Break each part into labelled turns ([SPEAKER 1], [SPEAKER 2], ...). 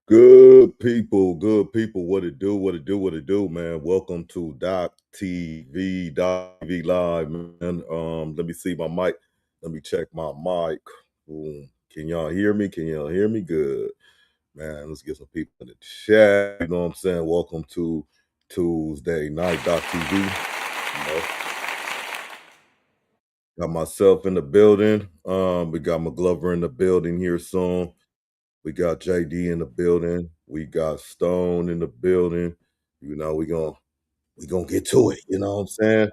[SPEAKER 1] Good people, what it do, man. Welcome to Doc TV Live, man. Let me see my mic. Let me check my mic. Boom. Can y'all hear me? Good. Man, let's get some people in the chat. You know what I'm saying? Welcome to Tuesday night, Doc TV. You know, got myself in the building. We got McGlover in the building here soon. We got JD in the building. We got Stone in the building. You know, we gonna get to it. You know what I'm saying?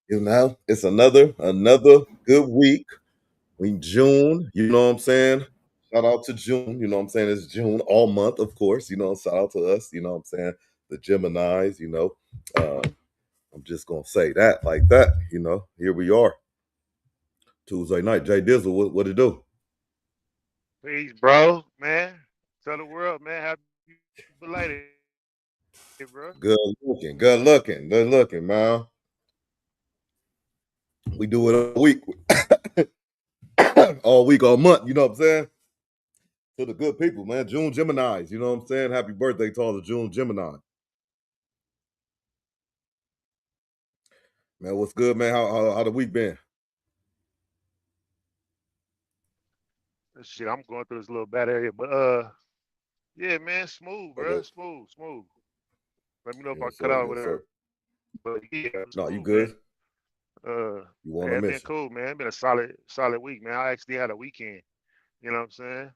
[SPEAKER 1] You know, it's another good week. We June. You know what I'm saying? Shout out to June. You know what I'm saying? It's June all month, of course. You know, shout out to us. You know what I'm saying? The Geminis. You know, I'm just gonna say that like that. You know, here we are. Tuesday night. Jay Dizzle, what it do?
[SPEAKER 2] Peace, bro, man. Tell the world, man. Happy belated, bro.
[SPEAKER 1] Good looking, man. We do it all week, all month. You know what I'm saying? To the good people, man. June Geminis. You know what I'm saying? Happy birthday to all the June Gemini. Man, what's good, man? How the week been?
[SPEAKER 2] Shit, I'm going through this little bad area, but yeah, man, smooth, bro,
[SPEAKER 1] Okay.
[SPEAKER 2] smooth. Let me know if I
[SPEAKER 1] Yes,
[SPEAKER 2] cut
[SPEAKER 1] sir.
[SPEAKER 2] out or
[SPEAKER 1] Yes,
[SPEAKER 2] whatever.
[SPEAKER 1] sir.
[SPEAKER 2] But yeah,
[SPEAKER 1] No, you
[SPEAKER 2] smooth, man.
[SPEAKER 1] good?
[SPEAKER 2] Uh,
[SPEAKER 1] You on
[SPEAKER 2] yeah,
[SPEAKER 1] a
[SPEAKER 2] it been
[SPEAKER 1] mission?
[SPEAKER 2] cool, man. It been a solid week, man. I actually had a weekend. You know what I'm saying?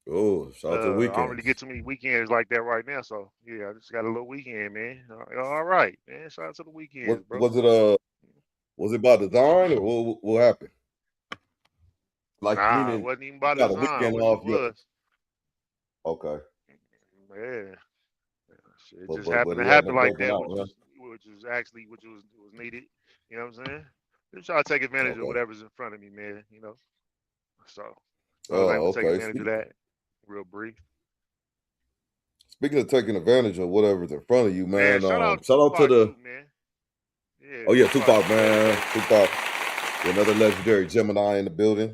[SPEAKER 1] Oh, shout out to the
[SPEAKER 2] I don't really get
[SPEAKER 1] weekends.
[SPEAKER 2] too many weekends like that right now, so yeah, I just got a little weekend, man. All right, man. Shout out to the
[SPEAKER 1] What
[SPEAKER 2] weekends, bro.
[SPEAKER 1] was it? Was it by design or what happened? Like
[SPEAKER 2] Nah, it
[SPEAKER 1] meaning
[SPEAKER 2] wasn't even
[SPEAKER 1] you
[SPEAKER 2] by
[SPEAKER 1] got a
[SPEAKER 2] design.
[SPEAKER 1] weekend
[SPEAKER 2] What it
[SPEAKER 1] off. You
[SPEAKER 2] was,
[SPEAKER 1] okay?
[SPEAKER 2] man. Shit, it
[SPEAKER 1] But
[SPEAKER 2] just
[SPEAKER 1] but
[SPEAKER 2] happened
[SPEAKER 1] but
[SPEAKER 2] to
[SPEAKER 1] he had
[SPEAKER 2] happen
[SPEAKER 1] no
[SPEAKER 2] like
[SPEAKER 1] working
[SPEAKER 2] that,
[SPEAKER 1] out, huh?
[SPEAKER 2] which was actually which was needed. You know what I'm saying? Just try to take advantage of
[SPEAKER 1] Okay.
[SPEAKER 2] whatever's in front of me, man. You know. So I was able
[SPEAKER 1] Oh,
[SPEAKER 2] to take
[SPEAKER 1] okay.
[SPEAKER 2] advantage of that real brief.
[SPEAKER 1] Speaking of taking advantage of whatever's in front of you,
[SPEAKER 2] Man,
[SPEAKER 1] man.
[SPEAKER 2] shout out
[SPEAKER 1] Shout out to
[SPEAKER 2] Tupac
[SPEAKER 1] the
[SPEAKER 2] too, man. Yeah,
[SPEAKER 1] oh yeah,
[SPEAKER 2] Tupac
[SPEAKER 1] Tupac,
[SPEAKER 2] on his
[SPEAKER 1] man.
[SPEAKER 2] birthday.
[SPEAKER 1] Tupac, another legendary Gemini in the building.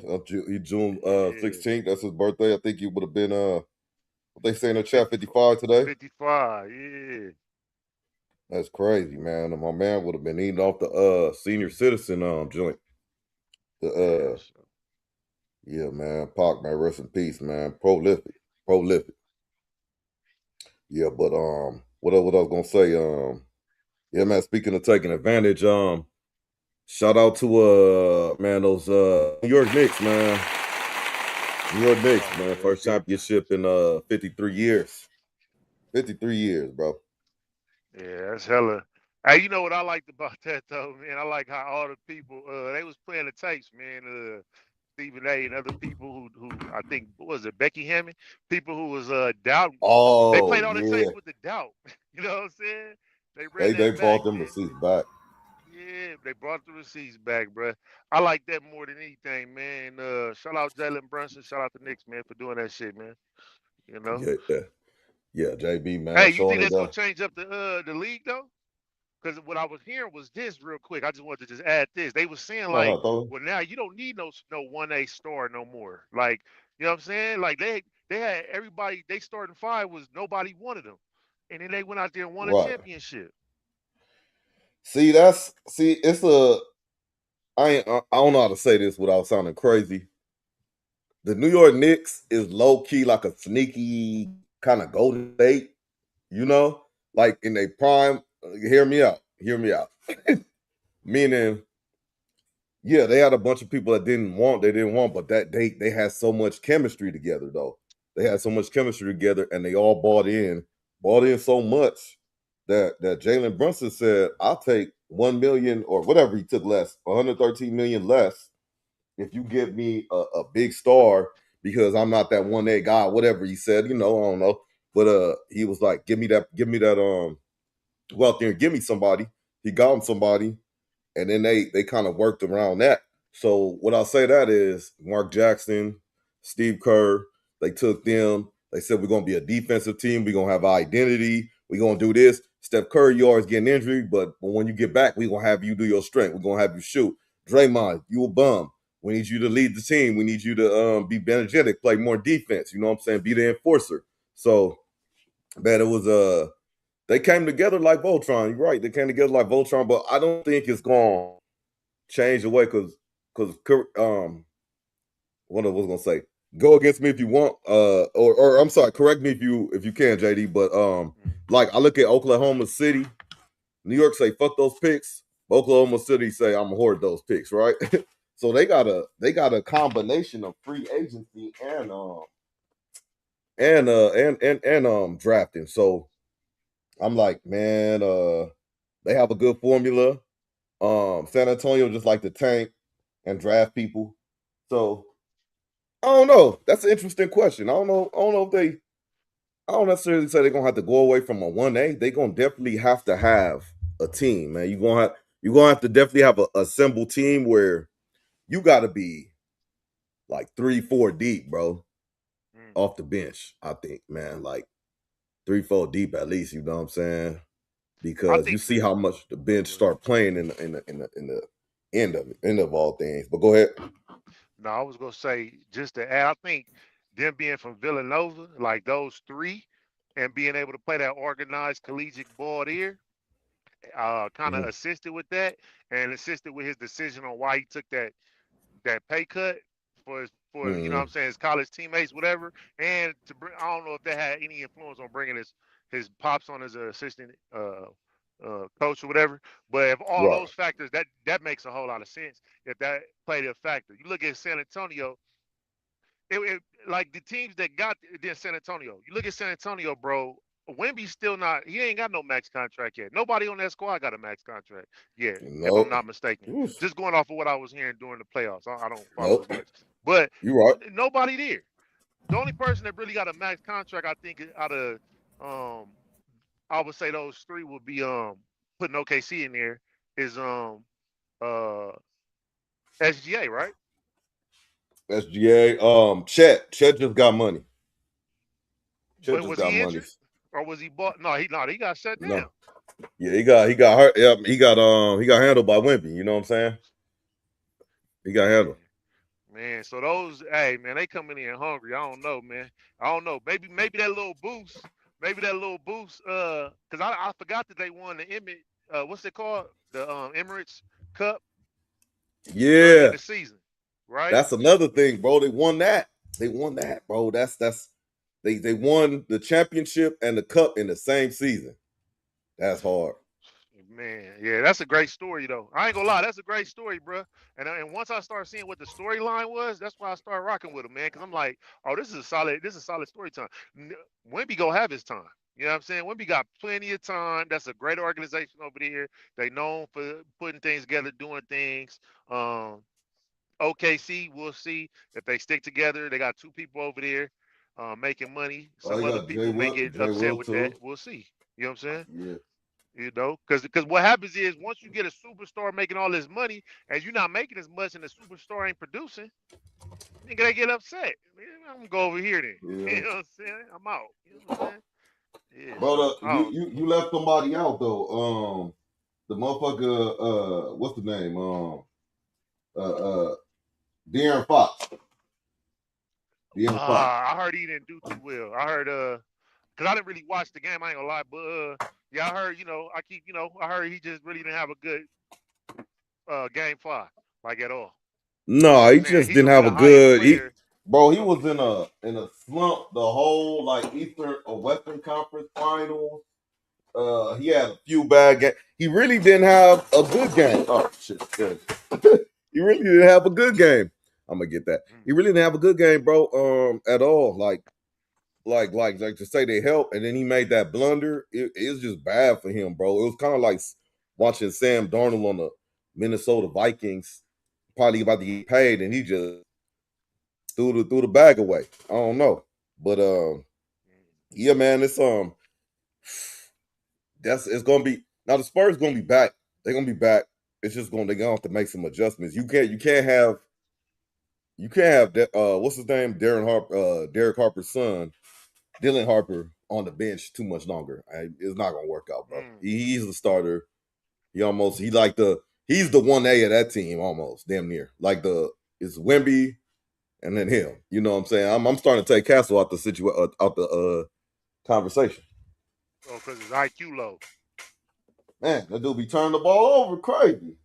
[SPEAKER 1] June
[SPEAKER 2] Yeah,
[SPEAKER 1] 16th. That's his birthday. I think he would have been what they say in the chat
[SPEAKER 2] 55,
[SPEAKER 1] 55 today.
[SPEAKER 2] 55. Yeah,
[SPEAKER 1] That's crazy, man. And my man would have been eating off the senior citizen joint. The
[SPEAKER 2] yeah. So,
[SPEAKER 1] yeah, man. Pac, man, rest in peace, man. Prolific. Prolific. Yeah, but what I was gonna say, yeah, man, speaking of taking advantage, shout out to man, those New York Knicks, man. New York Knicks,
[SPEAKER 2] oh
[SPEAKER 1] man.
[SPEAKER 2] yeah, they
[SPEAKER 1] First
[SPEAKER 2] did.
[SPEAKER 1] championship in 53 years. 53 years, bro.
[SPEAKER 2] Yeah, that's hella. Hey, you know what I liked about that though, man? I like how all the people they was playing the tapes, man. Stephen A. and other people who I think what was it Becky Hammond, people who was doubting. They
[SPEAKER 1] Oh
[SPEAKER 2] played all the
[SPEAKER 1] yeah.
[SPEAKER 2] tapes with the doubt. You know what I'm saying? They ran
[SPEAKER 1] They
[SPEAKER 2] that back,
[SPEAKER 1] bought them
[SPEAKER 2] man.
[SPEAKER 1] receipts back.
[SPEAKER 2] Yeah, they brought the receipts back, bruh. I like that more than anything, man. Shout out Jalen Brunson, shout out the Knicks, man, for doing that shit, man. You know.
[SPEAKER 1] Yeah, yeah. Yeah, JB,
[SPEAKER 2] Hey,
[SPEAKER 1] man,
[SPEAKER 2] you
[SPEAKER 1] showing
[SPEAKER 2] think
[SPEAKER 1] it
[SPEAKER 2] that's gonna
[SPEAKER 1] down.
[SPEAKER 2] change up the league though? Because what I was hearing was this real quick. I just wanted to just add this. They was saying
[SPEAKER 1] No,
[SPEAKER 2] like,
[SPEAKER 1] no, throw it.
[SPEAKER 2] well, now you don't need no 1A star no more. Like, you know what I'm saying? Like they had everybody. They starting five was nobody wanted them, and then they went out there and won a
[SPEAKER 1] Right.
[SPEAKER 2] championship.
[SPEAKER 1] It's I don't know how to say this without sounding crazy. The New York Knicks is low key like a sneaky kind of Golden State, you know, like in their prime. Hear me out. Hear me out. Meaning, yeah, they had a bunch of people that they didn't want, but that they had so much chemistry together though. They had so much chemistry together, and they all bought in so much that Jalen Brunson said, "I'll take 1 million or whatever he took less, 113 million less, if you give me a big star because I'm not that 1A guy." Whatever he said, I don't know, but he was like, give me that, go out there and give me somebody." He got him somebody, and then they kind of worked around that. So what I'll say that is Mark Jackson, Steve Kerr, they took them. They said we're gonna be a defensive team. We're gonna have identity. We're gonna do this. Steph Curry, you always getting injured, but when you get back, we're gonna have you do your strength. We're gonna have you shoot. Draymond, you a bum. We need you to lead the team. We need you to be energetic, play more defense. You know what I'm saying? Be the enforcer. So man, it was they came together like Voltron. You're right. They came together like Voltron, but I don't think it's gonna change the way because what I was gonna say. Go against me if you want, or I'm sorry, correct me if you can, JD. But
[SPEAKER 2] Mhm.
[SPEAKER 1] like I look at Oklahoma City, New York say fuck those picks. Oklahoma City say I'm gonna hoard those picks, right? So they got a combination of free agency and and drafting. So I'm like, man, they have a good formula. San Antonio just like to tank and draft people. So I don't know. That's an interesting question. I don't know. I don't know if they. I don't necessarily say they're gonna have to go away from a 1A. They're gonna definitely have to have a team, man. You're gonna have to definitely have a assembled team where you gotta be like 3, 4 deep, bro,
[SPEAKER 2] Mm.
[SPEAKER 1] off the bench. I think, man, like 3, 4 deep at least. You know what I'm saying?
[SPEAKER 2] I
[SPEAKER 1] Because you
[SPEAKER 2] think.
[SPEAKER 1] see how much the bench
[SPEAKER 2] Go ahead.
[SPEAKER 1] start playing in the end of all things. But go ahead.
[SPEAKER 2] No, I was gonna say just to add. I think them being from Villanova, like those three, and being able to play that organized collegiate ball there, kind of
[SPEAKER 1] Mm-hmm.
[SPEAKER 2] assisted with that, and assisted with his decision on why he took that pay cut for you know what
[SPEAKER 1] Mm-hmm.
[SPEAKER 2] I'm saying, his college teammates, whatever, and to bring. I don't know if that had any influence on bringing his pops on as an assistant coach or whatever. But if all
[SPEAKER 1] Right.
[SPEAKER 2] those factors, that makes a whole lot of sense. If that played a factor, you look at San Antonio. It like the teams that got then San Antonio. You look at San Antonio, bro. Wemby's still not. He ain't got no max contract yet. Nobody on that squad got a max contract yet, if I'm
[SPEAKER 1] Nope.
[SPEAKER 2] not mistaken.
[SPEAKER 1] Oof.
[SPEAKER 2] Just going off of what I was hearing during the playoffs. I don't follow as
[SPEAKER 1] Nope.
[SPEAKER 2] much, but
[SPEAKER 1] You right.
[SPEAKER 2] nobody there. The only person that really got a max contract, I think, out of I would say those three would be putting OKC in there is uh SGA, right?
[SPEAKER 1] SGA. Chet just got money. Chet
[SPEAKER 2] But
[SPEAKER 1] just
[SPEAKER 2] was
[SPEAKER 1] got
[SPEAKER 2] he
[SPEAKER 1] money.
[SPEAKER 2] injured or was he bought? No, he got shut down.
[SPEAKER 1] No. Yeah, he got hurt. Yeah, he got handled by Wimpy. You know what I'm saying? He got handled.
[SPEAKER 2] Man, man. So those, hey, man, they coming in hungry. I don't know, man. I don't know. Maybe that little boost. Maybe that little boost. Cause I forgot that they won the Emirates. What's it called? The Emirates Cup early in
[SPEAKER 1] Yeah,
[SPEAKER 2] the season, right?
[SPEAKER 1] that's another thing, bro. They won that. They won that, bro. That's they won the championship and the cup in the same season. That's hard.
[SPEAKER 2] Man, yeah, that's a great story though. I ain't gonna lie, that's a great story, bro. And once I start seeing what the storyline was, that's why I started rocking with him, man. Because I'm like, oh, this is solid story time. Wemby go have his time. You know what I'm saying? Wemby got plenty of time. That's a great organization over there. They known for putting things together, doing things. Um, OKC, we'll see if they stick together. They got two people over there making money.
[SPEAKER 1] Oh,
[SPEAKER 2] Some
[SPEAKER 1] you
[SPEAKER 2] other
[SPEAKER 1] got
[SPEAKER 2] people may get
[SPEAKER 1] Jay
[SPEAKER 2] upset
[SPEAKER 1] Will
[SPEAKER 2] with that.
[SPEAKER 1] too.
[SPEAKER 2] We'll see. You know what I'm saying?
[SPEAKER 1] Yeah.
[SPEAKER 2] You know, because what happens is once you get a superstar making all this money and you're not making as much and the superstar ain't producing, nigga, they get upset. Man, I'm gonna go over here then.
[SPEAKER 1] Yeah.
[SPEAKER 2] You know what I'm saying? I'm out. You know what I'm saying? Yeah.
[SPEAKER 1] Brother,
[SPEAKER 2] So I
[SPEAKER 1] you,
[SPEAKER 2] don't.
[SPEAKER 1] you you left somebody out though. The motherfucker, what's the name? Uh, De'Aaron Fox. De'Aaron Fox.
[SPEAKER 2] I heard he didn't do too well. I heard because I didn't really watch the game. I ain't gonna lie, but yeah, I heard. I heard he just really didn't have a good game five, like at all. You know
[SPEAKER 1] No,
[SPEAKER 2] what I'm
[SPEAKER 1] he
[SPEAKER 2] saying?
[SPEAKER 1] just
[SPEAKER 2] He
[SPEAKER 1] didn't
[SPEAKER 2] gonna be
[SPEAKER 1] have a
[SPEAKER 2] the highest
[SPEAKER 1] good.
[SPEAKER 2] player.
[SPEAKER 1] Bro,
[SPEAKER 2] He
[SPEAKER 1] he
[SPEAKER 2] gonna be
[SPEAKER 1] was
[SPEAKER 2] the
[SPEAKER 1] in a slump the whole like Eastern or Western Conference Finals. He had a few bad games. He really didn't have a good game. Oh shit, good. He really didn't have a good game. I'm gonna get that.
[SPEAKER 2] mm,
[SPEAKER 1] He really didn't have a good game, bro. At all. Like to say they help, and then he made that blunder. It was just bad for him, bro. It was kind of like watching Sam Darnold on the Minnesota Vikings, probably about to get paid, and he just threw the bag away. I don't know, but
[SPEAKER 2] mm.
[SPEAKER 1] yeah, man, it's gonna be now. The Spurs gonna be back. They're gonna be back. They're gonna have to make some adjustments. You can't have that. What's his name? Derek Harper's son, Dylan Harper, on the bench too much longer. It's not gonna work out, bro.
[SPEAKER 2] Mm.
[SPEAKER 1] He's the starter. He's the 1A of that team almost, damn near. Like it's Wemby and then him. You know what I'm saying? I'm starting to take Castle out the out the conversation.
[SPEAKER 2] Oh, because his IQ low.
[SPEAKER 1] Man, that dude be turning the ball over crazy.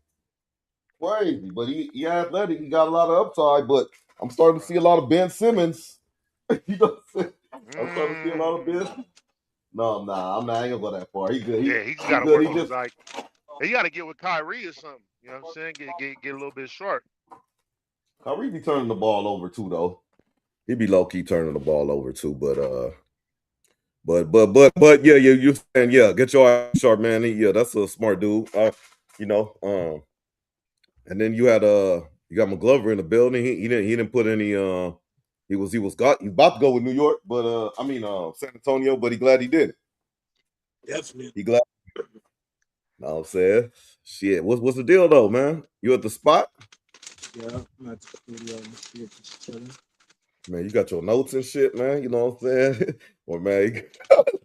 [SPEAKER 1] Crazy. But he athletic, he got a lot of upside, but I'm starting to see a
[SPEAKER 2] Right.
[SPEAKER 1] lot of Ben Simmons. You know what I'm saying? I'm starting to see a lot of
[SPEAKER 2] Mm.
[SPEAKER 1] Ben. No, nah, I'm not I ain't gonna go that far. He good.
[SPEAKER 2] Yeah, he just
[SPEAKER 1] He
[SPEAKER 2] got to
[SPEAKER 1] good.
[SPEAKER 2] work
[SPEAKER 1] He
[SPEAKER 2] on his
[SPEAKER 1] just
[SPEAKER 2] IQ. He got to get with Kyrie or something. You know what I'm saying? Get a little bit short.
[SPEAKER 1] Kyrie be turning the ball over too though. he be low key turning the ball over too, but yeah, you saying yeah, get your eye sharp, man. Yeah, that's a smart dude. You know, and then you had you got McGlover in the building. He didn't put any he about to go with New York, but San Antonio, but he glad he did it.
[SPEAKER 3] Definitely.
[SPEAKER 1] He glad. Know what I'm saying? Shit, what's the deal though, man? You at the spot?
[SPEAKER 3] Yeah, I'm at the studio. Just chilling.
[SPEAKER 1] Man, you got your notes and shit, man. You know what I'm saying? Or man,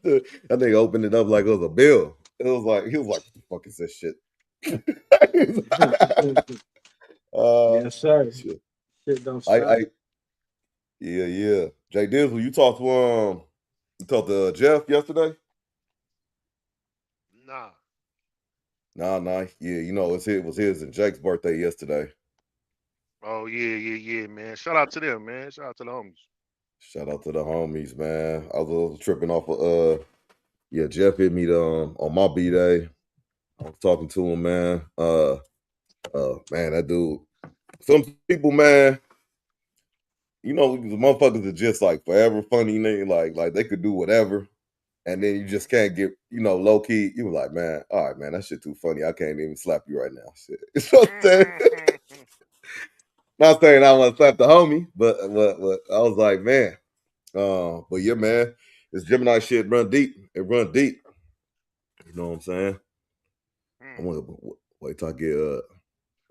[SPEAKER 1] that nigga opened it up like it was a bill. It was like he was like, "What the fuck is this shit?"
[SPEAKER 3] Yes, sir.
[SPEAKER 1] Shit.
[SPEAKER 3] Shit don't
[SPEAKER 1] I
[SPEAKER 3] stop.
[SPEAKER 1] yeah. Jay Dizzle, you talked to Jeff yesterday?
[SPEAKER 2] Nah.
[SPEAKER 1] Nah. Yeah, it was his and Jake's birthday yesterday.
[SPEAKER 2] Oh yeah, man. Shout out to them, man. Shout out to the homies.
[SPEAKER 1] Shout out to the homies, man. I was a little tripping off of yeah, Jeff hit me on my B day. I was talking to him, man. Man, that dude. Some people, man, the motherfuckers are just like forever funny, nigga. Like they could do whatever, and then you just can't get, low key. You were like, man, all right, man, that shit too funny. I can't even slap you right now. Shit. You know what I'm saying? Not saying I want to slap the homie, but I was like, man. But yeah, man, this Gemini shit run deep. It run deep. You know what I'm saying? I'm gonna wait till I get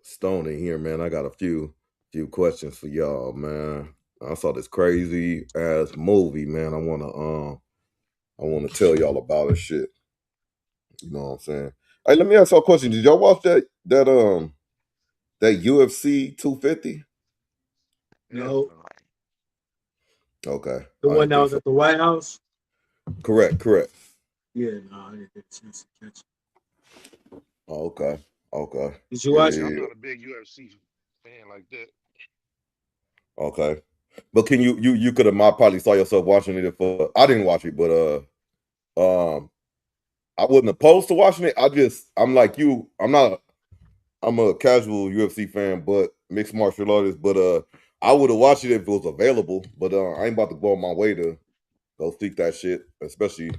[SPEAKER 1] Stone in here, man. I got a few questions for y'all, man. I saw this crazy ass movie, man. I wanna tell y'all about it. Shit. You know what I'm saying? Hey, let me ask y'all a question. Did y'all watch that UFC 250?
[SPEAKER 2] Hell
[SPEAKER 3] No,
[SPEAKER 2] no.
[SPEAKER 1] Okay,
[SPEAKER 3] the
[SPEAKER 1] I
[SPEAKER 3] one
[SPEAKER 1] didn't
[SPEAKER 3] that
[SPEAKER 1] think
[SPEAKER 3] was
[SPEAKER 1] so.
[SPEAKER 3] at the White House.
[SPEAKER 1] Correct.
[SPEAKER 3] Yeah, no, I didn't get a chance to catch it.
[SPEAKER 1] Oh, okay.
[SPEAKER 3] Did you watch
[SPEAKER 2] Yeah,
[SPEAKER 3] it?
[SPEAKER 2] I'm
[SPEAKER 1] Yeah.
[SPEAKER 2] not a big UFC fan like that.
[SPEAKER 1] Okay. But can you could have probably saw yourself watching it if I didn't watch it, but um I wasn't opposed to watching it. I'm like you. I'm a casual UFC fan, but mixed martial artist. But I would have watched it if it was available. But I ain't about to go on my way to go seek that shit. Especially,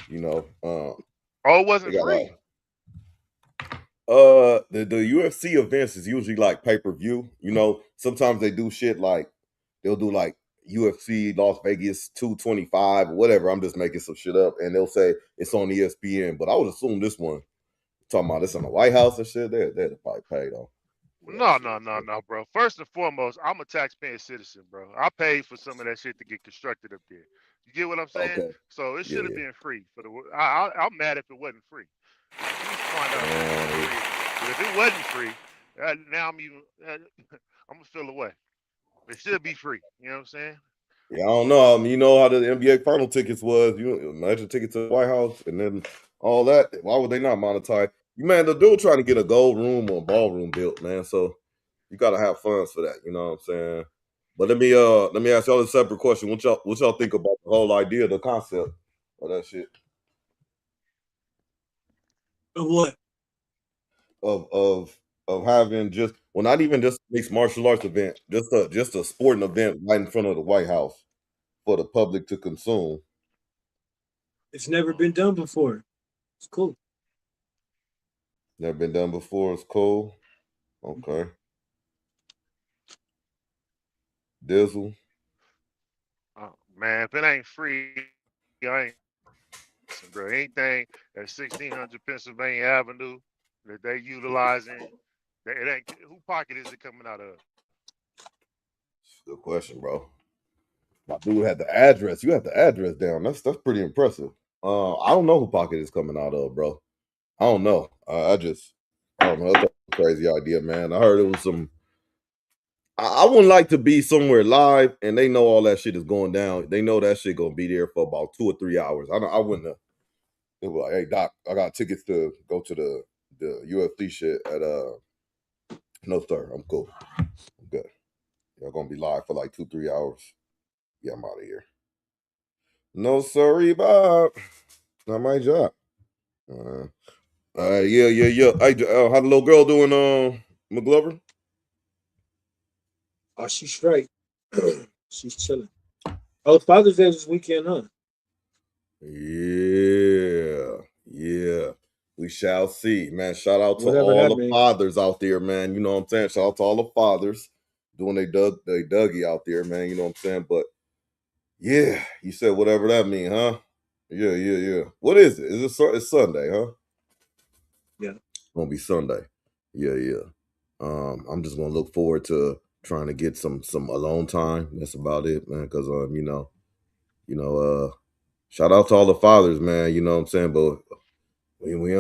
[SPEAKER 1] you know,
[SPEAKER 2] Oh, it
[SPEAKER 1] they
[SPEAKER 2] wasn't
[SPEAKER 1] got
[SPEAKER 2] free.
[SPEAKER 1] like the UFC events is usually like pay per view. Sometimes they do shit like they'll do like UFC Las Vegas 225 or whatever. I'm just making some shit up, and they'll say it's on ESPN. But I would assume this one talking about this on the White House and shit. They'd probably pay though for that shit.
[SPEAKER 2] No, bro. First and foremost, I'm a taxpaying citizen, bro. I paid for some of that shit to get constructed up there. You get what I'm saying?
[SPEAKER 1] Okay.
[SPEAKER 2] So it should have
[SPEAKER 1] Yeah.
[SPEAKER 2] been free for the. I'm mad if it wasn't free. We need to find out what the
[SPEAKER 1] Uh,
[SPEAKER 2] free is. Because if it wasn't free, now I'm even. I'm gonna feel away. It should be free. You know what I'm saying?
[SPEAKER 1] yeah, I don't know. You know how the NBA final tickets was. You imagine ticket to the White House and then all that. Why would they not monetize? You man, the dude trying to get a gold room or ballroom built, man. So you gotta have funds for that. You know what I'm saying? But let me ask y'all a separate question. What y'all think about the whole idea, the concept of that shit?
[SPEAKER 3] Of what?
[SPEAKER 1] Of having just not even just a mixed martial arts event, just a sporting event right in front of the White House for the public to consume.
[SPEAKER 3] It's never been done before. It's cool.
[SPEAKER 1] Never been done before. It's cool. Okay. Dizzle.
[SPEAKER 2] Man, if it ain't free, I ain't listen, bro. Anything at 1600 Pennsylvania Avenue that they utilizing, it ain't. Who pocket is it coming out of?
[SPEAKER 1] Good question, bro. My dude had the address. You have the address down. That's pretty impressive. I don't know who pocket is coming out of, bro. I don't know. I don't know. That's a crazy idea, man. I heard it was some. I wouldn't like to be somewhere live and they know all that shit is going down. They know that shit gonna be there for about 2 or 3 hours. I wouldn't have. It was like, hey doc, I got tickets to go to the UFC shit at no sir, I'm cool. I'm good. Y'all gonna be live for like 2-3 hours. Yeah, I'm out of here. No sorry, Bob. Not my job. Uh, yeah. Hey, how the little girl doing, McGlover?
[SPEAKER 3] Oh, she's straight. She's chilling. Oh, Father's Day this weekend, huh?
[SPEAKER 1] Yeah. We shall see, man. Shout out to
[SPEAKER 3] Whatever
[SPEAKER 1] all
[SPEAKER 3] that
[SPEAKER 1] the
[SPEAKER 3] means.
[SPEAKER 1] fathers out there, man. You know what I'm saying? Shout out to all the fathers doing they Dougie out there, man. You know what I'm saying? But yeah, you said whatever that mean, huh? Yeah. What is it? It's Sunday, huh?
[SPEAKER 3] Yeah.
[SPEAKER 1] It's gonna be Sunday. Yeah. I'm just gonna look forward to trying to get some alone time. That's about it, man. Cause shout out to all the fathers, man. You know what I'm saying? But we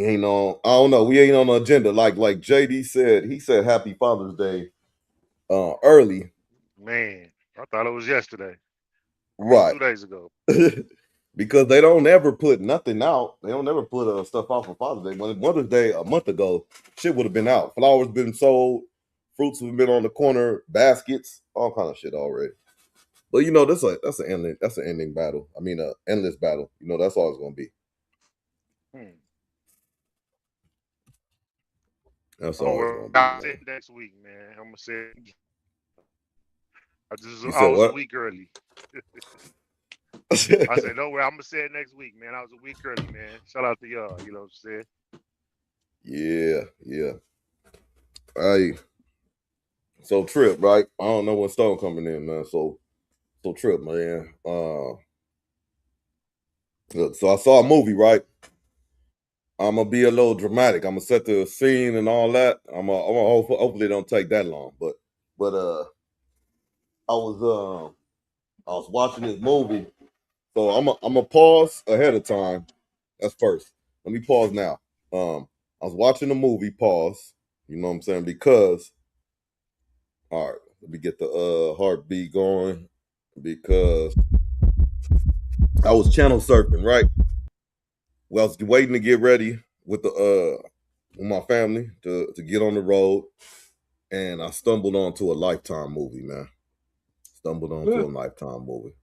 [SPEAKER 1] ain't on. I don't know. We ain't on the agenda. Like JD said, he said Happy Father's Day early.
[SPEAKER 2] Man, I thought it was yesterday. I mean,
[SPEAKER 1] Right.
[SPEAKER 2] 2 days ago.
[SPEAKER 1] Because they don't ever put nothing out. They don't ever put stuff out for Father's Day. When Mother's Day a month ago, shit would have been out. Flowers been sold, fruits have been on the corner, baskets, all kind of shit already. But that's an ending battle. I mean, endless battle. That's all it's gonna be. That's
[SPEAKER 2] I'm gonna
[SPEAKER 1] all it's
[SPEAKER 2] work
[SPEAKER 1] gonna be,
[SPEAKER 2] out
[SPEAKER 1] man.
[SPEAKER 2] next week, man. I'm gonna say
[SPEAKER 1] You
[SPEAKER 2] I
[SPEAKER 1] said
[SPEAKER 2] was a
[SPEAKER 1] what?
[SPEAKER 2] week early. I said, don't worry, I'm gonna say it next week, man. I was a week early, man. Shout out to y'all, you know what I'm saying?
[SPEAKER 1] Yeah. So Trip, right? I don't know when Stone coming in, man. So Trip, man. So I saw a movie, right? I'm gonna be a little dramatic. I'm gonna set the scene and all that. Hopefully it don't take that long. But I was watching this movie. So I'm a pause ahead of time. That's first. Let me pause now. I was watching the movie, pause. You know what I'm saying? Because all right, let me get the heartbeat going. Because I was channel surfing, right? Well, I was waiting to get ready with my family to get on the road, and I stumbled onto a Lifetime movie, man. Stumbled onto a Lifetime movie.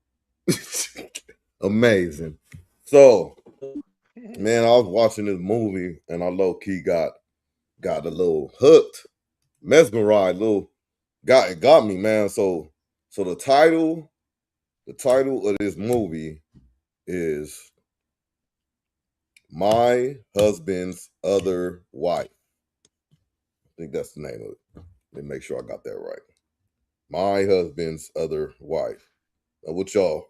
[SPEAKER 1] Amazing. So, man, I was watching this movie, and I low key got a little hooked, mesmerized, it got me, man. So the title of this movie is My Husband's Other Wife. I think that's the name of it. Let me make sure I got that right. My Husband's Other Wife. Now, what y'all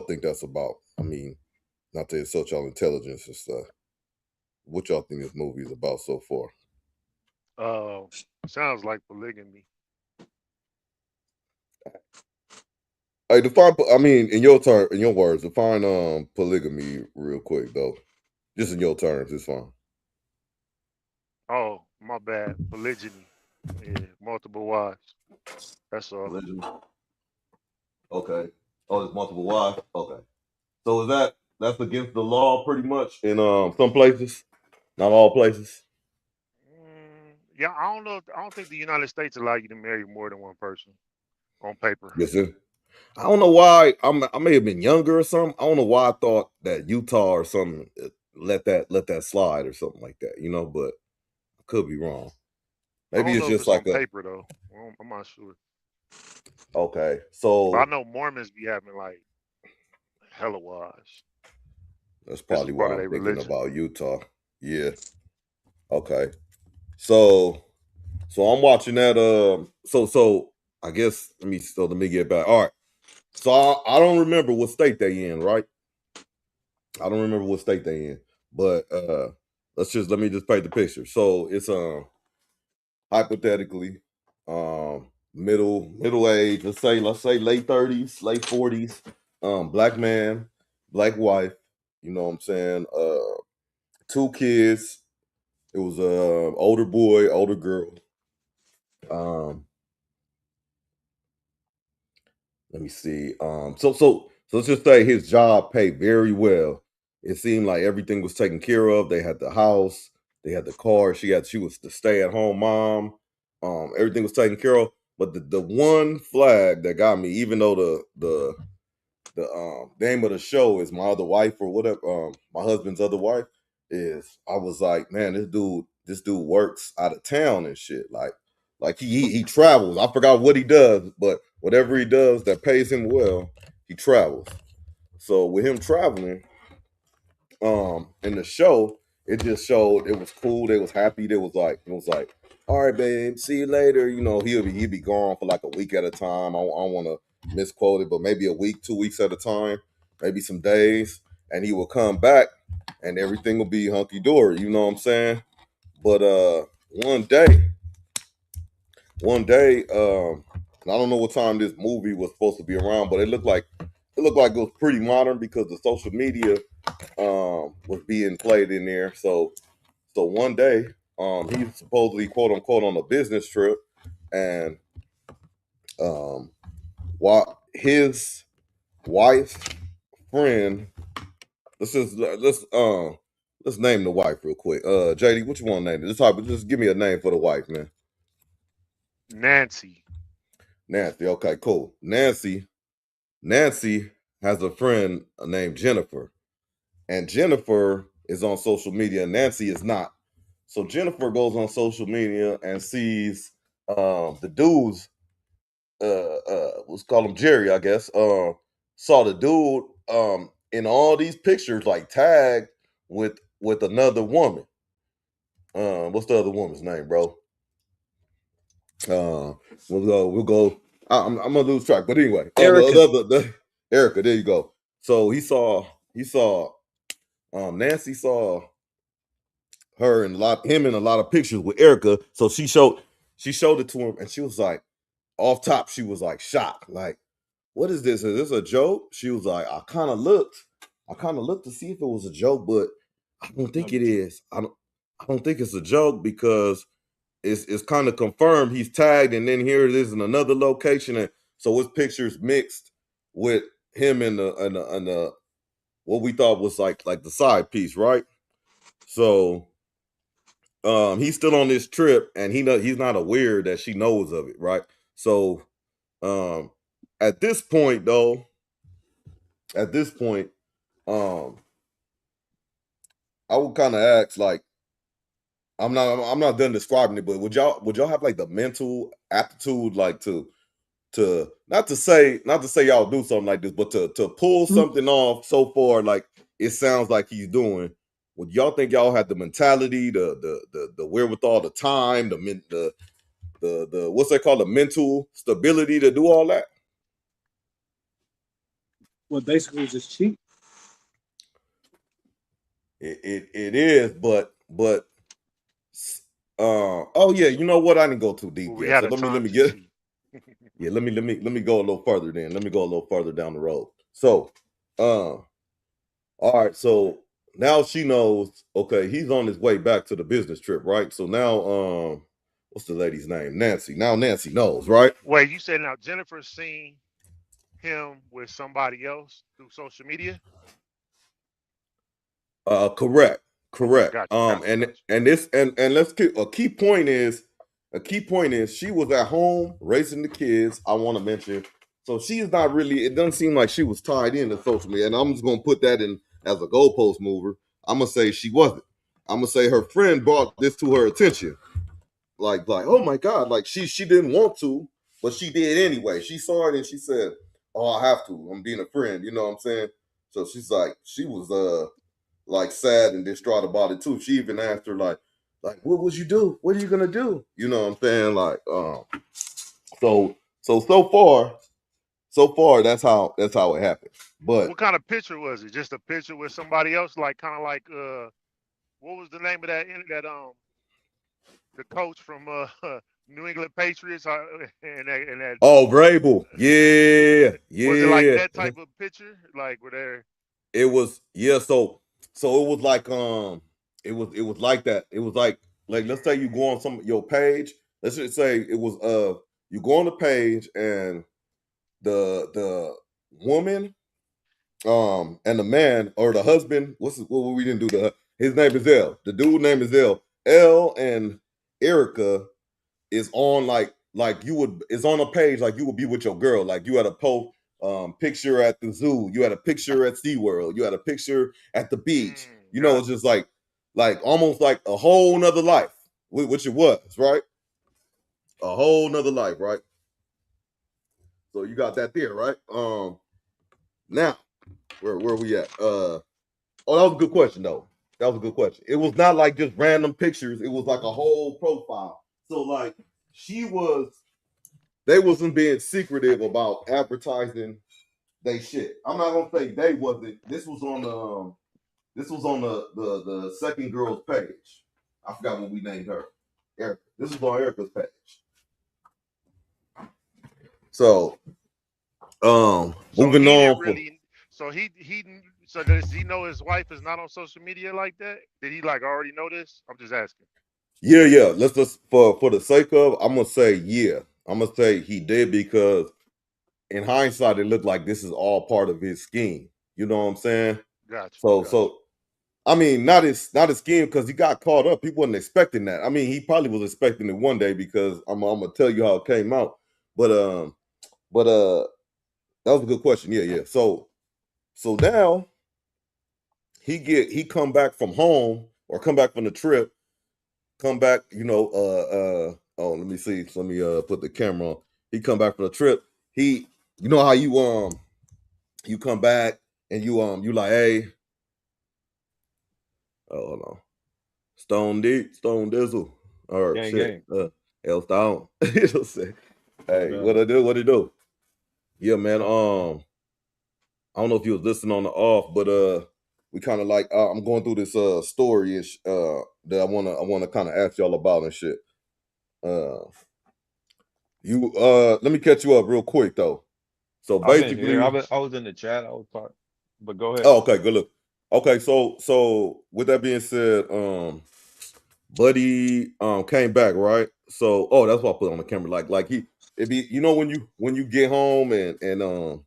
[SPEAKER 1] think that's about? I mean, not to insult y'all intelligence and stuff. What y'all think this movie is about so far?
[SPEAKER 2] Sounds like polygamy.
[SPEAKER 1] Hey, define. I mean, in your words, define polygamy real quick though. Just in your terms, it's fine.
[SPEAKER 2] Oh, my bad. Polygyny. Yeah, multiple wives. That's all.
[SPEAKER 1] Polygyny. Okay. Oh, there's multiple wives. Okay. So that's against the law pretty much in some places, not all places.
[SPEAKER 2] Yeah, I don't know. I don't think the United States allow you to marry more than one person on paper.
[SPEAKER 1] Yes, sir. I don't know why. I may have been younger or something. I don't know why I thought that Utah or something let that slide or something like that. But I could be wrong.
[SPEAKER 2] I
[SPEAKER 1] Maybe
[SPEAKER 2] don't
[SPEAKER 1] it's
[SPEAKER 2] know if
[SPEAKER 1] just
[SPEAKER 2] it's on
[SPEAKER 1] like
[SPEAKER 2] paper though. I'm not sure.
[SPEAKER 1] okay.
[SPEAKER 2] But I
[SPEAKER 1] So
[SPEAKER 2] know Mormons be having like hella wives.
[SPEAKER 1] that's
[SPEAKER 2] This is
[SPEAKER 1] probably
[SPEAKER 2] part
[SPEAKER 1] why
[SPEAKER 2] of
[SPEAKER 1] I'm
[SPEAKER 2] their
[SPEAKER 1] thinking
[SPEAKER 2] religion.
[SPEAKER 1] about Utah. Yeah. Okay. So I'm watching that. So I guess let me get back. All right. So I don't remember what state they in, right? I don't remember what state they in, but let me just paint the picture. So it's hypothetically middle age. Let's say late 30s, late 40s. Black man, black wife. You know what I'm saying? Two kids. It was a older boy, older girl. Um, Let me see. So let's just say his job paid very well. It seemed like everything was taken care of. They had the house, they had the car. She was the stay at home mom. Everything was taken care of. But the one flag that got me, even though the name of the show is My Other Wife or whatever, My Husband's Other Wife, is I was like, man, this dude works out of town and shit. Like Like he travels. I forgot what he does, but whatever he does that pays him well, he travels. So with him traveling, in the show, it just showed it was cool. They was happy. It was like, all right, babe, see you later. You know, he'd be gone for like a week at a time. I don't want to misquote it, but maybe a week, 2 weeks at a time, maybe some days, and he will come back, and everything will be hunky dory. You know what I'm saying? But one day, I don't know what time this movie was supposed to be around, but it looked like it was pretty modern because the social media was being played in there. So one day, he's supposedly quote unquote on a business trip, and while his wife's friend, let's name the wife real quick. JD, what you want to name it? Just give me a name for the wife, man.
[SPEAKER 2] Nancy.
[SPEAKER 1] Okay, cool. Nancy has a friend named Jennifer, and Jennifer is on social media, and Nancy is not. So Jennifer goes on social media and sees the dudes, let's call him Jerry, I guess. Saw the dude in all these pictures like tagged with another woman. What's the other woman's name, bro? We'll go. I'm gonna lose track, but anyway,
[SPEAKER 3] Erica.
[SPEAKER 1] the Erica. There you go. So he saw Nancy saw her and him in a lot of pictures with Erica. So she showed it to him, and she was like, off top, she was like shocked, like, what is this? Is this a joke? She was like, I kind of looked to see if it was a joke, but I don't think it is. I don't think it's a joke because it's kind of confirmed he's tagged, and then here it is in another location, and so his pictures mixed with him in the what we thought was like the side piece, right? So he's still on this trip, and he's not aware that she knows of it, right? So at this point, um I would kind of ask, like, I'm not done describing it, but would y'all have like the mental aptitude, like to not to say y'all do something like this, but to pull something off so far like it sounds like he's doing? Would y'all think y'all had the mentality, the wherewithal, the time, the what's that called, the mental stability to do all that?
[SPEAKER 3] Well, basically just cheap.
[SPEAKER 1] It is, but oh yeah, you know what? I didn't go too deep
[SPEAKER 2] We
[SPEAKER 1] yet,
[SPEAKER 2] had
[SPEAKER 1] so
[SPEAKER 2] a
[SPEAKER 1] let
[SPEAKER 2] time
[SPEAKER 1] me
[SPEAKER 2] to
[SPEAKER 1] get
[SPEAKER 2] cheat.
[SPEAKER 1] yeah, let me go a little further then. Let me go a little further down the road. So, all right, so now she knows, okay, he's on his way back to the business trip, right? So now, what's the lady's name? Nancy. Now Nancy knows, right?
[SPEAKER 2] Wait, you said now Jennifer seen him with somebody else through social media?
[SPEAKER 1] Correct.
[SPEAKER 2] Okay,
[SPEAKER 1] Correct.
[SPEAKER 2] got you, got you, got
[SPEAKER 1] And this and let's keep a key point is she was at home raising the kids. I want to mention, so she's not really. It doesn't seem like she was tied into social media, and I'm just gonna put that in as a goalpost mover. I'm gonna say she wasn't. I'm gonna say her friend brought this to her attention, like oh my god, like she didn't want to, but she did anyway. She saw it and she said, "Oh, I have to. I'm being a friend." You know what I'm saying? So she's like, she was like sad and distraught about it too. She even asked her like what would you do? What are you gonna do? You know what I'm saying? Like so far that's how it happened. But
[SPEAKER 2] What kind of picture was it? Just a picture with somebody else, like kind of like what was the name of the coach from New England Patriots and that
[SPEAKER 1] oh, Vrabel, yeah,
[SPEAKER 2] was it like
[SPEAKER 1] yeah.
[SPEAKER 2] that type of picture, like where they're
[SPEAKER 1] It was, yeah. So it was like it was like that. It was like let's say you go on your page. Let's just say it was you go on the page and the woman and the man or the husband, what we didn't do, his name is L. The dude name is L. L and Erica is on like you would, it's on a page like you would be with your girl. Like you had a post picture at the zoo, you had a picture at SeaWorld, you had a picture at the beach. You know,
[SPEAKER 2] got
[SPEAKER 1] it's just like almost like a whole nother life, which it was, right? A whole nother life, right? So you got that there, right? Now, where we at? Oh, that was a good question though. That was a good question. It was not like just random pictures. It was like a whole profile. So like they wasn't being secretive about advertising they shit. I'm not gonna say they wasn't. This was on the second girl's page. I forgot what we named her. Erica. This was on Erica's page. So moving
[SPEAKER 2] he
[SPEAKER 1] on
[SPEAKER 2] didn't
[SPEAKER 1] for
[SPEAKER 2] really. So does he know his wife is not on social media like that? Did he like already know this? I'm just asking.
[SPEAKER 1] yeah. Let's just for the sake of, I'm gonna say yeah. I'm gonna say he did because in hindsight, it looked like this is all part of his scheme. You know what I'm saying?
[SPEAKER 2] Gotcha.
[SPEAKER 1] So I mean, not his scheme because he got caught up. He wasn't expecting that. I mean, he probably was expecting it one day because I'm gonna tell you how it came out. But that was a good question. Yeah. So now he come back from home or come back from the trip, come back, oh, let me see. Let me put the camera on. He come back from the trip. You know how you come back and you like, hey, oh, hold on. Stone Deep, Stone Dizzle. Or
[SPEAKER 4] Gang,
[SPEAKER 1] shit.
[SPEAKER 4] gang.
[SPEAKER 1] El Stone. You know what I'm saying? Hey,
[SPEAKER 4] What
[SPEAKER 1] what
[SPEAKER 4] up?
[SPEAKER 1] I do? What he do? Yeah, man. I don't know if you was listening on the off, but we kind of like I'm going through this story that I wanna kind of ask y'all about and shit. Uh, you let me catch you up real quick though. So
[SPEAKER 4] I'm in here.
[SPEAKER 1] basically,
[SPEAKER 4] I was in the chat. I was part, but go ahead.
[SPEAKER 1] oh, okay, good look. Okay, so with that being said, Buddy came back, right? So that's what I put on the camera. Like he it be when you get home and you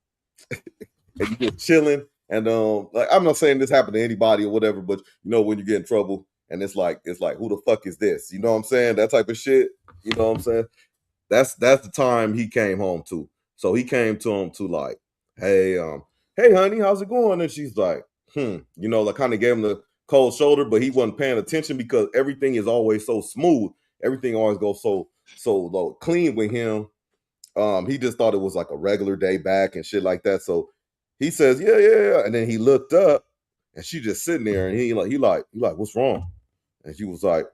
[SPEAKER 1] just chilling and like I'm not saying this happened to anybody or whatever, but when you get in trouble and it's like who the fuck is this? You know what I'm saying? That type of shit. You know what I'm saying? That's the time he came home to. So he came to him to like, hey honey, how's it going? And she's like, like kind of gave him the cold shoulder, but he wasn't paying attention because everything is always so smooth. Everything always goes so clean with him. He just thought it was like a regular day back and shit like that. So he says, yeah. And then he looked up and she just sitting there and he like, what's wrong? And she was like,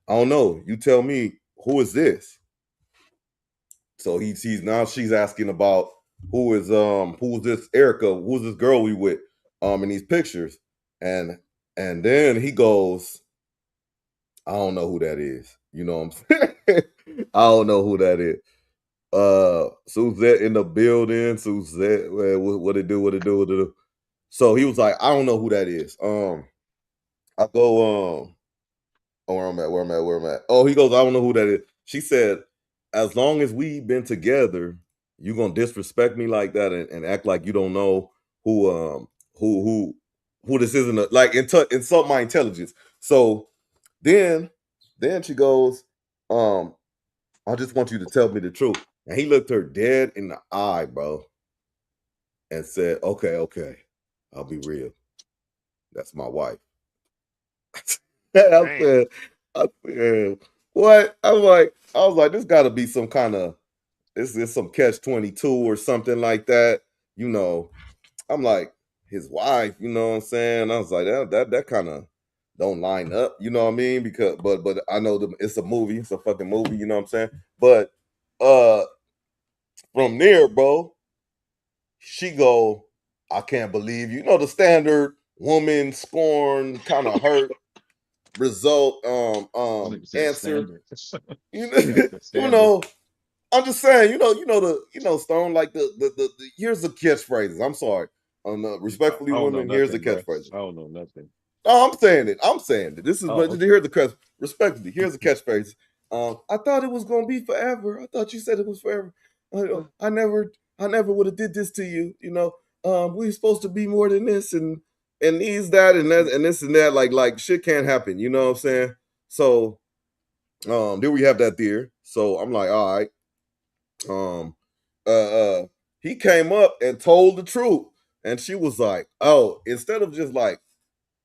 [SPEAKER 1] I don't know. You tell me, who is this? So she's asking about who's this Erica, who's this girl we with in these pictures. And then he goes, I don't know who that is. You know what I'm saying? I don't know who that is. Suzette in the building. Suzette, what it do? So he was like, I don't know who that is. I go, oh, where I'm at. Oh, he goes, I don't know who that is. She said, as long as we've been together, you gonna disrespect me like that and act like you don't know who this isn't like insult my intelligence. So then she goes, I just want you to tell me the truth. And he looked her dead in the eye, bro, and said, okay, I'll be real. That's my wife. I
[SPEAKER 2] Damn.
[SPEAKER 1] said, what? I was like, this gotta be some kind of this is some catch-22 or something like that. I'm like, his wife, you know what I'm saying? I was like, that kind of don't line up, you know what I mean? Because but I know it's a movie, it's a fucking movie, you know what I'm saying? But uh from there, bro, she go, I can't believe you. You know the standard woman scorn, kind of hurt result
[SPEAKER 4] Nigga said
[SPEAKER 1] answer.
[SPEAKER 4] standard.
[SPEAKER 1] You
[SPEAKER 4] Nigga
[SPEAKER 1] know,
[SPEAKER 4] said standard.
[SPEAKER 1] I'm just saying, Stone, like the here's the catchphrases. I'm sorry. Respectfully,
[SPEAKER 4] I don't know
[SPEAKER 1] women, here's the
[SPEAKER 4] nothing, bro.
[SPEAKER 1] catchphrase.
[SPEAKER 4] I don't know nothing.
[SPEAKER 1] No, I'm saying it. I'm saying it. This is but
[SPEAKER 4] Oh,
[SPEAKER 1] here's the catch. Respectfully, here's the catchphrase. I thought it was gonna be forever. I thought you said it was forever. I never would have did this to you. We supposed to be more than this and these that and that and this and that. Like shit can't happen. You know what I'm saying? So there we have that there. So I'm like, all right. Um, he came up and told the truth, and she was like, oh, instead of just like,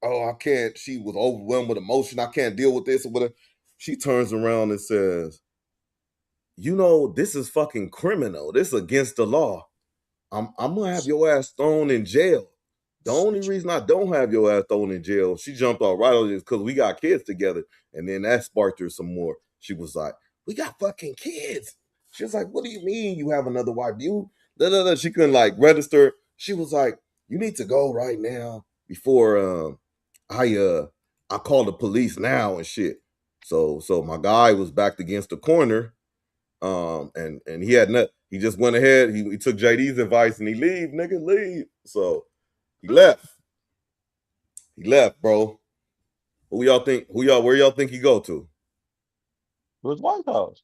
[SPEAKER 1] oh, I can't. She was overwhelmed with emotion. I can't deal with this or whatever. She turns around and says, you know, this is fucking criminal. This is against the law. I'm gonna have your ass thrown in jail. The only reason I don't have your ass thrown in jail, she jumped off right on this because we got kids together. And then that sparked her some more. She was like, we got fucking kids. She was like, what do you mean you have another wife? You She couldn't like register. She was like, you need to go right now before I call the police now and shit. So my guy was backed against the corner. And he had nothing. He just went ahead. He took JD's advice and he leave, nigga, leave. So he left. He left, bro. Where y'all think he go to?
[SPEAKER 4] To his White House.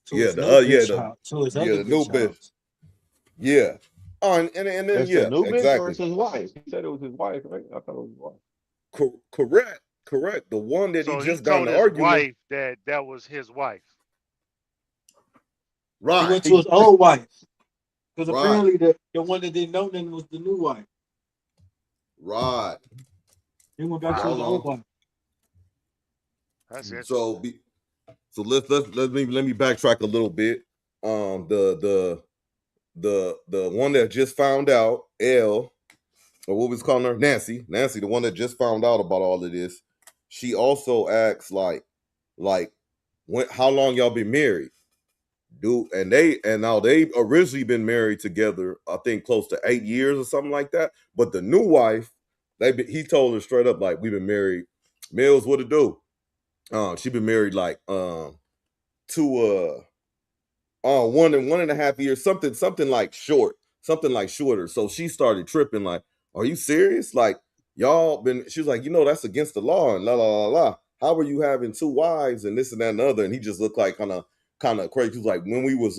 [SPEAKER 1] The new bitch. Yeah. Oh, and then
[SPEAKER 4] That's
[SPEAKER 1] yeah,
[SPEAKER 4] the new bitch or
[SPEAKER 1] exactly.
[SPEAKER 4] it's his wife? He said it was his wife, right? I thought it was his wife.
[SPEAKER 1] Correct. The one that
[SPEAKER 2] So
[SPEAKER 1] he just
[SPEAKER 2] he
[SPEAKER 1] got in
[SPEAKER 2] told
[SPEAKER 1] the
[SPEAKER 2] his
[SPEAKER 1] argument.
[SPEAKER 2] wife that was his wife.
[SPEAKER 1] Right.
[SPEAKER 3] He went to his old wife. Because
[SPEAKER 1] Right.
[SPEAKER 3] apparently the one that didn't know nothing was the new wife.
[SPEAKER 1] Right.
[SPEAKER 3] He went back to his old wife.
[SPEAKER 2] That's it.
[SPEAKER 1] So let me backtrack a little bit. The one that just found out, L, or what was calling her, Nancy, the one that just found out about all of this. She also asks like how long y'all been married? Now they originally been married together, I think close to 8 years or something like that. But the new wife, he told her straight up like, we've been married. Mills, what it do? She been married like to 1.5 years, something like shorter. So she started tripping like, are you serious? Like y'all been? She was like, that's against the law and la la la la. How are you having 2 wives and this and that and the other? And he just looked like kind of crazy. He was like, when we was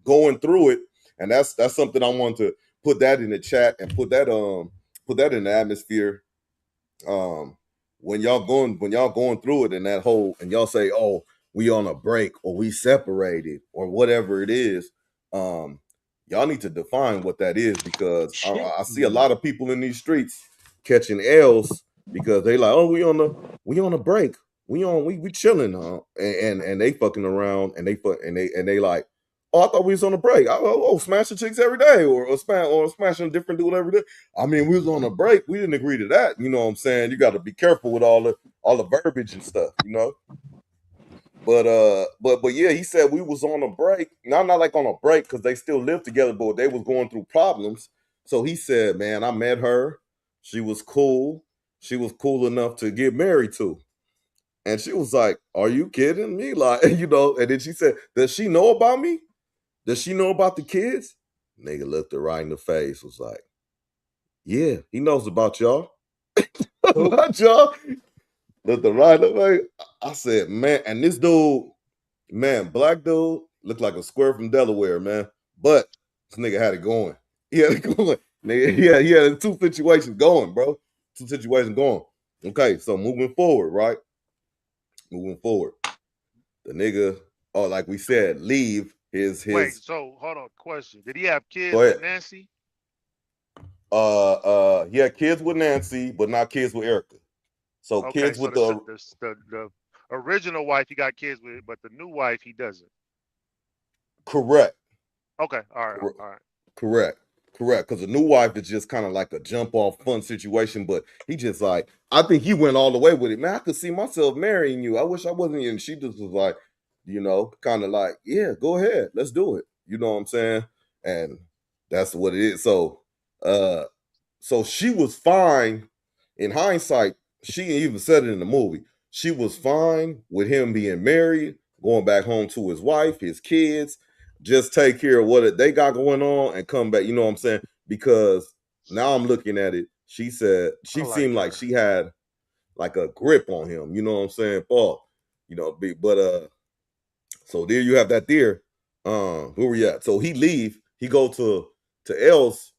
[SPEAKER 1] going through it, and that's something I wanted to put that in the chat and put that in the atmosphere. When y'all going through it and that whole, and y'all say, oh, we on a break or we separated or whatever it is, y'all need to define what that is, because I see a lot of people in these streets catching L's because they like, oh, we on a break, we chilling, huh? And they fucking around and they like, oh, I thought we was on a break. Smashing chicks every day or smashing a different dude every day. I mean, we was on a break. We didn't agree to that. You know what I'm saying? You got to be careful with all the verbiage and stuff, you know. But yeah, he said we was on a break. Not like on a break because they still live together, but they was going through problems. So he said, man, I met her. She was cool. She was cool enough to get married to. And she was like, are you kidding me? Like, and then she said, does she know about me? Does she know about the kids? Nigga looked her right in the face, was like, yeah, he knows about y'all. About y'all. Looked her right in the face. I said, man, and this dude, man, black dude, looked like a square from Delaware, man. But this nigga had it going. He had it going. Nigga, he had 2 situations going, bro. 2 situations going. Okay, so moving forward, right? Moving forward. The nigga, like we said, leave his.
[SPEAKER 2] Wait, so hold on, question. Did he have kids
[SPEAKER 1] with
[SPEAKER 2] Nancy?
[SPEAKER 1] He had kids with Nancy, but not kids with Erica. So kids with
[SPEAKER 2] the original wife he got kids with, but the new wife he doesn't.
[SPEAKER 1] Correct.
[SPEAKER 2] Okay, all right.
[SPEAKER 1] Correct. Because the new wife is just kind of like a jump off fun situation, but he just like, I think he went all the way with it. Man, I could see myself marrying you. I wish I wasn't. And she just was like, kind of like, yeah, go ahead, let's do it. You know what I'm saying? And that's what it is. So she was fine. In hindsight, she even said it in the movie. She was fine with him being married, going back home to his wife, his kids, just take care of what they got going on and come back. You know what I'm saying? Because now I'm looking at it. She said she seemed like she had like a grip on him. You know what I'm saying? Paul. So there you have that there. Who we at? So he leave. He go to L's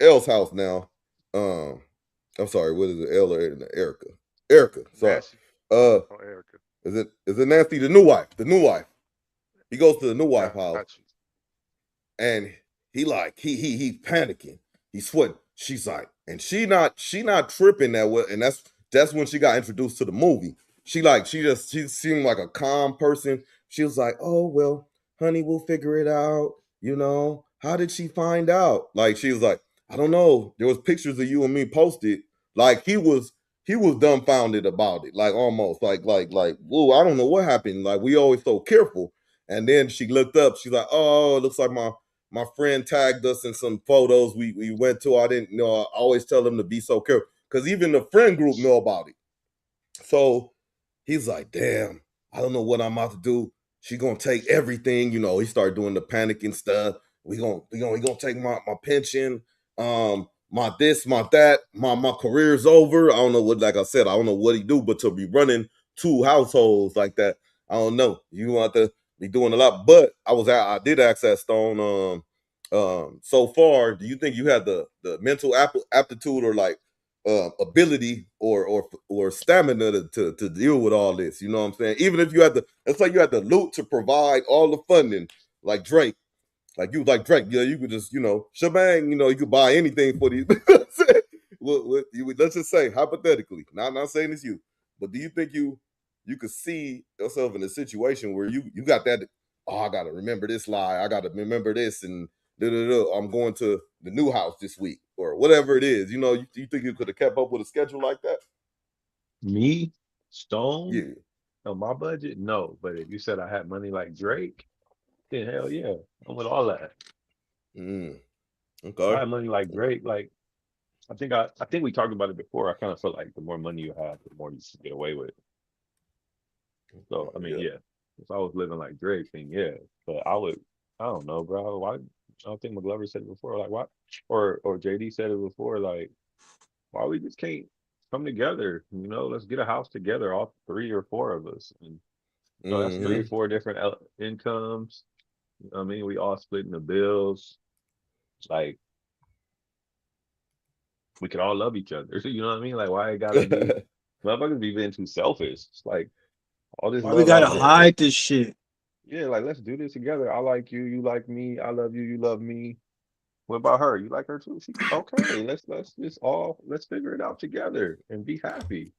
[SPEAKER 1] house now. I'm sorry, what is it? L or Erica? Erica. Sorry.
[SPEAKER 2] Nancy.
[SPEAKER 1] Erica. Is it Nancy? The new wife. He goes to the new wife house. And he panicking. He's sweating. She's like, and she not tripping that way. And that's when she got introduced to the movie. She seemed like a calm person. She was like, "Oh well, honey, we'll figure it out. You know, how did she find out?" Like she was like, "I don't know. There was pictures of you and me posted." Like he was dumbfounded about it, like almost like, whoa, I don't know what happened. Like we always so careful. And then she looked up. She's like, "Oh, it looks like my friend tagged us in some photos we went to. I didn't know. I always tell them to be so careful because even the friend group know about it." So he's like, "Damn, I don't know what I'm about to do. She gonna take everything." You know, he started doing the panicking stuff. We gonna take my pension, my this, my that, my career's over. I don't know what, like I said, I don't know what he do, but to be running 2 households like that, I don't know. You want to be doing a lot. But I did ask that Stone. So far, do you think you had the mental aptitude or like ability or stamina to deal with all this? You know what I'm saying? Even if you had the, let's say you had the loot to provide all the funding, like Drake. Like you like Drake, yeah, you could just, shebang, you could buy anything for these. Let's just say hypothetically, not saying it's you, but do you think you could see yourself in a situation where you got that? Oh, I gotta remember this lie. I gotta remember this, and I'm going to the new house this week or whatever it is. You think you could have kept up with a schedule like that?
[SPEAKER 4] Me, Stone,
[SPEAKER 1] Yeah.
[SPEAKER 4] on my budget, no. But if you said I had money like Drake, then hell yeah, I'm with all that.
[SPEAKER 1] Mm,
[SPEAKER 4] If I
[SPEAKER 1] okay.
[SPEAKER 4] had money like Drake, like I think we talked about it before. I kind of felt like the more money you have, the more you can get away with. So I mean,
[SPEAKER 1] Yeah.
[SPEAKER 4] yeah, if I was living like Drake, then yeah. But I don't know, bro. Why? I don't think McGlover said it before. Like, why? Or JD said it before. Like, why we just can't come together? Let's get a house together, all 3 or 4 of us, and that's 3 or
[SPEAKER 1] Mm-hmm.
[SPEAKER 4] 4 different incomes. I mean, we all splitting the bills. Like, we could all love each other. You know what I mean? Like, why it gotta be motherfuckers be being too selfish? It's like all this
[SPEAKER 3] Why we
[SPEAKER 4] love
[SPEAKER 3] gotta
[SPEAKER 4] out here.
[SPEAKER 3] hide this shit?
[SPEAKER 4] Yeah, like let's do this together. I like you, you like me. I love you, you love me. What about her? You like her too? She okay. Let's figure it out together and be happy.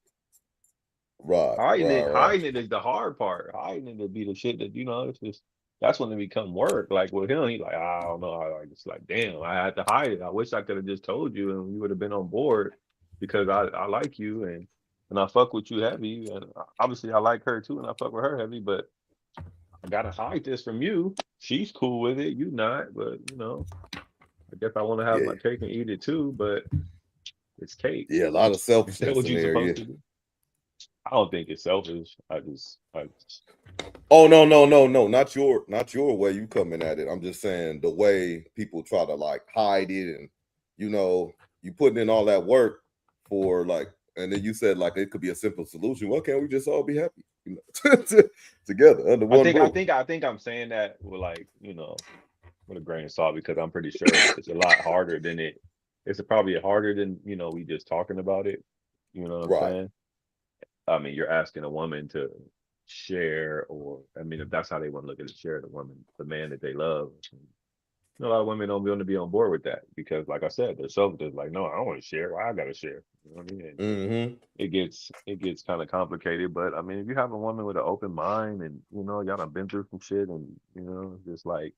[SPEAKER 1] Right, right, right.
[SPEAKER 4] Hiding it is the hard part. Hiding it would be the shit that it's just that's when it become work. Like with him, he's like, I don't know. It's like, damn, I had to hide it. I wish I could have just told you and you would have been on board because I like you and I fuck with you heavy. And obviously I like her too and I fuck with her heavy, but I gotta hide this from you. She's cool with it, you not, but I guess I want to have
[SPEAKER 1] Yeah,
[SPEAKER 4] my cake and eat it too, but it's cake.
[SPEAKER 1] yeah, a lot of
[SPEAKER 4] Is that
[SPEAKER 1] selfishness
[SPEAKER 4] what
[SPEAKER 1] in
[SPEAKER 4] you're
[SPEAKER 1] there. Yeah.
[SPEAKER 4] supposed to do? I don't think it's selfish. I
[SPEAKER 1] Oh no, no, no, no, not your way you coming at it. I'm just saying the way people try to like hide it, and you putting in all that work for like, and then you said like it could be a simple solution. Why can't we just all be happy, together under one roof?
[SPEAKER 4] I think I'm saying that with like, with a grain of salt because I'm pretty sure it's a lot harder than it's probably harder than, we just talking about it. You know what I'm
[SPEAKER 1] Right.
[SPEAKER 4] saying? I mean, you're asking a woman to share, or I mean, if that's how they want to look at it, share the man that they love. A lot of women don't want to be on board with that because, like I said, they're selfish. Like, no, I don't want to share. Why I gotta share? You know what I mean? And
[SPEAKER 1] Mm-hmm.
[SPEAKER 4] it gets kind of complicated. But I mean, if you have a woman with an open mind and y'all done been through some shit and just like,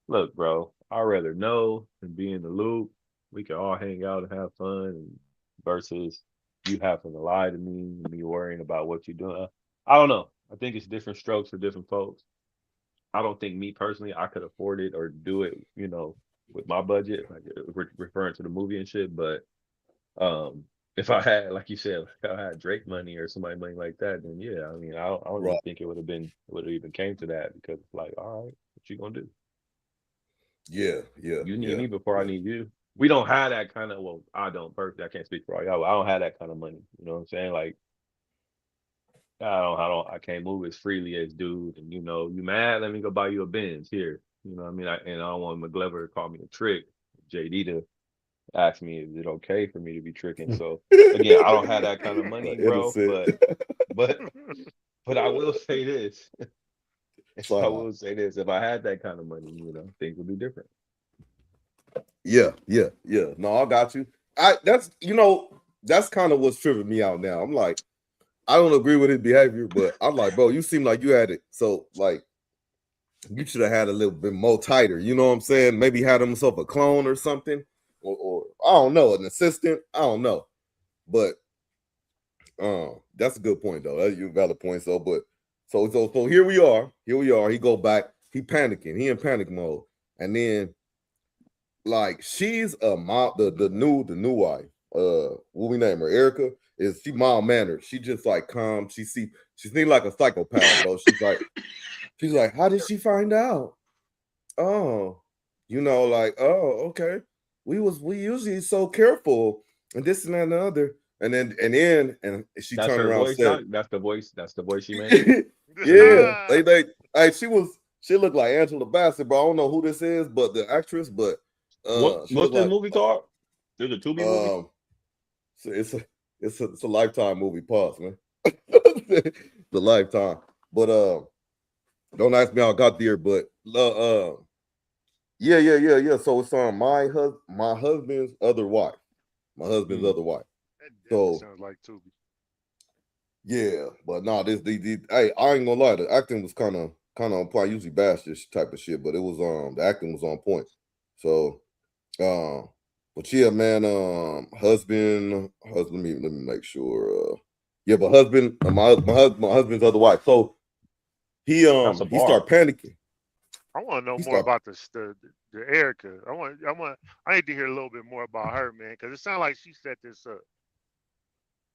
[SPEAKER 4] look, bro, I'd rather know than be in the loop. We can all hang out and have fun versus you having to lie to me worrying about what you're doing. I don't know. I think it's different strokes for different folks. I don't think me personally, I could afford it or do it, with my budget, like referring to the movie and shit. But if I had, like you said, if I had Drake money or somebody money like that, then yeah, I mean, I don't
[SPEAKER 1] Right.
[SPEAKER 4] even think it would have even came to that because it's like, all right, what you gonna do?
[SPEAKER 1] Yeah, yeah,
[SPEAKER 4] You need
[SPEAKER 1] yeah,
[SPEAKER 4] me before I
[SPEAKER 1] yeah.
[SPEAKER 4] need you. We don't have that kind of, well, I don't personally, I can't speak for all y'all. I don't have that kind of money. You know what I'm saying? Like, I can't move as freely as dude. And you mad? Let me go buy you a Benz here. You know what I mean? And I don't want McGlover to call me a trick. JD to ask me, is it okay for me to be tricking? So again, I don't have that kind of money, bro.
[SPEAKER 1] Innocent.
[SPEAKER 4] But I will say this. I
[SPEAKER 1] So,
[SPEAKER 4] will say this. If I had that kind of money, things would be different.
[SPEAKER 1] yeah, yeah, yeah. No, I got you. That's kind of what's tripping me out now. I'm like, I don't agree with his behavior, but I'm like, bro, you seem like you had it. So like you should have had a little bit more tighter. You know what I'm saying? Maybe had himself a clone or something, or I don't know, an assistant. I don't know, but that's a good point though. That's a valid point. So, but so here we are. Here we are. He go back. He panicking. He in panic mode, and then like she's a mom. The new wife. What we name her? Erica. Is she mild mannered? She just like calm. She seems like a psychopath, bro. She's like, how did she find out? Oh, you know, like, oh, okay. We usually so careful, and this and that and the other. And she
[SPEAKER 4] That's
[SPEAKER 1] turned
[SPEAKER 4] her
[SPEAKER 1] around and
[SPEAKER 4] voice.
[SPEAKER 1] said,
[SPEAKER 4] That's the voice. That's the voice she made.
[SPEAKER 1] yeah, hey, she looked like Angela Bassett, bro. I don't know who this is, but the actress, but she
[SPEAKER 4] What's
[SPEAKER 1] looked
[SPEAKER 4] this
[SPEAKER 1] like
[SPEAKER 4] movie called? There's a Tubi movie.
[SPEAKER 1] It's a Lifetime movie. Pause, man. The Lifetime, but don't ask me how I got there, but yeah. So it's on my husband's other wife. My husband's other wife.
[SPEAKER 2] That definitely
[SPEAKER 1] So
[SPEAKER 2] sounds like Tubi.
[SPEAKER 1] yeah, but no, hey, I ain't gonna lie, the acting was kind of on point. I usually bash this type of shit, but it was the acting was on point. So but yeah, man, husband, let me make sure. Yeah, but husband, my husband's other wife. So he
[SPEAKER 4] That's a
[SPEAKER 1] he
[SPEAKER 4] bar.
[SPEAKER 1] started panicking.
[SPEAKER 2] I want to know
[SPEAKER 1] He
[SPEAKER 2] more
[SPEAKER 1] started
[SPEAKER 2] about the Erica. I need to hear a little bit more about her, man, because it sounds like she set this up.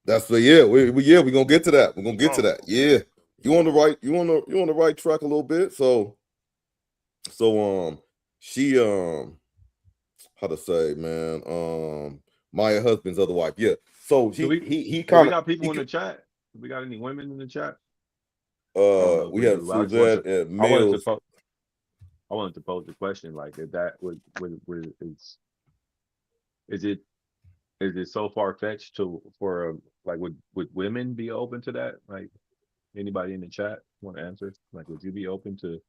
[SPEAKER 1] That's the yeah, we gonna get to that. We're gonna get to
[SPEAKER 2] Oh,
[SPEAKER 1] that.
[SPEAKER 2] okay.
[SPEAKER 1] Yeah. You on the right track a little bit. So she how to say, man, my husband's other wife. Yeah. So
[SPEAKER 4] Do we
[SPEAKER 1] he
[SPEAKER 4] do we
[SPEAKER 1] kind of
[SPEAKER 4] got people in the chat? Do we got any women in the chat? I don't know if
[SPEAKER 1] we
[SPEAKER 4] we
[SPEAKER 1] have
[SPEAKER 4] do. I just want
[SPEAKER 1] Suzette
[SPEAKER 4] to.
[SPEAKER 1] and
[SPEAKER 4] I wanted to.
[SPEAKER 1] Mills.
[SPEAKER 4] I wanted to pose the question like if that would is it so far fetched for like would women be open to that? Like anybody in the chat want to answer? Like would you be open to?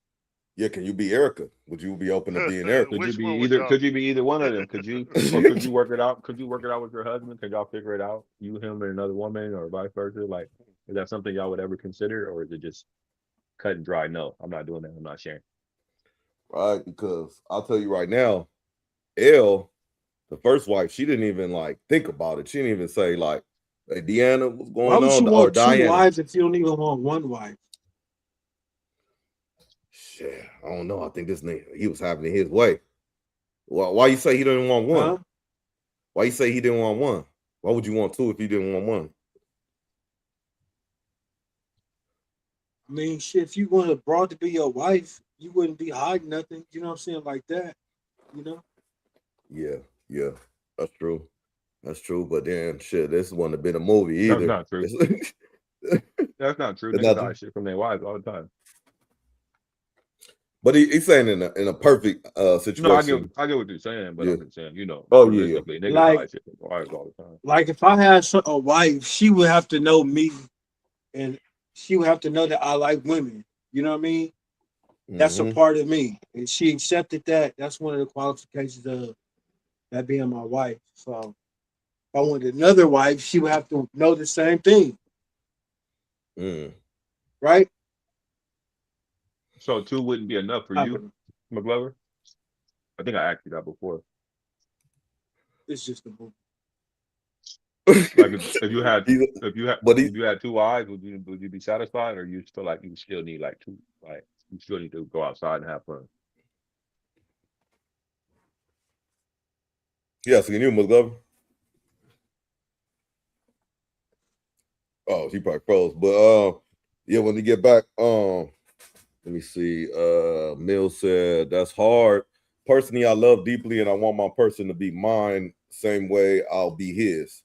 [SPEAKER 1] Yeah, can you be Erica? Would you be open to being Erica?
[SPEAKER 4] Could you
[SPEAKER 2] Which
[SPEAKER 4] be
[SPEAKER 2] one would
[SPEAKER 4] either?
[SPEAKER 2] y'all
[SPEAKER 4] Could you
[SPEAKER 2] be?
[SPEAKER 4] be either one of them? Could you or could you work it out? Could you work it out with your husband? Could y'all figure it out? You, him, and another woman, or vice versa? Like, is that something y'all would ever consider, or is it just cut and dry? No, I'm not doing that. I'm not sharing.
[SPEAKER 1] Right, because I'll tell you right now, Elle, the first wife, she didn't even like think about it. She didn't even say like, "Hey, Deanna, what's
[SPEAKER 3] Why
[SPEAKER 1] going
[SPEAKER 3] would you
[SPEAKER 1] on?" Or
[SPEAKER 3] want two
[SPEAKER 1] Diana.
[SPEAKER 3] wives if you don't even want one wife?
[SPEAKER 1] Shit, I don't know. I think this nigga, he was having it his way. Why you say he didn't want one?
[SPEAKER 3] Huh?
[SPEAKER 1] Why you say he didn't want one? Why would you want two if you didn't want one?
[SPEAKER 3] I mean, shit, if you want a broad to be your wife, you wouldn't be hiding nothing. You know what I'm saying? Like that. You know?
[SPEAKER 1] Yeah, that's true. That's true. But then, shit, this wouldn't have been a movie
[SPEAKER 4] That's
[SPEAKER 1] either.
[SPEAKER 4] not true. That's not true.
[SPEAKER 1] It's
[SPEAKER 4] Niggas
[SPEAKER 1] not-
[SPEAKER 4] hide shit from their wives all the time.
[SPEAKER 1] but he's saying in a perfect situation.
[SPEAKER 4] No, I get what you're saying, but
[SPEAKER 1] Yeah.
[SPEAKER 4] I'm just saying, you know,
[SPEAKER 1] Oh, yeah.
[SPEAKER 4] realistically, niggas
[SPEAKER 3] Like-
[SPEAKER 4] hide shit from their wives all the time.
[SPEAKER 3] Like if I had a wife, she would have to know me, and she would have to know that I like women. You know what I mean? That's a
[SPEAKER 1] Mhm.
[SPEAKER 3] part of me, and she accepted that. That's one of the qualifications of that being my wife. So if I wanted another wife, she would have to know the same thing,
[SPEAKER 1] Mm.
[SPEAKER 3] right?
[SPEAKER 4] So two wouldn't be enough for you, McGlover? I think I asked you that before.
[SPEAKER 3] It's just a movie.
[SPEAKER 4] Like if you had
[SPEAKER 1] But
[SPEAKER 4] if you had two wives, would you be satisfied, or you feel like you still need like two, like you still need to go outside and have fun?
[SPEAKER 1] yeah, so can you McGlover? Oh, he probably froze. But yeah, when you get back, let me see. Mills said that's hard. Personally, I love deeply and I want my person to be mine. Same way I'll be his.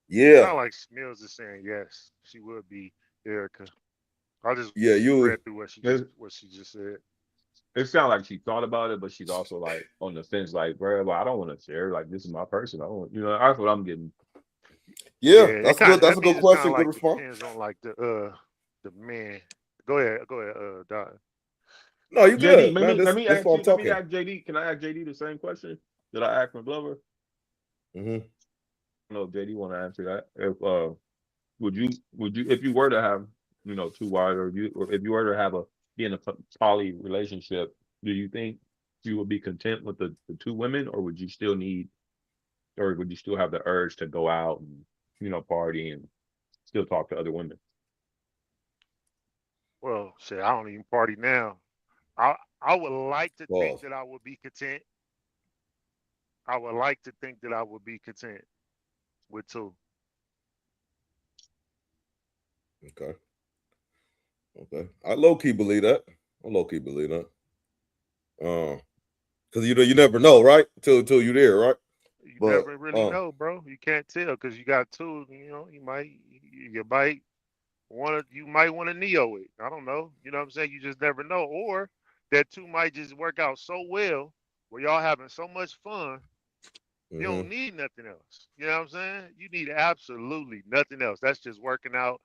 [SPEAKER 1] Yeah.
[SPEAKER 2] Sound like Mills is saying yes. She would be Erica. I just
[SPEAKER 1] Yeah,
[SPEAKER 2] read through what she just said.
[SPEAKER 4] It sounds like she thought about it, but she's also like on the fence, like, bro, well, I don't want to share. Like, this is my person. I don't, you know, that's what I'm getting.
[SPEAKER 1] Yeah, that's good. That's a good question.
[SPEAKER 2] Like
[SPEAKER 1] Good response.
[SPEAKER 2] depends on like the man. Go ahead, Don.
[SPEAKER 1] No, you
[SPEAKER 4] JD,
[SPEAKER 1] good, man.
[SPEAKER 4] let me
[SPEAKER 1] That's
[SPEAKER 4] ask
[SPEAKER 1] why
[SPEAKER 4] you.
[SPEAKER 1] I'm
[SPEAKER 4] Let me
[SPEAKER 1] talking.
[SPEAKER 4] ask JD. Can I ask JD the same question that I asked McGlover?
[SPEAKER 1] Mm-hmm.
[SPEAKER 4] I don't know if JD want to answer that. If would you if you were to have, you know, two wives, or if you were to have a be in a poly relationship, do you think you would be content with the 2 women, or would you still have the urge to go out and, party and still talk to other women?
[SPEAKER 2] Well, shit, I don't even party now. I would like to think
[SPEAKER 1] Pause.
[SPEAKER 2] that I would be content. I would like to think that I would be content with 2.
[SPEAKER 1] Okay. Okay. I low key believe that. I low key believe that. Because you never know, right? Till you there, right?
[SPEAKER 2] You
[SPEAKER 1] But
[SPEAKER 2] never really know, bro. You can't tell because you got 2. You might want to neo it. I don't know. You know what I'm saying? You just never know. Or that 2 might just work out so well where y'all having so much fun. You don't need nothing else. You know what I'm saying? You need absolutely nothing else. That's just working out.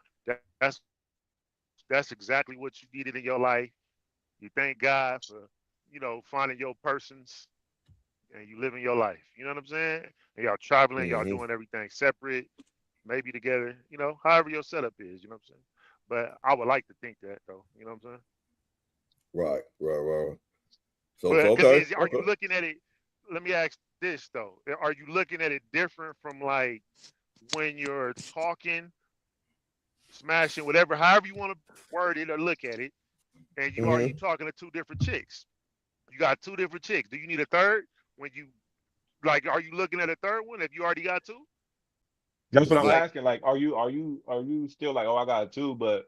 [SPEAKER 2] That's exactly what you needed in your life. You thank God for, finding your persons and you living your life. You know what I'm saying? And y'all traveling, y'all doing everything separate, maybe together, however your setup is, you know what I'm saying? But I would like to think that though, you know what I'm saying?
[SPEAKER 1] right. So
[SPEAKER 2] But
[SPEAKER 1] okay.
[SPEAKER 2] are you looking at it? Let me ask this though: are you looking at it different from like when you're talking, smashing, whatever, however you want to word it or look at it, and you talking to 2 different chicks? You got 2 different chicks. Do you need a third? When you are you looking at a third one if you already got 2?
[SPEAKER 4] That's what I'm
[SPEAKER 2] Like,
[SPEAKER 4] asking. Like, are you still like, oh, I got 2, but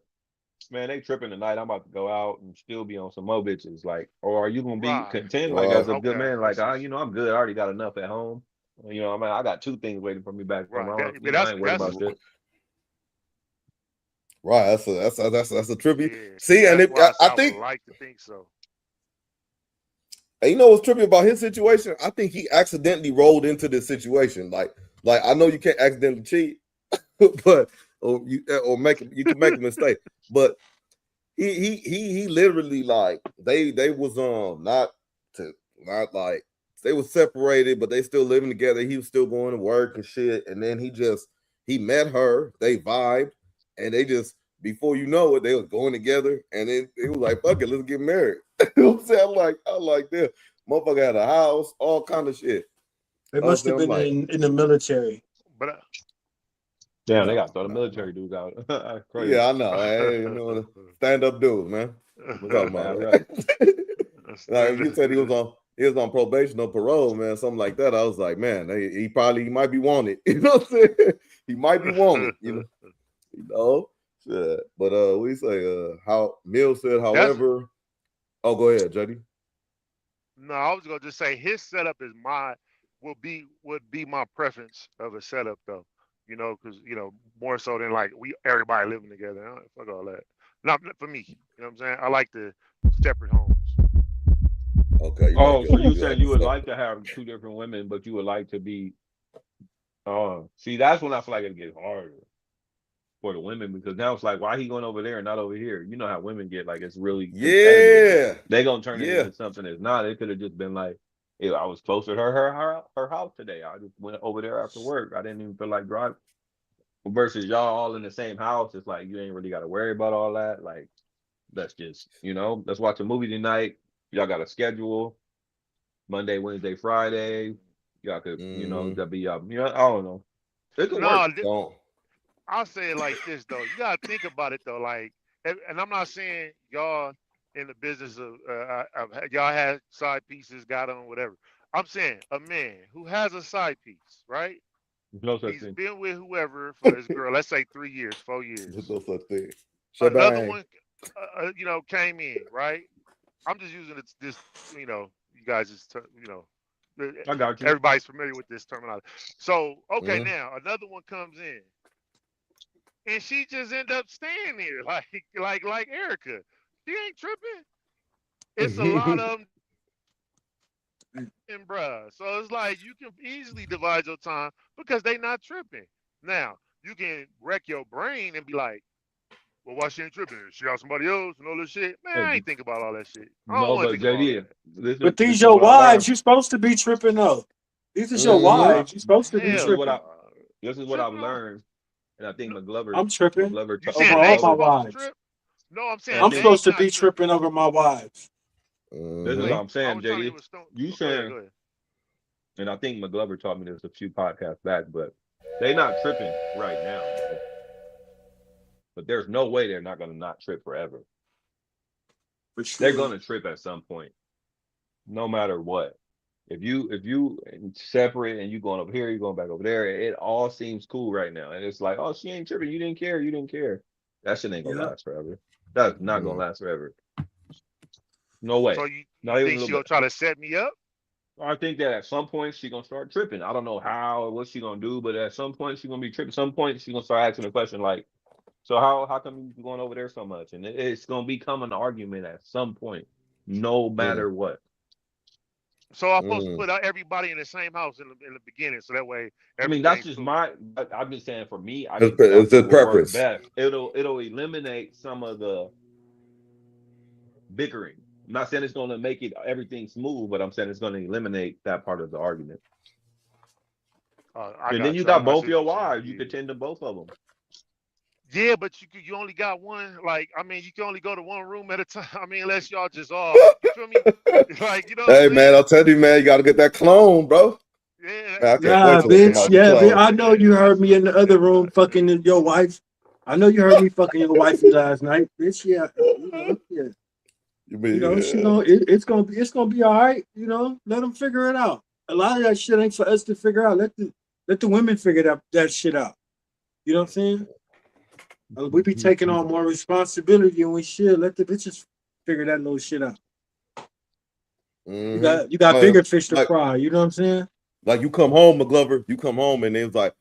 [SPEAKER 4] man, they tripping tonight. I'm about to go out and still be on some more bitches. Like, or are you gonna be content, like as a good man? Like, I'm good. I already got enough at home. I got 2 things waiting for me back home. I ain't worried about shit.
[SPEAKER 1] Right, that's a trippy.
[SPEAKER 2] yeah,
[SPEAKER 1] See, and
[SPEAKER 2] that's why
[SPEAKER 1] I
[SPEAKER 2] I
[SPEAKER 1] think
[SPEAKER 2] would like to think so.
[SPEAKER 1] and you know what's trippy about his situation? I think he accidentally rolled into this situation. Like I know you can't accidentally cheat, but you can make a mistake. But he literally like they was not like they were separated, but they still living together. He was still going to work and shit. And then he met her, they vibed, and they just before you know it, they was going together, and then it was like, fuck it, let's get married. You know what I'm saying? I like this. Motherfucker had a house, all kind of shit.
[SPEAKER 3] It must have been in the military.
[SPEAKER 2] But
[SPEAKER 4] damn, they got to throw the military dudes out. Crazy.
[SPEAKER 1] Yeah, I know. Hey, stand up dudes, man. We're talking about
[SPEAKER 4] right.
[SPEAKER 1] Like you said, he was on probation or parole, man, something like that. I was like, man, he might be wanted. You know what I'm saying? He might be wanted. Shit. But we say how Mills said, however. Oh, go ahead, JD.
[SPEAKER 2] No, I was gonna just say his setup would be my preference of a setup though. Because more so than like everybody living together. Fuck all that. Not for me. You know what I'm saying? I like the separate homes.
[SPEAKER 1] Okay.
[SPEAKER 4] So you said you would like to have 2 different women, but you would like to be. See, that's when I feel like it gets harder for the women, because now it's like, why he going over there and not over here? You know how women get, like, it's really competitive. They gonna turn it into something that's not. It could have just been like, hey, I was close to her house today. I just went over there after work. I didn't even feel like driving. Versus y'all all in the same house, it's like you ain't really got to worry about all that. Like, that's just, let's watch a movie tonight. Y'all got a schedule, Monday, Wednesday, Friday. Y'all could, that'd be, I don't know. It could work.
[SPEAKER 2] I'll say it like this though. You gotta think about it though. Like, and I'm not saying y'all in the business of y'all had side pieces, got on whatever. I'm saying a man who has a side piece, right? He's been with whoever for his girl. Let's say 3 years, 4 years.
[SPEAKER 1] No such thing.
[SPEAKER 2] Another one, came in, right? I'm just using this, you guys just,
[SPEAKER 4] I got you.
[SPEAKER 2] Everybody's familiar with this terminology. So, okay, now another one comes in, and she just end up staying there, like Erica. She ain't tripping. It's a lot of them, bruh. So it's like you can easily divide your time because they not tripping. Now you can wreck your brain and be like, well, why she ain't tripping? She got somebody else and all this shit. Man, I ain't think about all that shit. I don't want to think about all that.
[SPEAKER 3] But these your wives. You're supposed to be tripping though. These is your wives. You're supposed to be tripping.
[SPEAKER 4] This is what I've learned, and I think McGlover.
[SPEAKER 3] I'm tripping.
[SPEAKER 2] You saying they supposed to trip? No, I'm saying
[SPEAKER 3] I'm
[SPEAKER 2] they
[SPEAKER 3] supposed to
[SPEAKER 2] not
[SPEAKER 3] be
[SPEAKER 2] tripping.
[SPEAKER 3] tripping over my wives.
[SPEAKER 4] This is
[SPEAKER 1] Mhm.
[SPEAKER 4] what I'm
[SPEAKER 2] I
[SPEAKER 4] saying,
[SPEAKER 2] was trying to hear
[SPEAKER 4] JD.
[SPEAKER 2] what Stone.
[SPEAKER 4] You
[SPEAKER 2] Go ahead,
[SPEAKER 4] saying,
[SPEAKER 2] go ahead.
[SPEAKER 4] and I think McGlover taught me this a few podcasts back, but they not tripping right now, bro. But there's no way they're not gonna not trip forever.
[SPEAKER 3] For
[SPEAKER 4] They're
[SPEAKER 3] sure.
[SPEAKER 4] gonna trip at some point, no matter what. If you separate and you going over here, you going back over there, it all seems cool right now. And it's like, oh, she ain't tripping. You didn't care. You didn't care. That shit ain't gonna
[SPEAKER 3] Yeah.
[SPEAKER 4] last forever. That's not gonna
[SPEAKER 1] Mhm.
[SPEAKER 4] last forever. No way.
[SPEAKER 2] So you
[SPEAKER 4] Not even a
[SPEAKER 2] think
[SPEAKER 4] little
[SPEAKER 2] she gonna
[SPEAKER 4] bit.
[SPEAKER 2] try to set me up?
[SPEAKER 4] I think that at some point she gonna start tripping. I don't know how or what she gonna do, but at some point she gonna be tripping. Some point she gonna start asking a question like, so how come you going over there so much? And it's gonna become an argument at some point, no
[SPEAKER 1] Mm,
[SPEAKER 4] matter what.
[SPEAKER 2] So I'm supposed to
[SPEAKER 1] mm.
[SPEAKER 2] put everybody in the same house in the beginning, so that way
[SPEAKER 4] I mean, that's
[SPEAKER 2] everything's
[SPEAKER 4] just
[SPEAKER 2] cool.
[SPEAKER 4] I'm just saying for me, I think
[SPEAKER 1] It's
[SPEAKER 4] that's what
[SPEAKER 1] his
[SPEAKER 4] will work
[SPEAKER 1] preference.
[SPEAKER 4] best. It'll eliminate some of the bickering. I'm not saying it's gonna make it everything smooth, but I'm saying it's gonna eliminate that part of the argument.
[SPEAKER 2] I
[SPEAKER 4] And then
[SPEAKER 2] got
[SPEAKER 4] you
[SPEAKER 2] you. I
[SPEAKER 4] got
[SPEAKER 2] see
[SPEAKER 4] both
[SPEAKER 2] what
[SPEAKER 4] your
[SPEAKER 2] you're saying.
[SPEAKER 4] wives. You could tend to both of them.
[SPEAKER 2] Yeah, but you only got one. Like, I mean, you can only go to one room at a time. I mean, unless y'all just all, you feel me? Like, you know what I'm
[SPEAKER 1] Hey man,
[SPEAKER 2] saying?
[SPEAKER 1] I'll tell you, man, you gotta get that clone, bro.
[SPEAKER 2] Yeah,
[SPEAKER 1] Man, I can't wait
[SPEAKER 3] Nah,
[SPEAKER 1] till we come
[SPEAKER 3] bitch.
[SPEAKER 1] out the
[SPEAKER 3] Yeah, bitch.
[SPEAKER 1] clone.
[SPEAKER 3] I know you heard
[SPEAKER 2] that's
[SPEAKER 3] me
[SPEAKER 2] what.
[SPEAKER 3] in the other room fucking your wife. I know you heard me fucking your wifey last night, bitch. Yeah, yeah.
[SPEAKER 1] You mean,
[SPEAKER 3] She gonna it's gonna be all right. Let them figure it out. A lot of that shit ain't for us to figure out. Let the women figure that shit out. You know what I'm saying? We be taking on more responsibility than we should. Let the bitches figure that little shit out. You got bigger fish to
[SPEAKER 1] like
[SPEAKER 3] fry. You know what I'm saying?
[SPEAKER 1] like you come home, McGlover, you come home and they both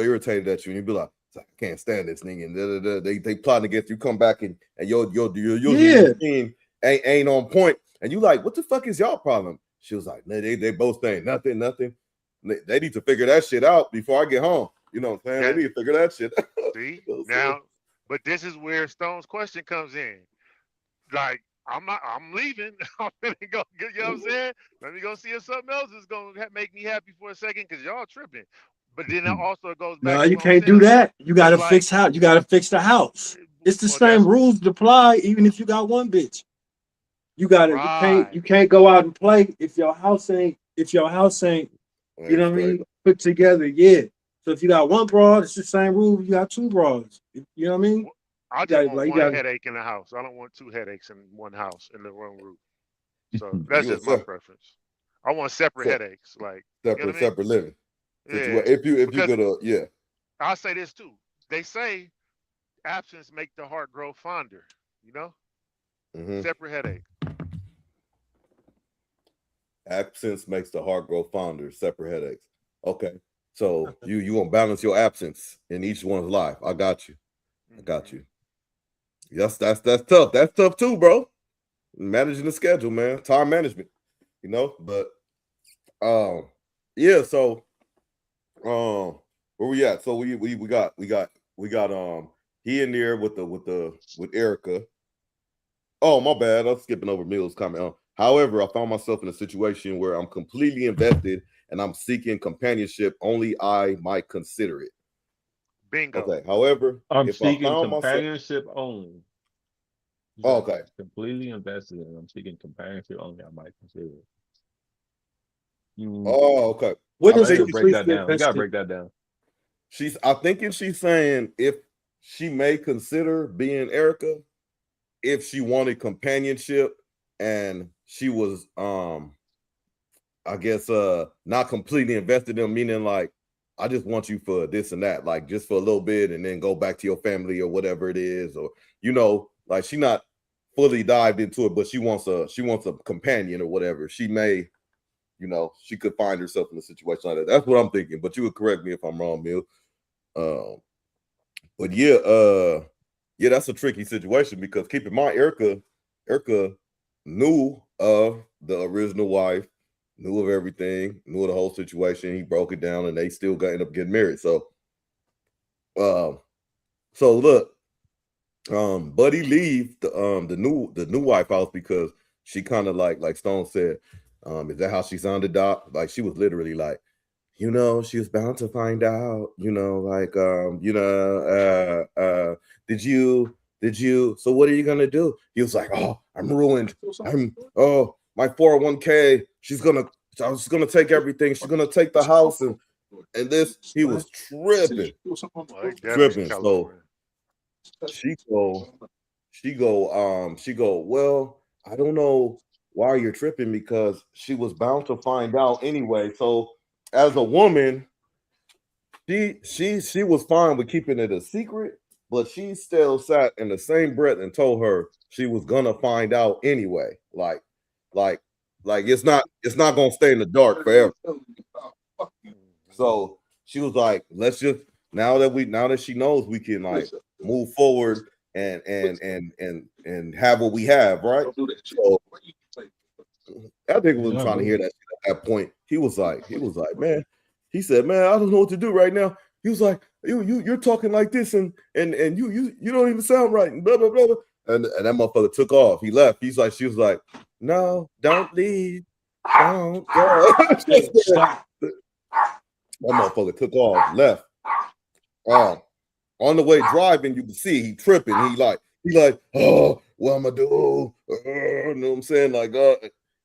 [SPEAKER 1] irritated at you, and you be like, I can't stand this nigga, and they plotting against you. Come back and your usual
[SPEAKER 3] Yeah.
[SPEAKER 1] routine ain't on point, and you like, what the fuck is y'all problem? She was like, nah, they both saying nothing. They need to figure that shit out before I get home. You know what I'm saying?
[SPEAKER 2] Yeah.
[SPEAKER 1] They need to figure that shit out.
[SPEAKER 2] See
[SPEAKER 1] You know what I'm saying?
[SPEAKER 2] now, but this is where Stone's question comes in. Like, I'm not. I'm leaving. I'm gonna go. You know what I'm saying? Let me go see if something else is gonna make me happy for a second, because y'all tripping. But then that also goes back
[SPEAKER 3] No,
[SPEAKER 2] to
[SPEAKER 3] you
[SPEAKER 2] what I'm
[SPEAKER 3] can't
[SPEAKER 2] saying.
[SPEAKER 3] do that. You
[SPEAKER 2] It's
[SPEAKER 3] gotta
[SPEAKER 2] like,
[SPEAKER 3] fix house. You gotta fix the house. It's the
[SPEAKER 2] well,
[SPEAKER 3] same
[SPEAKER 2] that's
[SPEAKER 3] rules to apply, even if you got one bitch. You gotta. You can't.
[SPEAKER 2] right.
[SPEAKER 3] You can't go out and play if your house ain't. You
[SPEAKER 1] Ain't
[SPEAKER 3] know what I
[SPEAKER 1] straight.
[SPEAKER 3] mean? Put together. Yeah. So if you got one broad, it's the same rule. You got two broads. You know what I mean?
[SPEAKER 2] I
[SPEAKER 3] You
[SPEAKER 2] just
[SPEAKER 3] got
[SPEAKER 2] want
[SPEAKER 3] like you
[SPEAKER 2] one
[SPEAKER 3] got.
[SPEAKER 2] headache in the house. I don't want two headaches in one house in the one roof. So that's
[SPEAKER 1] You a
[SPEAKER 2] just my preference. I want separate headaches. Like, you know what I mean?
[SPEAKER 1] separate living
[SPEAKER 2] Yeah.
[SPEAKER 1] situation. If you
[SPEAKER 2] Because
[SPEAKER 1] could, yeah.
[SPEAKER 2] I'll say this too. They say absence make the heart grow fonder. You know,
[SPEAKER 1] Mm-hmm.
[SPEAKER 2] separate headache.
[SPEAKER 1] Absence makes the heart grow fonder. Separate headaches. Okay, so you gonna balance your absence in each one's life. I got you. I got
[SPEAKER 2] Hmm.
[SPEAKER 1] you. Yes, that's tough. That's tough too, bro. Managing the schedule, man. Time management. But yeah. So where we at? So we got he in there with Erica. Oh, my bad. I'm skipping over Mills' comment. However, I found myself in a situation where I'm completely invested and I'm seeking companionship. Only I might consider it.
[SPEAKER 2] Bingo.
[SPEAKER 1] Okay. However,
[SPEAKER 4] I'm
[SPEAKER 1] if I
[SPEAKER 4] seeking
[SPEAKER 1] found myself,
[SPEAKER 4] companionship only.
[SPEAKER 1] okay.
[SPEAKER 4] Completely invested in. I'm seeking companionship only. I might consider it. Mm,
[SPEAKER 1] Oh, okay.
[SPEAKER 3] What
[SPEAKER 1] I
[SPEAKER 3] does
[SPEAKER 4] I gotta
[SPEAKER 1] think
[SPEAKER 4] break that
[SPEAKER 3] completely
[SPEAKER 4] down. You gotta
[SPEAKER 3] invested?
[SPEAKER 4] break that down.
[SPEAKER 1] I think if she's saying if she may consider being Erica, if she wanted companionship and she was I guess not completely invested in, meaning like I just want you for this and that, like just for a little bit and then go back to your family or whatever it is, or like she not fully dived into it, but she wants a companion or whatever. She may, she could find herself in a situation like that. That's what I'm thinking. But you would correct me if I'm wrong, Mill. But yeah, that's a tricky situation because keep in mind, Erica knew of the original wife, knew of everything, knew of the whole situation. He broke it down, and they still got end up getting married. So, look, Buddy leave the new wife house because she kind of like Stone said, is that how she sounded, Doc? Like she was literally like, she was bound to find out, did you So what are you gonna do? He was like, oh, I'm ruined. My 401k, I was gonna take everything. She's gonna take the house and this. He was tripping. So she go, well, I don't know why you're tripping because she was bound to find out anyway. So as a woman, she was fine with keeping it a secret, but she still sat in the same breath and told her she was gonna find out anyway. Like it's not gonna stay in the dark forever. So she was like, let's just now that she knows, we can like move forward and have what we have, right? So I think we was trying to hear that shit at that point. He was like, man, he said, man, I don't know what to do right now. He was like, you're talking like this and you don't even sound right and blah blah blah. And that motherfucker took off. He left. She was like, no, don't leave. Don't go. Stop. That motherfucker took off, left. On the way driving, you can see he tripping. He like, oh, what am I do? You know what I'm saying? Like,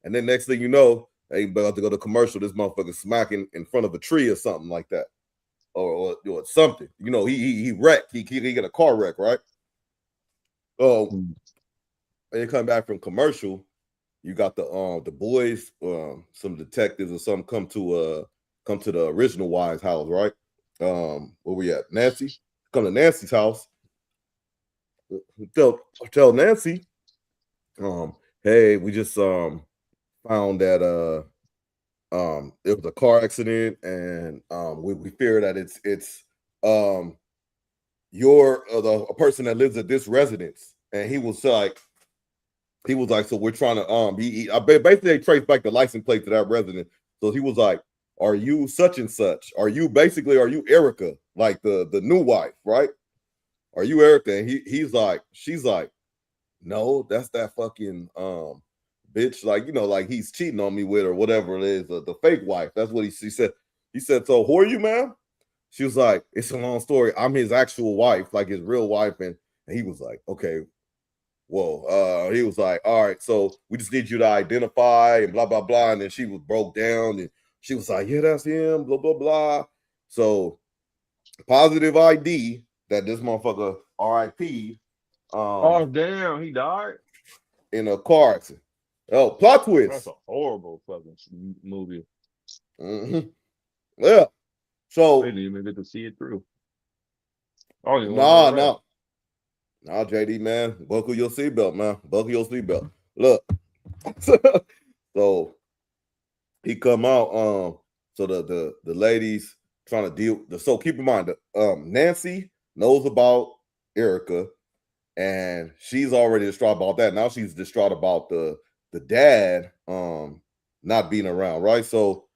[SPEAKER 1] and then next thing you know, they about to go to commercial. This motherfucker smacking in front of a tree or something like that, or something. You know, he wrecked. He got a car wreck, right? Oh, when you come back from commercial, you got the boys, some detectives or something come to the original wives' house, right? Where we at? Nancy. Come to Nancy's house. Tell Nancy, hey, we just found that it was a car accident, and we fear that it's you're a person that lives at this residence. And he was like, so we're trying to I basically traced back the license plate to that resident. So he was like, are you such and such? Are you Erica, like the new wife, right? Are you Erica? And she's like, no, that's that fucking bitch, like, you know, like he's cheating on me with or whatever it is, the fake wife. That's what she said. He said, so who are you, ma'am? She was like, it's a long story. I'm his actual wife, like his real wife. And he was like, okay, whoa. He was like, all right, so we just need you to identify and blah, blah, blah. And then she was broke down and she was like, yeah, that's him, blah, blah, blah. So positive ID that this motherfucker RIP.
[SPEAKER 4] Oh, damn, he died?
[SPEAKER 1] In a car accident. Oh, plot twist.
[SPEAKER 4] That's a horrible fucking movie.
[SPEAKER 1] Mm-hmm. Yeah. So
[SPEAKER 4] I didn't even get to see it through.
[SPEAKER 1] Nah, JD, man. Buckle your seatbelt, man. Buckle your seatbelt. Look. So he come out. So the ladies trying to deal. So keep in mind that Nancy knows about Erica, and she's already distraught about that. Now she's distraught about the dad not being around, right? So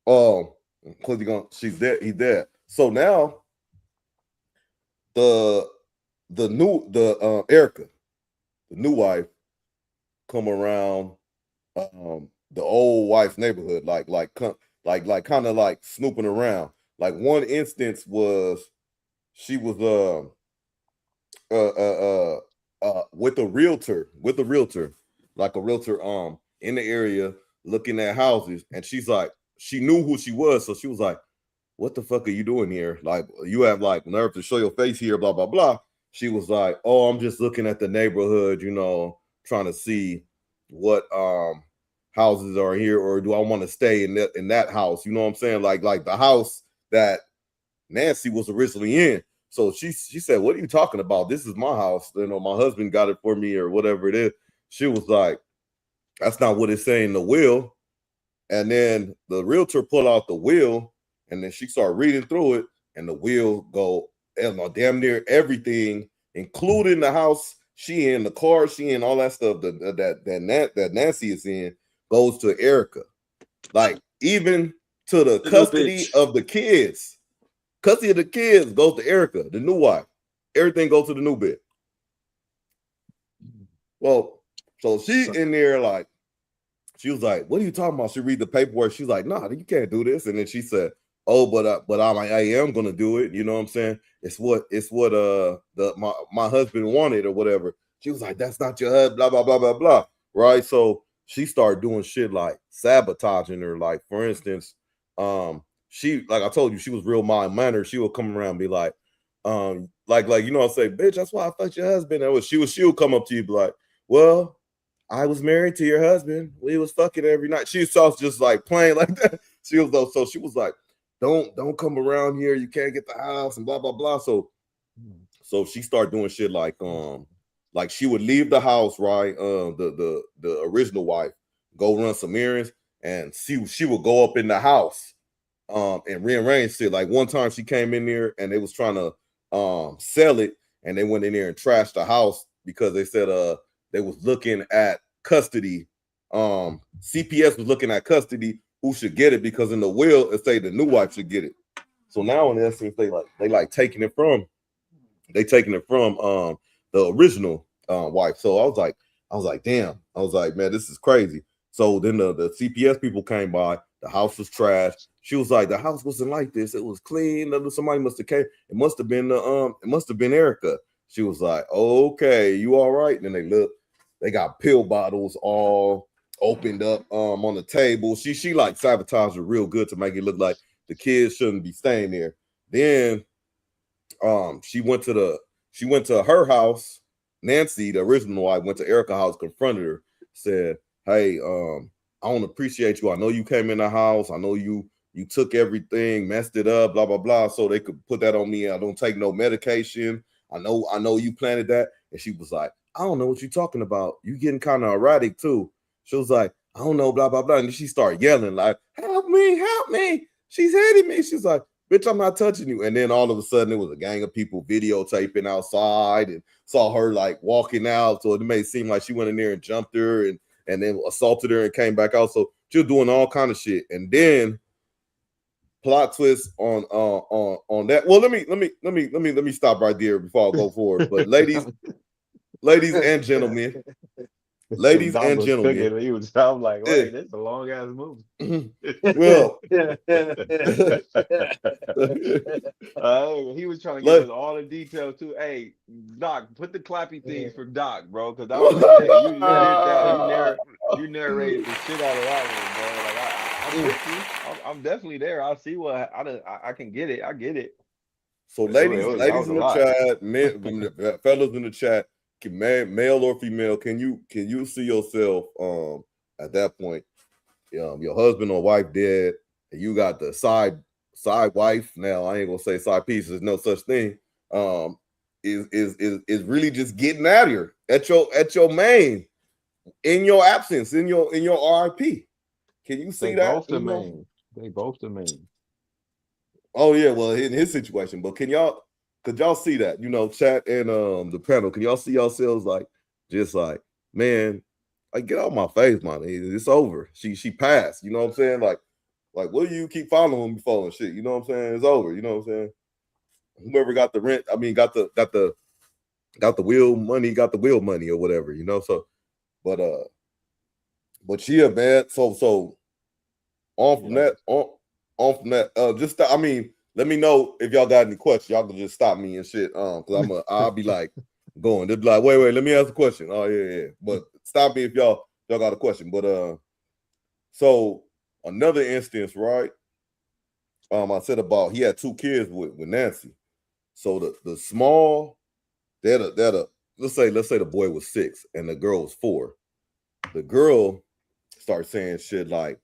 [SPEAKER 1] because he's dead. So now the Erica, the new wife, come around the old wife's neighborhood, like kind of like snooping around. Like one instance was she was with a realtor, like a realtor in the area looking at houses, and she's like, she knew who she was, so she was like, what the fuck are you doing here? Like, you have like nerve to show your face here, blah blah blah. She was like, oh, I'm just looking at the neighborhood, you know, trying to see what houses are here, or do I want to stay in that house, you know what I'm saying? Like the house that Nancy was originally in. So she said, what are you talking about? This is my house. You know, my husband got it for me or whatever it is. She was like, that's not what it's saying in the will. And then the realtor pulled out the will, and then she started reading through it, and the will go, damn near everything, including the house she in, the car she in, all that stuff that Nancy is in, goes to Erica. Like, even to the custody of the kids. Custody of the kids goes to Erica, the new wife. Everything goes to the new bitch. Well, so she in there, like, she was like, what are you talking about? She read the paperwork. She's like, nah, you can't do this. And then she said, oh, but I am gonna do it. You know what I'm saying? It's what my husband wanted or whatever. She was like, that's not your husband, blah, blah, blah, blah, blah. Right. So she started doing shit like sabotaging her. Like, for instance, she, like I told you, she was real mild mannered. She would come around and be like, you know, I'll say, bitch, that's why I fucked your husband. She would come up to you, be like, well, I was married to your husband. We was fucking every night. She was just like playing like that. She was though, so she was like, don't come around here. You can't get the house and blah blah blah. So she started doing shit like she would leave the house, right? The original wife go run some errands, and she would go up in the house and rearrange shit. Like one time she came in there and they was trying to sell it, and they went in there and trashed the house because they said they was looking at custody. CPS was looking at custody, who should get it, because in the will it say the new wife should get it. So now in essence they taking it from the original wife. So I was like, damn. I was like, man, this is crazy. So then the CPS people came by. The house was trashed. She was like, the house wasn't like this. It was clean. Somebody must have came. It must have been Erica. She was like, okay, you all right? And then they look, they got pill bottles all opened up on the table. She like sabotaged it real good to make it look like the kids shouldn't be staying there. Then she went to her house. Nancy, the original wife, went to Erica's house, confronted her, said, hey, I don't appreciate you. I know you came in the house. I know you took everything, messed it up, blah, blah, blah. So they could put that on me. I don't take no medication. I know you planted that. And she was like, I don't know what you're talking about. You getting kind of erratic too. She was like, I don't know, blah, blah, blah. And she started yelling like, help me. She's hitting me. She's like, bitch, I'm not touching you. And then all of a sudden it was a gang of people videotaping outside and saw her like walking out. So it made it seem like she went in there and jumped her and then assaulted her and came back out. So she was doing all kind of shit. And then plot twist on that. Well, let me stop right there before I go forward. But ladies and gentlemen. Ladies and gentlemen,
[SPEAKER 4] he would sound like, wait, that's a long ass movie.
[SPEAKER 1] Well,
[SPEAKER 4] he was trying to give us all the details too. Hey, Doc, put the clappy things for Doc, bro, because I was like, hey, you did that. You narrated the shit out of that one, bro. Like I'm definitely there. I'll see what I can get it. I get it.
[SPEAKER 1] So ladies in the chat, men, fellas in the chat, male or female, can you see yourself at that point, your husband or wife dead, and you got the side wife? Now I ain't gonna say side piece, there's no such thing. Is really just getting at her at your main in your absence, in your RIP. Can you see that?
[SPEAKER 4] They both the main.
[SPEAKER 1] Oh yeah, well in his situation, but could y'all see that? Chat and the panel, can y'all see yourselves like just like, man, like get out my face, man. It's over. She passed. You know what I'm saying? Like what do you keep following me for and shit? You know what I'm saying? It's over. You know what I'm saying? Whoever got the rent, I mean, got the wheel money or whatever. So, but yeah, man. So on from that, let me know if y'all got any questions. Y'all can just stop me and shit. Cause I'll be like going. They'll be like, wait, let me ask a question. Oh yeah. But stop me if y'all got a question. But so another instance, right? I said about he had 2 kids with Nancy. So the small, let's say the boy was 6 and the girl was 4. The girl started saying shit like,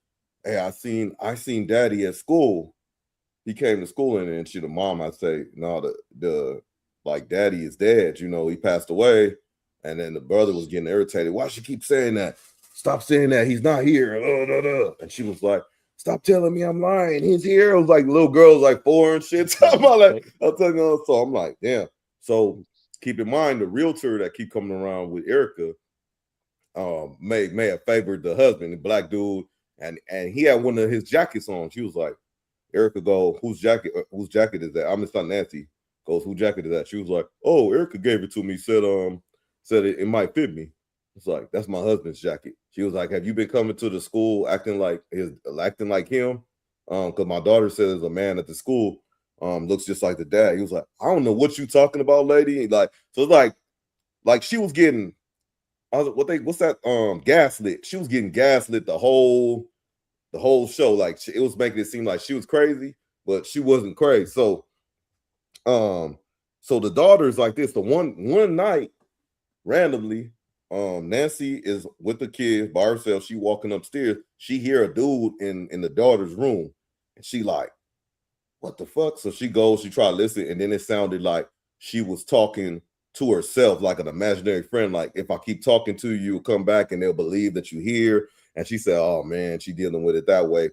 [SPEAKER 1] hey, I seen daddy at school. He came to school and then the mom, I say, no, the like daddy is dead. He passed away. And then the brother was getting irritated. Why she keep saying that? Stop saying that. He's not here. And she was like, stop telling me I'm lying. He's here. It was like little girls like 4 and shit. So I'm like, damn. So keep in mind the realtor that keep coming around with Erica may have favored the husband, the black dude, and he had one of his jackets on. She was like, Erica go, whose jacket is that? I'm son Nancy goes, whose jacket is that? She was like, oh, Erica gave it to me, said it might fit me. It's like, that's my husband's jacket. She was like, have you been coming to the school acting like him? Because my daughter says there's a man at the school looks just like the dad. He was like, I don't know what you talking about, lady. Like, so it's like she was getting what's that gaslit. She was getting gaslit the whole show. Like it was making it seem like she was crazy, but she wasn't crazy. So so the daughter's like this. The one night randomly, Nancy is with the kids by herself. She walking upstairs. She hear a dude in the daughter's room, and she like, what the fuck? So she goes, she try to listen, and then it sounded like she was talking to herself, like an imaginary friend. Like, if I keep talking to you, you'll come back and they'll believe that you hear. And she said, oh man, she dealing with it that way.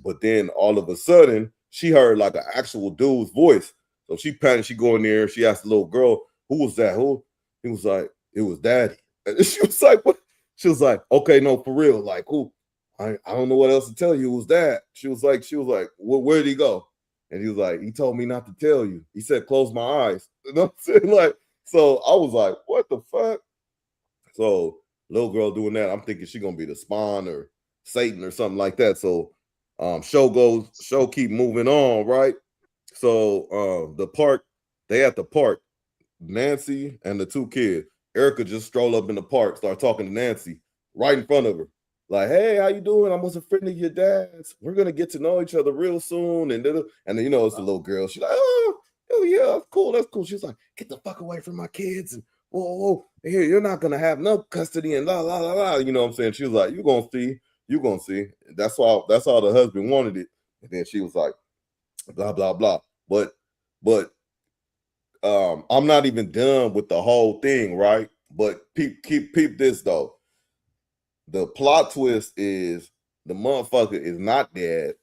[SPEAKER 1] But then all of a sudden, she heard like an actual dude's voice. So she panicked, she go in there, she asked the little girl, who was that? Who? He was like, it was daddy. And she was like, what? She was like, okay, no, for real. Like, who? I don't know what else to tell you. It was dad. She was like, where'd he go? And he was like, he told me not to tell you. He said, close my eyes. You know what I'm saying? Like, so I was like, what the fuck? So little girl doing that, I'm thinking she's gonna be the spawn or Satan or something like that. So show keep moving on, right? So the park, they at the park, Nancy and the two kids. Erica just stroll up in the park, start talking to Nancy right in front of her. Like, hey, how you doing? I was a friend of your dad's. We're gonna get to know each other real soon. And then you know, it's a little girl. She's like, oh yeah, that's cool. That's cool. She's like, get the fuck away from my kids. And whoa, here, you're not gonna have no custody and la la la la. You know what I'm saying? She was like, you're gonna see. That's all the husband wanted it. And then she was like, blah, blah, blah. But I'm not even done with the whole thing, right? But peep this though. The plot twist is the motherfucker is not dead.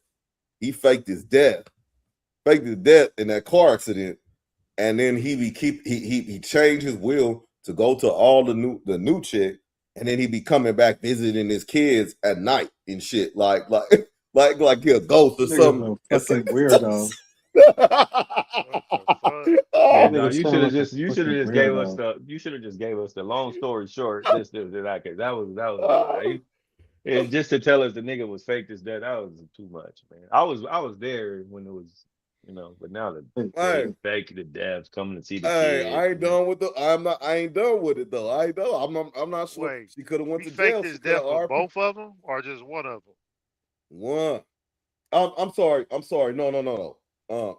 [SPEAKER 1] He faked his death. Faked his death in that car accident. And then he changed his will to go to all the new chick, and then he be coming back visiting his kids at night and shit. Like he a ghost or something.
[SPEAKER 3] Fucking weirdo.
[SPEAKER 4] Yeah, no, you should have just gave us the long story short. This that case. That was and just to tell us the nigga was fake as that was too much, man. I was there when it was, you know, but now the fake the devs coming to see the kids.
[SPEAKER 1] I ain't done with I ain't done with it though. I'm not sure.
[SPEAKER 2] Wait,
[SPEAKER 1] she could have went to
[SPEAKER 2] jail.
[SPEAKER 1] He
[SPEAKER 2] faked his death for both of them or just one of them?
[SPEAKER 1] One. I'm sorry. No.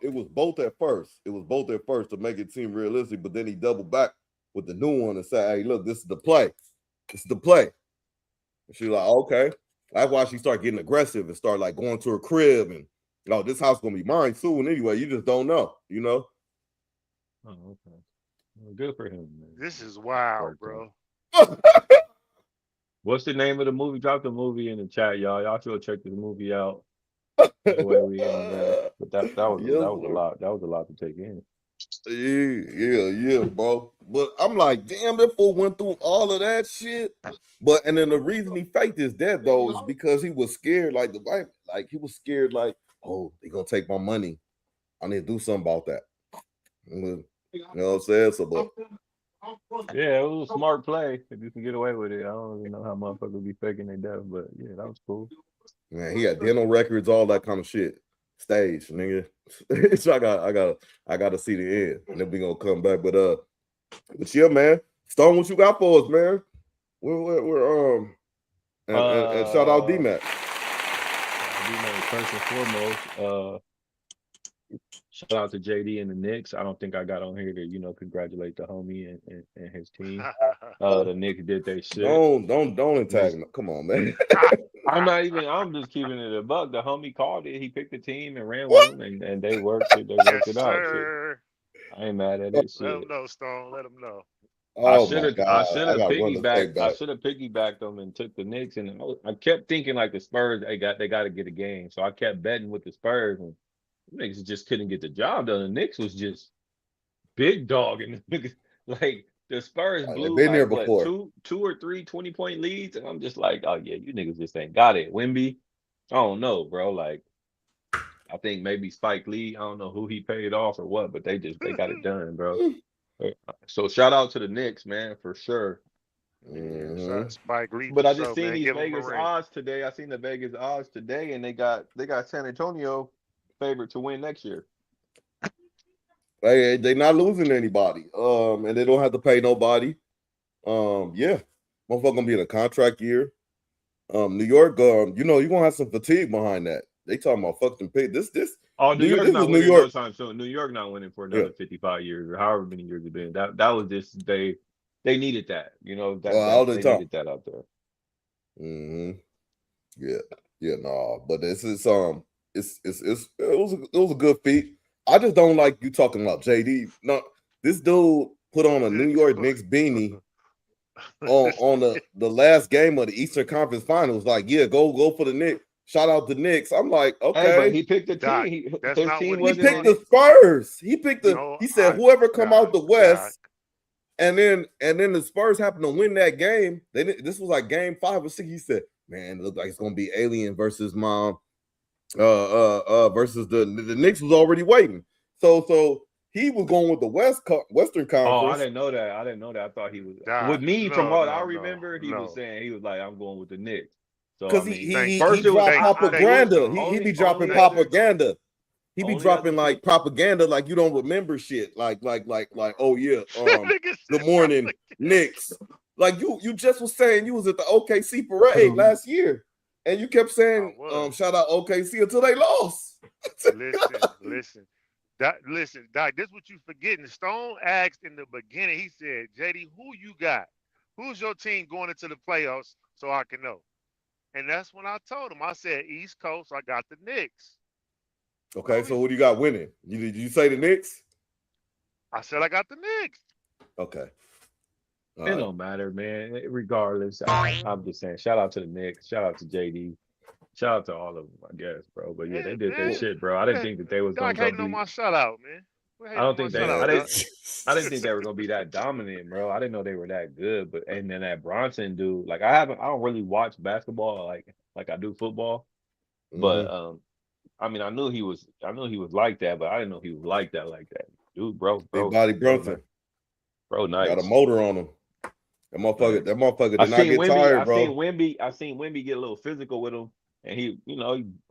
[SPEAKER 1] It was both at first. To make it seem realistic, but then he doubled back with the new one and said, hey, look, this is the play. This is the play. And she's like, okay. That's why she started getting aggressive and started like going to her crib and, oh, this house gonna be mine soon anyway. You just don't know, you know?
[SPEAKER 4] Oh, okay. Well, good for him, man.
[SPEAKER 2] This is wild, bro.
[SPEAKER 4] What's the name of the movie? Drop the movie in the chat, y'all. Y'all should check this movie out. The way we in there. But that was a lot. That was a lot to take in.
[SPEAKER 1] Yeah, bro. But I'm like, damn, that fool went through all of that shit. But and then the reason he faked his death though is because he was scared, like the wife, like he was scared, like, oh, they gonna take my money. I need to do something about that. You know what I'm saying? So, but
[SPEAKER 4] yeah, it was a smart play if you can get away with it. I don't even know how motherfuckers be faking their death, but yeah, that was cool.
[SPEAKER 1] Man, he had dental records, all that kind of shit. Stage, nigga. So I gotta see the end, and then we gonna come back. But yeah, man. Stone, what you got for us, man? We're and shout out D-Mac.
[SPEAKER 4] First and foremost, shout out to JD and the Knicks. I don't think I got on here to, you know, congratulate the homie and his team. The Knicks did their shit.
[SPEAKER 1] Don't attack him. Come on, man.
[SPEAKER 4] I'm just keeping it a buck. The homie called it. He picked the team and ran with them, and they worked it. They worked it out. Shit. I ain't mad at it. Shit.
[SPEAKER 2] Let them know, Stone. Let them know.
[SPEAKER 4] I should have piggybacked them and took the Knicks, and I kept thinking like the Spurs. They got to get a game, so I kept betting with the Spurs, and the Knicks just couldn't get the job done. The Knicks was just big dogging. Like the Spurs blew
[SPEAKER 1] been there
[SPEAKER 4] like,
[SPEAKER 1] before.
[SPEAKER 4] two or three 20-point leads, and I'm just like, oh yeah, you niggas just ain't got it. Wemby, I don't know, bro. Like I think maybe Spike Lee. I don't know who he paid off or what, but they got it done, bro. So shout out to the Knicks, man, for sure.
[SPEAKER 2] Yeah, Spike Lee
[SPEAKER 4] But
[SPEAKER 2] for
[SPEAKER 4] I just
[SPEAKER 2] sure,
[SPEAKER 4] seen
[SPEAKER 2] man.
[SPEAKER 4] these
[SPEAKER 2] Give him a
[SPEAKER 4] Vegas
[SPEAKER 2] ring.
[SPEAKER 4] odds today. I seen the Vegas odds today, and they got San Antonio favored to win next year.
[SPEAKER 1] Hey, they not losing anybody. And they don't have to pay nobody. Yeah, motherfucker gonna be in a contract year. New York, you know, you're gonna have some fatigue behind that. They talking about fucking pay. This
[SPEAKER 4] Oh, New York's
[SPEAKER 1] this was
[SPEAKER 4] not
[SPEAKER 1] New
[SPEAKER 4] winning no
[SPEAKER 1] York.
[SPEAKER 4] time soon. New York not winning for
[SPEAKER 1] Yeah.
[SPEAKER 4] another 55 years or however many years it's been. That was just they needed that. You know,
[SPEAKER 1] All the
[SPEAKER 4] they
[SPEAKER 1] time.
[SPEAKER 4] needed that out there.
[SPEAKER 1] Yeah, nah. But it was a good feat. I just don't like you talking about JD. No, this dude put on a New York Knicks beanie on the last game of the Eastern Conference Finals. Like, yeah, go for the Knicks. Shout out the Knicks. I'm like, okay.
[SPEAKER 4] Hey, but he picked a
[SPEAKER 2] Doc,
[SPEAKER 4] team.
[SPEAKER 2] that's
[SPEAKER 4] His
[SPEAKER 2] not
[SPEAKER 4] team
[SPEAKER 2] what
[SPEAKER 1] He
[SPEAKER 4] wasn't
[SPEAKER 1] picked
[SPEAKER 4] in
[SPEAKER 1] the
[SPEAKER 4] it.
[SPEAKER 1] Spurs. He picked the.
[SPEAKER 2] No,
[SPEAKER 1] he said whoever come out the West, and then the Spurs happened to win that game. This was like game 5 or 6. He said, "Man, it looked like it's gonna be Alien versus Mom, versus the Knicks was already waiting." So he was going with the Western Conference.
[SPEAKER 4] Oh, I didn't know that. I thought he was with me. From what I remember, he was saying he was like, "I'm going with the Knicks." So
[SPEAKER 1] because
[SPEAKER 4] I mean,
[SPEAKER 1] he dropped propaganda. He be dropping propaganda. He be dropping like propaganda, like you don't remember shit. Like, oh yeah, good morning, Knicks. Like you just was saying you was at the OKC parade last year, and you kept saying, shout out OKC until they lost.
[SPEAKER 2] Listen. Listen, Doc, this is what you forgetting. Stone asked in the beginning, he said, JD, who you got? Who's your team going into the playoffs so I can know? And that's when I told him. I said, East Coast, I got the Knicks.
[SPEAKER 1] Okay, so what do you got winning? Did you say the Knicks?
[SPEAKER 2] I said I got the Knicks.
[SPEAKER 1] Okay.
[SPEAKER 4] It don't matter, man. Regardless, I'm just saying, shout out to the Knicks. Shout out to JD. Shout out to all of them, I guess, bro. But yeah, they did their shit, bro. I didn't think that they was
[SPEAKER 2] going to hating on my shout out, man.
[SPEAKER 4] I don't think I didn't think they were gonna be that dominant, bro. I didn't know they were that good. But and then that Brunson dude, like I don't really watch basketball like I do football. But I mean, I knew he was like that, but I didn't know he was like that. Dude, bro.
[SPEAKER 1] Big body Brunson.
[SPEAKER 4] Bro, nice.
[SPEAKER 1] Got a motor on him. That motherfucker did not get tired, bro.
[SPEAKER 4] I seen Wemby get a little physical with him, and he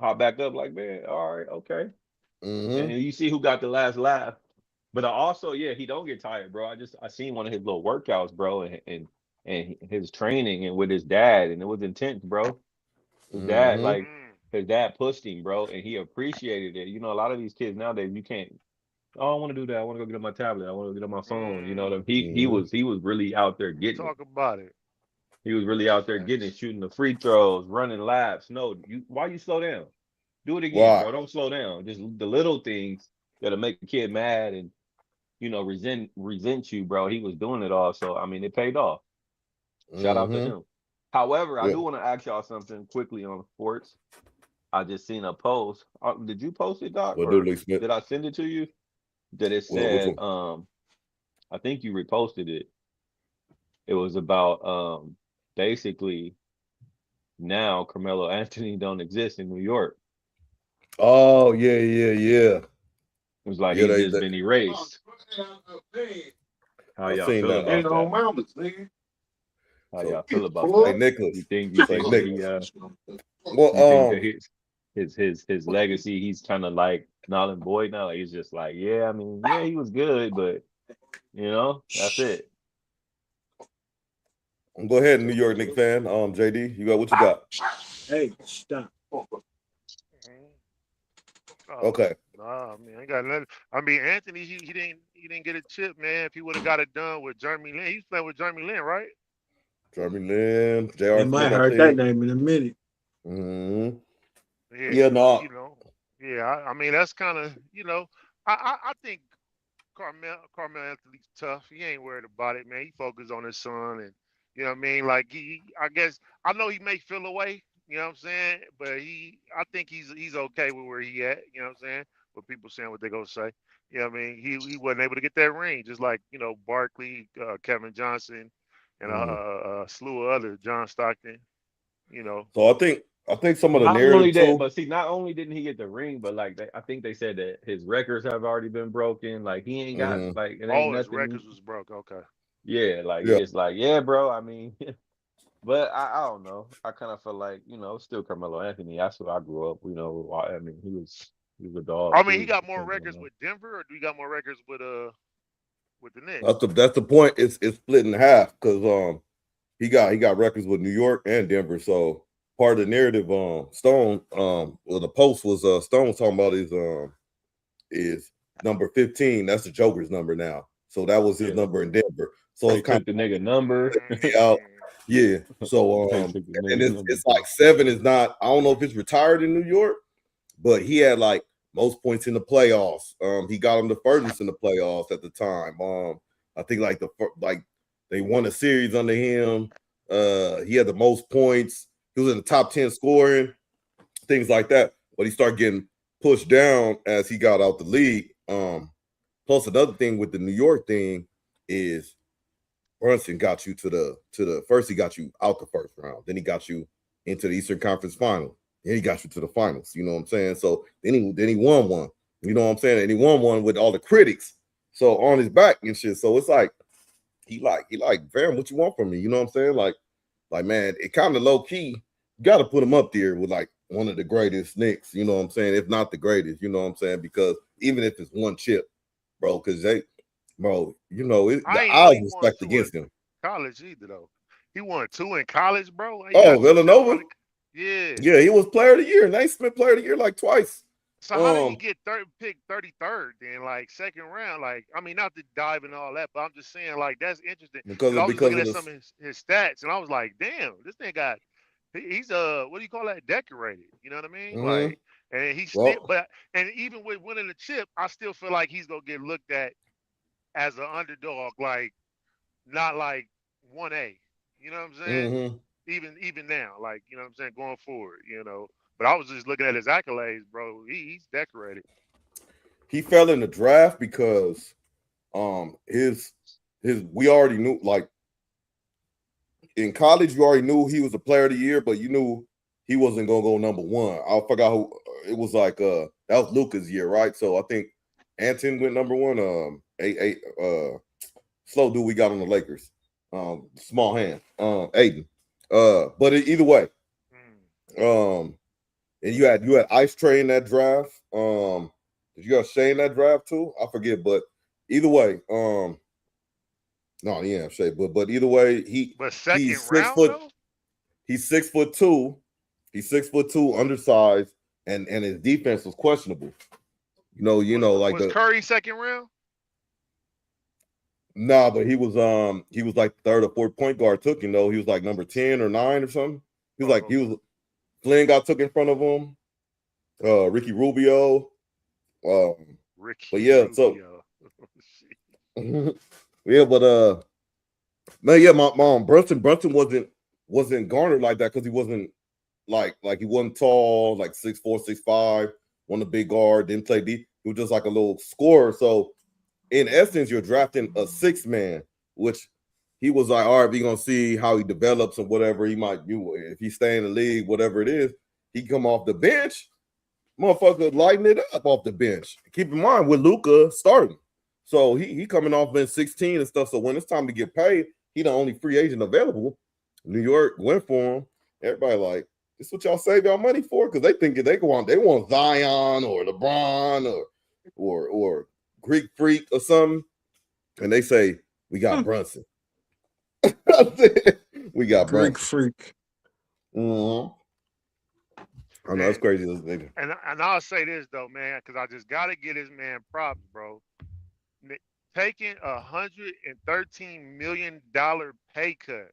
[SPEAKER 4] popped back up like, man, all right, okay. And you see who got the last laugh. But also, yeah, he don't get tired, bro. I seen one of his little workouts, bro, and his training and with his dad, and it was intense, bro. His dad pushed him, bro, and he appreciated it. You know, a lot of these kids nowadays, you can't. Oh, I want to do that. I want to go get on my tablet. I want to get on my phone. You know, he was really out there getting.
[SPEAKER 2] Talk about it.
[SPEAKER 4] He was really out there getting it, shooting the free throws, running laps. No, why you slow down? Do it again, bro. Don't slow down. Just the little things that'll make the kid mad and resent you, bro. He was doing it all. So I mean, it paid off. Shout out to him. However, I do want to ask y'all something quickly on sports. I just seen a post. Did you post it, Doc? Or did I send it to you? That it said, I think you reposted it. It was about basically now karl-anthony don't exist in New York.
[SPEAKER 1] Oh yeah.
[SPEAKER 4] It was like he's just been erased. How y'all feel about that? How y'all feel about that?
[SPEAKER 1] Hey, Nicholas.
[SPEAKER 4] You think that his legacy, he's kind of like null and void now? Like, he's just like, yeah, I mean, yeah, he was good, but that's it.
[SPEAKER 1] Go ahead, New York Knicks fan. JD, what you got?
[SPEAKER 3] Hey, stop.
[SPEAKER 1] Okay.
[SPEAKER 2] Nah, man, I got nothing. I mean, Anthony, he didn't get a chip, man. If he would have got it done with Jeremy Lin, he was playing with Jeremy Lin, right?
[SPEAKER 1] Jeremy Lin, JR.
[SPEAKER 3] You might heard that name in a minute.
[SPEAKER 1] Yeah, no.
[SPEAKER 2] I mean, that's kind of, I think Karl-Anthony's tough. He ain't worried about it, man. He focused on his son, and you know what I mean. Like I guess I know he may feel away. You know what I'm saying? But I think he's okay with where he at. You know what I'm saying? But people saying what they gonna say. You know what I mean? He wasn't able to get that ring, just like Barkley, Kevin Johnson, and a slew of other John Stockton.
[SPEAKER 1] So I think some of the narrative too.
[SPEAKER 4] But see, not only didn't he get the ring, but like I think they said that his records have already been broken. Like he ain't got like it ain't
[SPEAKER 2] his
[SPEAKER 4] nothing.
[SPEAKER 2] records was broke. Okay.
[SPEAKER 4] Yeah, like
[SPEAKER 1] Yeah.
[SPEAKER 4] it's like, yeah, bro. I mean, but I don't know. I kind of feel like, still Carmelo Anthony. That's who I grew up. I mean, he was a dog
[SPEAKER 2] I mean, he
[SPEAKER 4] too.
[SPEAKER 2] got more records with Denver, or do he got more records with the Knicks?
[SPEAKER 1] That's the point. It's split in half because he got records with New York and Denver. So part of the narrative, Stone, well, the post was Stone was talking about is number 15. That's the Joker's number now. So that was his number in Denver. So
[SPEAKER 4] They
[SPEAKER 1] it's kind
[SPEAKER 4] took the nigga number.
[SPEAKER 1] out. Yeah. So
[SPEAKER 4] They took the
[SPEAKER 1] and
[SPEAKER 4] nigga number.
[SPEAKER 1] it's like 7 is not. I don't know if it's retired in New York, but he had like most points in the playoffs. He got him the furthest in the playoffs at the time. I think like they won a series under him. He had the most points. He was in the top 10 scoring, things like that. But he started getting pushed down as he got out the league. Plus another thing with the New York thing is Brunson got you to the first. He got you out the first round. Then he got you into the Eastern Conference Final. Then he got you to the finals. You know what I'm saying? So then he won one. You know what I'm saying? And he won one with all the critics. So on his back and shit. So it's like he like, fam, what you want from me? You know what I'm saying? Like man, it kind of low key. You got to put him up there with like one of the greatest Knicks. You know what I'm saying? If not the greatest. You know what I'm saying? Because even if it's one chip, bro, because the odds were stacked against him.
[SPEAKER 2] College either though. He won 2 in college, bro.
[SPEAKER 1] Villanova.
[SPEAKER 2] Yeah,
[SPEAKER 1] he was player of the year. Naismith player of the year like twice.
[SPEAKER 2] So how did he get picked 33rd then, like second round? Like, I mean, not to dive and all that, but I'm just saying, like, that's interesting. Because I was looking at some of his stats, and I was like, damn, this thing he's what do you call that? Decorated. You know what I mean? Like, and he's still, and even with winning the chip, I still feel like he's gonna get looked at as an underdog, like not like 1A. You know what I'm saying? Even now, like, you know what I'm saying, going forward, But I was just looking at his accolades, bro. He's decorated.
[SPEAKER 1] He fell in the draft because we already knew, like, in college you already knew he was a player of the year, but you knew he wasn't gonna go number 1. I forgot who it was. Like that was Luka's year, right? So I think Anton went number 1. Slow dude we got on the Lakers. Small hand. Aiden. But either way, and you had Ice Tray in that draft. Did you have Shea in that draft too? I forget, but either way, no, he didn't have Shea, but either way, he's 6 foot. Though? He's 6'2". He's 6'2", undersized, and his defense was questionable. Was
[SPEAKER 2] Curry second round?
[SPEAKER 1] Nah, but he was like third or fourth point guard took. He was like number 10 or 9 or something. Flynn got took in front of him. Ricky Rubio. But yeah, so yeah, but man, yeah, my mom Brunson wasn't garnered like that because he wasn't like he wasn't tall, like 6'4", 6'5", wasn't a big guard, didn't play deep. He was just like a little scorer. So in essence, you're drafting a 6-man, which he was like, all right, we're gonna see how he develops and whatever he might do. If he stay in the league, whatever it is, he come off the bench, motherfucker lighten it up off the bench. Keep in mind with Luka starting. So he coming off bench 16 and stuff. So when it's time to get paid, he the only free agent available. New York went for him. Everybody like, this what y'all save y'all money for? Because they think they want Zion or LeBron or Greek Freak or something. And they say, we got Brunson. We got
[SPEAKER 3] Greek
[SPEAKER 1] Brunson.
[SPEAKER 3] Freak.
[SPEAKER 1] Mm-hmm. I know that's crazy.
[SPEAKER 2] And I'll say this though, man, because I just gotta get his man props, bro. Taking $113 million pay cut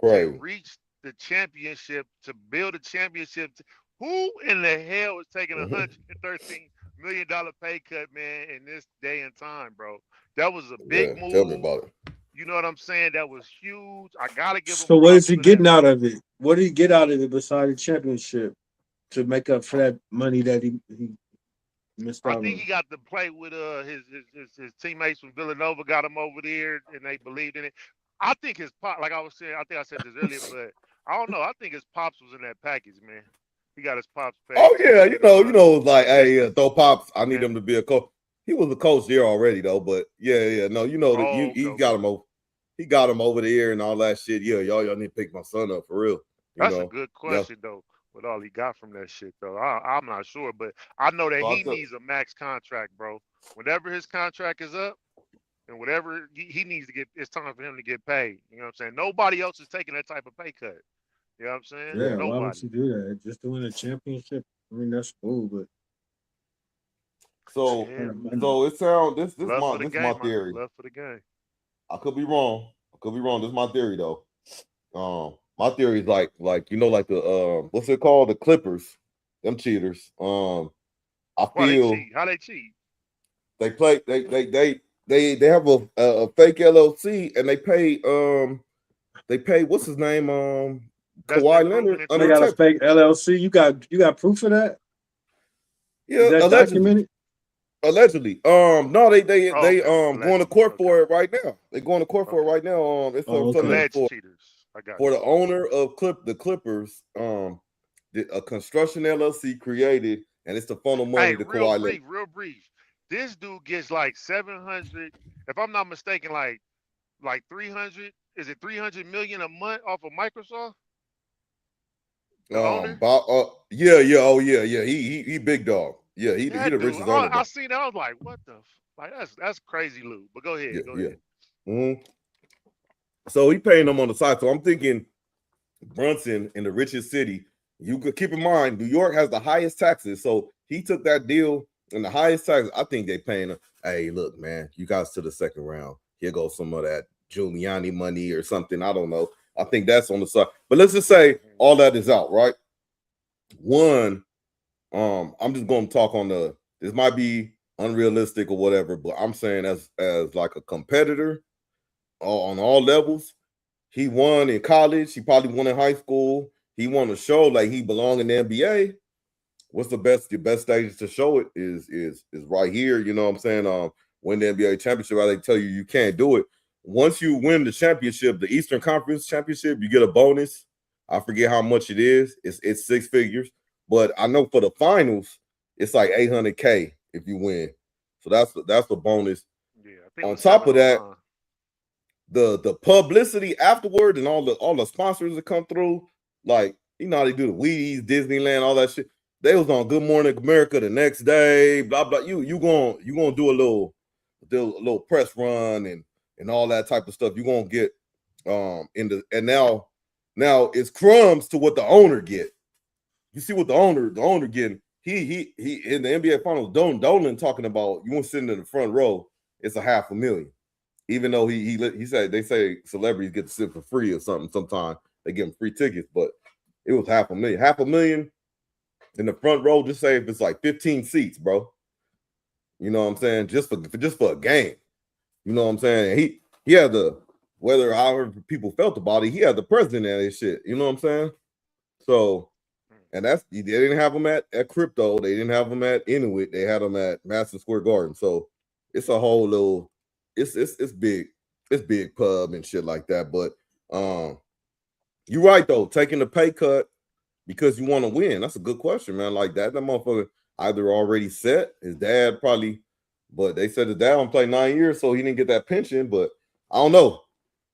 [SPEAKER 2] to reach the championship, to build a championship. Who in the hell is taking $113 million pay cut, man, in this day and time, bro? That was a big move.
[SPEAKER 1] Tell me about it.
[SPEAKER 2] You know what I'm saying? That was huge. I gotta give him.
[SPEAKER 3] So what is he getting out of it? What did he get out of it besides the championship to make up for that money that he missed out on?
[SPEAKER 2] I think he got to play with his teammates from Villanova, got him over there, and they believed in it. I think his pop, like I was saying, I think I said this earlier, but I don't know. I think his pops was in that package, man. He got his pops paid.
[SPEAKER 1] Oh yeah, you know, like, hey, throw pops. I need him to be a coach. He was a coach there already though, but yeah, no, he got him over. he got him over there and all that shit. Yeah, y'all need to pick my son up for real.
[SPEAKER 2] That's a good question though. What all he got from that shit though? I'm not sure, but I know that he needs a max contract, bro. Whenever his contract is up, and whatever he needs to get, it's time for him to get paid. You know what I'm saying? Nobody else is taking that type of pay cut. You know what I'm saying?
[SPEAKER 3] Yeah,
[SPEAKER 2] nobody.
[SPEAKER 3] Why would you do that? Just to win a championship. I mean, that's cool, but
[SPEAKER 1] so it sounds this my theory.
[SPEAKER 2] Love for the game.
[SPEAKER 1] I could be wrong. This is my theory though. My theory is like the what's it called? The Clippers, them cheaters. I feel
[SPEAKER 2] how they cheat.
[SPEAKER 1] They play. They have a fake LLC and they pay what's his name Kawhi Leonard.
[SPEAKER 3] They got a fake LLC. You got proof of that?
[SPEAKER 1] Yeah,
[SPEAKER 3] is that documented?
[SPEAKER 1] Allegedly. No, they going to court for it right now. They're going to court for it right now. It's
[SPEAKER 2] alleged cheaters. I got
[SPEAKER 1] for the owner of the Clippers. A construction LLC created, and it's to funnel money to Kawhi Leonard.
[SPEAKER 2] Real brief. This dude gets like 700. If I'm not mistaken, like 300. Is it 300 million a month off of Microsoft?
[SPEAKER 1] Yeah. He big dog. Yeah, he the richest owner.
[SPEAKER 2] I seen that. I was like, what the? Like that's crazy loot. But go ahead. Go ahead.
[SPEAKER 1] Mm-hmm. So he paying them on the side. So I'm thinking Brunson in the richest city. You could keep in mind New York has the highest taxes. So he took that deal and the highest taxes. I think they paying him. Hey, look, man, you guys to the second round. Here goes some of that Giuliani money or something. I don't know. I think that's on the side. But let's just say all that is out, right? One, I'm just going to talk on this might be unrealistic or whatever, but I'm saying as like a competitor on all levels, he won in college. He probably won in high school. He won to show like he belonged in the NBA. What's your best stages to show it is right here. You know what I'm saying? Win the NBA championship. They tell you can't do it. Once you win the championship, the Eastern Conference championship, you get a bonus. I forget how much it is. It's six figures. But I know for the finals, it's like $800K if you win. So that's the bonus. Yeah, on top of that, the publicity afterward and all the sponsors that come through, like you know how they do the Wheaties, Disneyland, all that shit. They was on Good Morning America the next day, blah blah. You gonna do a little press run and all that type of stuff. You're gonna get and now it's crumbs to what the owner get. You see what the owner getting. He in the NBA Finals, Dolan talking about you want to sit in the front row, it's $500,000. Even though he said they say celebrities get to sit for free or something sometimes. They give them free tickets, but it was $500,000. $500,000 in the front row, just say if it's like 15 seats, bro. You know what I'm saying? Just for a game. You know what I'm saying? He had whether however people felt about it, he had the president and his shit. You know what I'm saying? So, and they didn't have him at Crypto. They didn't have him at Inuit. They had him at Madison Square Garden. So it's a whole little, it's big. It's big pub and shit like that. But you're right though, taking the pay cut because you want to win. That's a good question, man. Like that motherfucker either already set, his dad probably, but they said his dad don't play 9 years, so he didn't get that pension. But I don't know.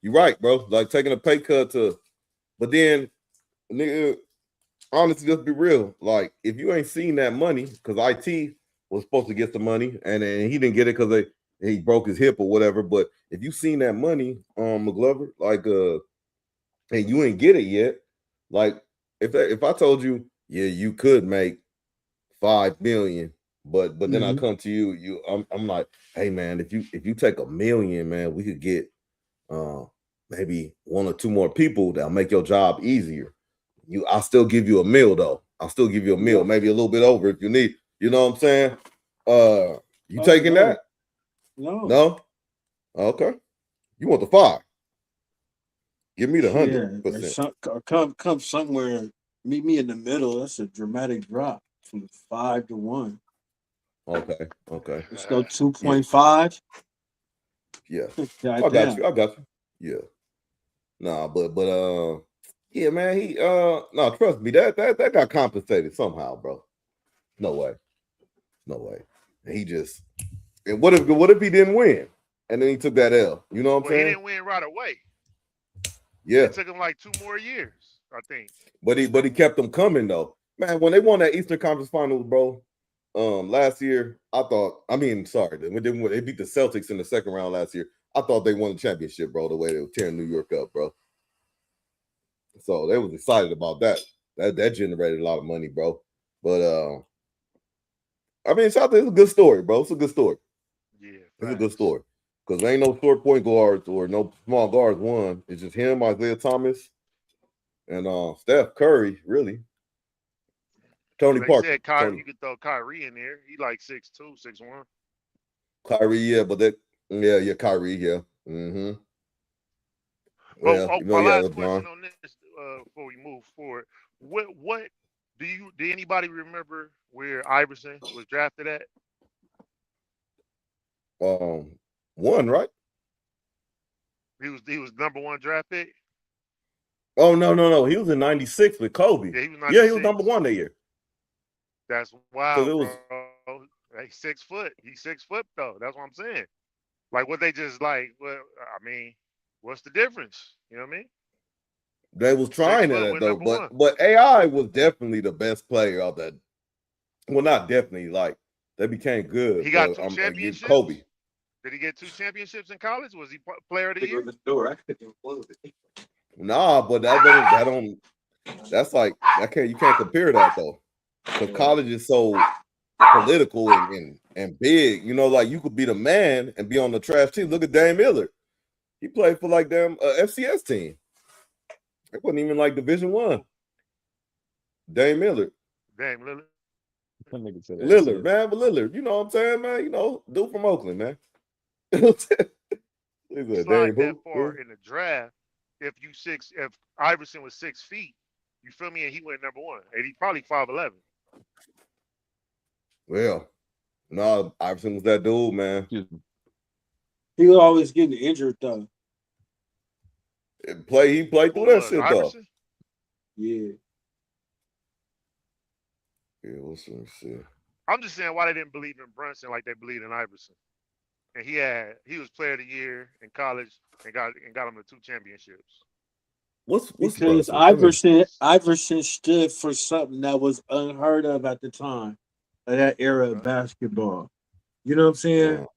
[SPEAKER 1] You're right, bro. Like taking a pay cut but then, nigga, honestly, just be real. Like, if you ain't seen that money, because IT was supposed to get the money, and then he didn't get it because he broke his hip or whatever. But if you seen that money, McGlover, like, and you ain't get it yet, like, if I told you, yeah, you could make $5 million, but then I come to you, I'm like, hey man, if you take $1 million, man, we could get maybe 1 or 2 more people that'll make your job easier. I'll still give you a meal though. I'll still give you a meal, maybe a little bit over if you need. You know what I'm saying? You taking that? No. Okay. You want the 5? Give me the 100%.
[SPEAKER 3] Come somewhere. Meet me in the middle. That's a dramatic drop from 5 to 1.
[SPEAKER 1] Okay.
[SPEAKER 3] Let's go 2.5.
[SPEAKER 1] Yeah. I got you. Yeah. Nah, but yeah, man, he no, trust me, that got compensated somehow, bro. No way. And he just, and what if he didn't win? and then he took that L. You know what I'm
[SPEAKER 2] Well, he
[SPEAKER 1] saying?
[SPEAKER 2] didn't win right away.
[SPEAKER 1] Yeah.
[SPEAKER 2] It took him like 2 more years, I think.
[SPEAKER 1] But he kept them coming though. Man, when they won that Eastern Conference Finals, bro, last year, they beat the Celtics in the second round last year. I thought they won the championship, bro, the way they were tearing New York up, bro. So they was excited about that. That generated a lot of money, bro. But it's a good story, bro. It's a good story.
[SPEAKER 2] Yeah,
[SPEAKER 1] it's a good story. Because there ain't no short point guards or no small guards won. It's just him, Isaiah Thomas, and Steph Curry, really. Tony Parker.
[SPEAKER 2] Said Kyrie, you could throw Kyrie in there. He like 6'2", 6'1".
[SPEAKER 1] Kyrie, yeah, but Kyrie, yeah. Mm-hmm.
[SPEAKER 2] My last question on this before we move forward. What do anybody remember where Iverson was drafted at?
[SPEAKER 1] 1, right?
[SPEAKER 2] He was number 1 draft pick.
[SPEAKER 1] Oh no. He was in 96 with Kobe.
[SPEAKER 2] Yeah, he was 96.
[SPEAKER 1] Yeah, he was number 1 that year.
[SPEAKER 2] That's wild,
[SPEAKER 1] it was,
[SPEAKER 2] bro. He's 6 foot. He's 6 foot though. That's what I'm saying. Like what they just like. Well, I mean, what's the difference? You know what I mean?
[SPEAKER 1] They was trying at it though, but AI was definitely the best player of that. Well, not definitely. Like they became good.
[SPEAKER 2] He got 2 championships.
[SPEAKER 1] Kobe.
[SPEAKER 2] Did he get 2 championships in college? Was he player of the year?
[SPEAKER 1] Nah, but that don't. That's like you can't compare that though, because college is so political and big. You know, like you could be the man and be on the trash team. Look at Dame Lillard. He played for like them FCS team. It wasn't even like Division 1. Dame Lillard. Lillard, man, but Lillard, you know what I'm saying, man? You know, dude from Oakland, man.
[SPEAKER 2] Slide that far in the draft. If Iverson was 6 feet, you feel me, and he went number 1, and he probably 5'11".
[SPEAKER 1] Well, no, Iverson was that dude, man.
[SPEAKER 3] He was always getting injured though.
[SPEAKER 1] He played through that shit
[SPEAKER 2] Iverson?
[SPEAKER 1] though. Yeah. Yeah, let's see.
[SPEAKER 2] I'm just saying why they didn't believe in Brunson like they believed in Iverson. And he was player of the year in college and got him to 2 championships.
[SPEAKER 1] What's
[SPEAKER 3] because Iverson stood for something that was unheard of at the time of that era of basketball. You know what I'm saying?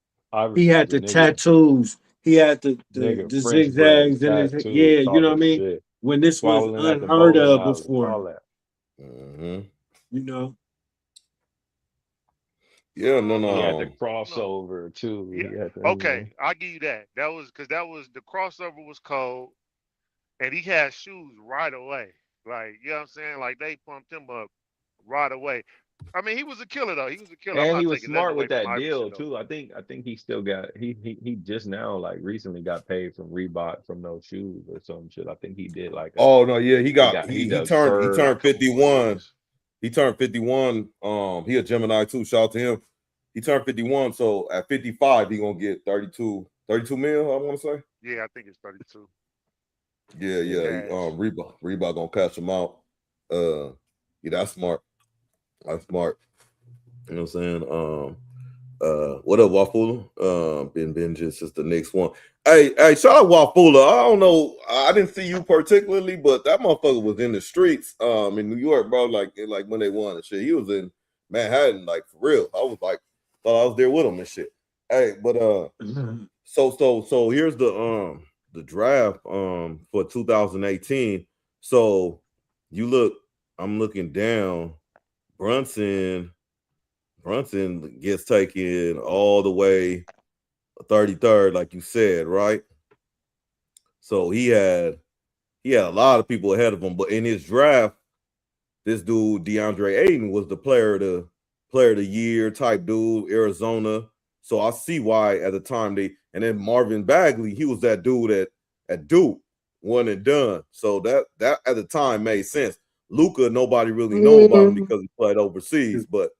[SPEAKER 3] He had the tattoos. He had the zigzags in his head. Yeah, you know what I mean? Shit. When this was unheard of before.
[SPEAKER 1] Mm-hmm.
[SPEAKER 3] You know?
[SPEAKER 1] Yeah, no.
[SPEAKER 4] He had the crossover too.
[SPEAKER 2] Yeah. Okay, I'll give you that. That was the crossover was cold, and he had shoes right away. Like, you know what I'm saying? Like they pumped him up right away. I mean, he was a killer though. He was a killer.
[SPEAKER 4] And he was smart with that deal too. I think he still got he just now like recently got paid from Reebok from those shoes or some shit. I think he did like
[SPEAKER 1] he turned 51. He turned 51. He a Gemini too. Shout out to him. He turned 51. So at 55, he gonna get 32 mil, I want to say.
[SPEAKER 2] Yeah, I think it's 32.
[SPEAKER 1] Yeah. Reebok gonna cash him out. Yeah, that's smart. That's smart. You know what I'm saying? What up, Wafula? Ben just the next one. Hey, shout out Wafula. I don't know. I didn't see you particularly, but that motherfucker was in the streets in New York, bro. Like when they won and shit. He was in Manhattan, like for real. I was like, thought I was there with him and shit. Hey, but so here's the draft for 2018. So you look, I'm looking down. Brunson gets taken all the way 33rd, like you said, right? So he had a lot of people ahead of him, but in his draft, this dude DeAndre Ayton was the player of the year type dude, Arizona. So I see why at the time and then Marvin Bagley, he was that dude at Duke, one and done. So that at the time made sense. Luka, nobody really know about him because he played overseas, but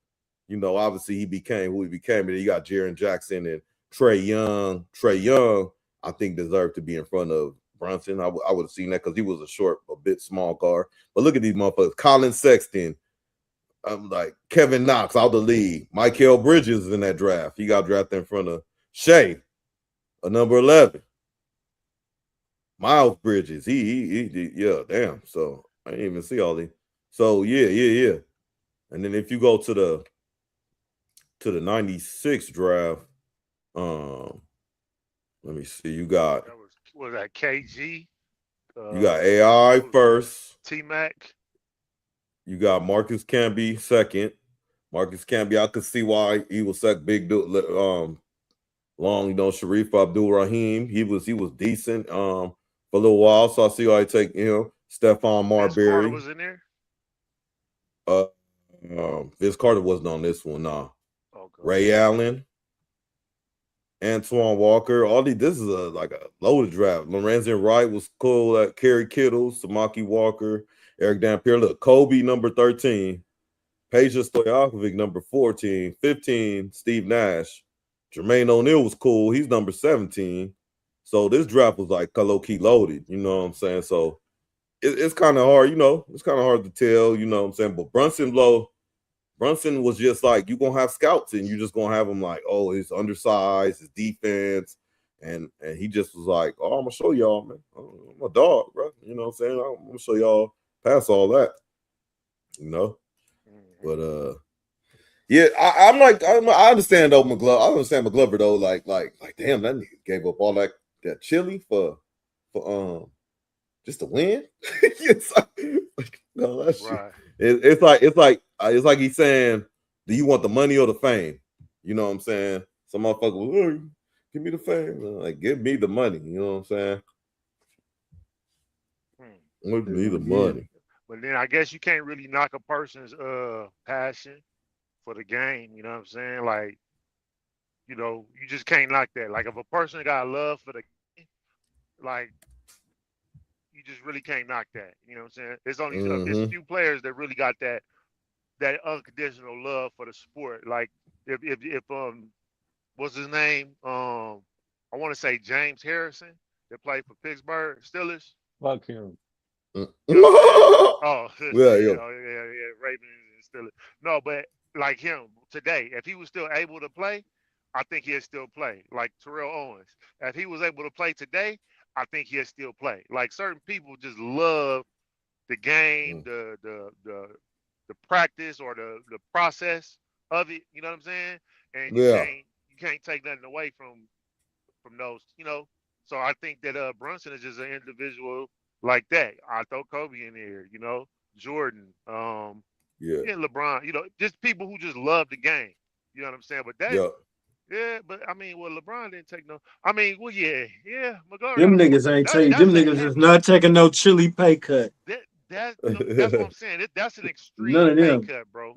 [SPEAKER 1] you know, obviously he became who he became. And you got Jaren Jackson and Trae Young. Trae Young, I think, deserved to be in front of Brunson. I would have seen that because he was a bit small guard. But look at these motherfuckers. Colin Sexton, like Kevin Knox out the league. Mikal Bridges is in that draft. He got drafted in front of Shea. Number 11. Miles Bridges. He yeah, damn. So I didn't even see all these. So yeah. And then if you go to the 96 draft, let me see. You got
[SPEAKER 2] That was that KG.
[SPEAKER 1] AI first.
[SPEAKER 2] T Mac.
[SPEAKER 1] You got Marcus Camby second. Marcus Camby, I could see why he was such big dude. Long, Sharif Abdul Rahim. He was decent for a little while. So I see why I take Stephon Marbury.
[SPEAKER 2] Was in there.
[SPEAKER 1] Vince Carter wasn't on this one. Nah.
[SPEAKER 2] Okay.
[SPEAKER 1] Ray Allen, Antoine Walker. This is like a loaded draft. Lorenzen Wright was cool. Kerry Kittle, Samaki Walker, Eric Dampier. Look, Kobe number 13, Peja Stojakovic number 14, 15, Steve Nash. Jermaine O'Neal was cool. He's number 17. So this draft was like low-key loaded. You know what I'm saying? So it's kind of hard, it's kind of hard to tell, you know what I'm saying? But Brunson was just like, you're going to have scouts and you're just going to have him like, oh, he's undersized, his defense. And he just was like, oh, I'm going to show y'all, man. I'm a dog, bro. You know what I'm saying? I'm going to show y'all past all that, But, yeah, I understand though, McGlover. I understand McGlover though, like, damn, that nigga gave up all that chili for just to win. It's like, no, that's right. It's like he's saying, do you want the money or the fame? You know what I'm saying? Some motherfucker was, give me the fame. Like, give me the money. You know what I'm saying? Give me the money.
[SPEAKER 2] But then I guess you can't really knock a person's passion for the game. You know what I'm saying? Like, you just can't knock that. Like, if a person got love for the game, like, you just really can't knock that. You know what I'm saying? There's only there's few players that really got that unconditional love for the sport. Like, if what's his name? I want to say James Harrison that played for Pittsburgh Steelers.
[SPEAKER 4] Fuck him.
[SPEAKER 2] Oh,
[SPEAKER 1] yeah,
[SPEAKER 2] Ravens and Steelers. No, but like him today, if he was still able to play, I think he'd still play. Like Terrell Owens, if he was able to play today, I think he'd still play. Like, certain people just love the game, the practice or the process of it. You know what I'm saying? And you can't take nothing away from those. So I think that Brunson is just an individual like that. I throw Kobe in there. Jordan. And LeBron. Just people who just love the game. You know what I'm saying? But that. Yeah, but I mean, LeBron didn't take no. I mean, yeah. McGlover,
[SPEAKER 3] them niggas ain't taking. Them niggas is not taking no chili pay cut.
[SPEAKER 2] That's what I'm saying. That's an extreme pay cut, bro.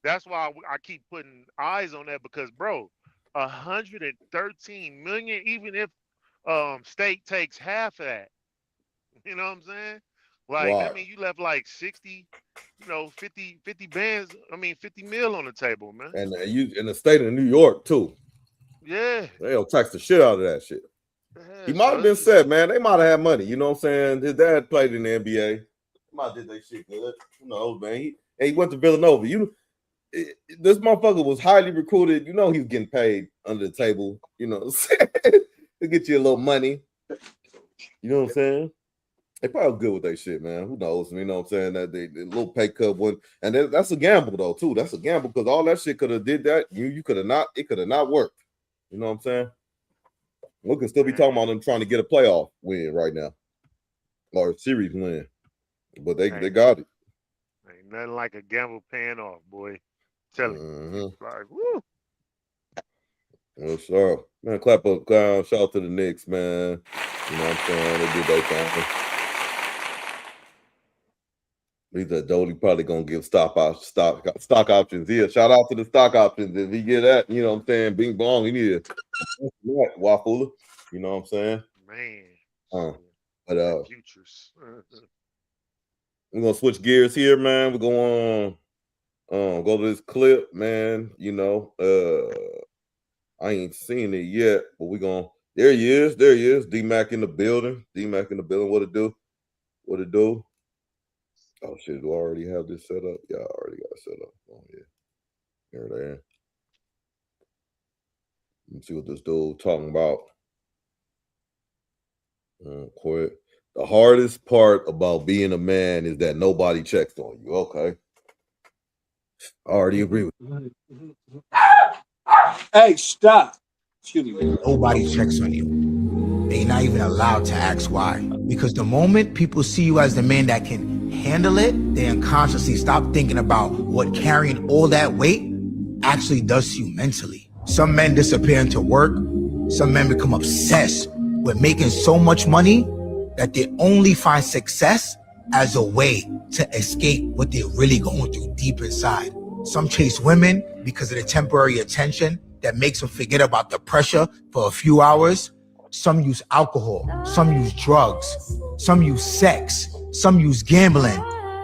[SPEAKER 2] That's why I keep putting eyes on that because, bro, 113 million. Even if state takes half of that, you know what I'm saying? Like, I mean, you left like 60, 50 bands. I mean, 50 mil on the table, man.
[SPEAKER 1] And you in the state of New York too.
[SPEAKER 2] Yeah,
[SPEAKER 1] they'll tax the shit out of that shit. He might have been set, man. They might have had money. You know what I'm saying? His dad played in the NBA. He might have did that shit good. Who knows, man? He went to Villanova. This motherfucker was highly recruited. He was getting paid under the table. You know what I'm saying? To get you a little money. You know what I'm saying? They probably good with that shit, man. Who knows? You know what I'm saying? That the little pay cut one, and that's a gamble though too. That's a gamble because all that shit could have did that. You could have not. It could have not worked. You know what I'm saying? We could still be talking about them trying to get a playoff win right now, or a series win, but they got it.
[SPEAKER 2] Ain't nothing like a gamble paying off, boy. Tell you, like, woo.
[SPEAKER 1] Well, sure, man. Clap up, clown. Shout out to the Knicks, man. You know what I'm saying? They did their thing. He's Dolly probably gonna give stock options here. Shout out to the stock options. If he get that, you know what I'm saying, bing bong, he need a waffle. You know what I'm saying?
[SPEAKER 2] Man.
[SPEAKER 1] But
[SPEAKER 2] futures.
[SPEAKER 1] We're gonna switch gears here, man. We're going go to this clip, man. I ain't seen it yet, but we're gonna there he is. D-Mac in the building. What it do? Oh shit, do I already have this set up? Yeah, I already got it set up. Oh yeah. Here it is. Let me see what this dude talking about. Quit. The hardest part about being a man is that nobody checks on you. Okay. I already agree with you.
[SPEAKER 3] Hey, stop. Excuse me.
[SPEAKER 5] Nobody checks on you. They're not even allowed to ask why. Because the moment people see you as the man that can handle it, they unconsciously stop thinking about what carrying all that weight actually does to you mentally. Some men disappear into work. Some men become obsessed with making so much money that they only find success as a way to escape what they're really going through deep inside. Some chase women because of the temporary attention that makes them forget about the pressure for a few hours. Some use alcohol, some use drugs, some use sex, some use gambling.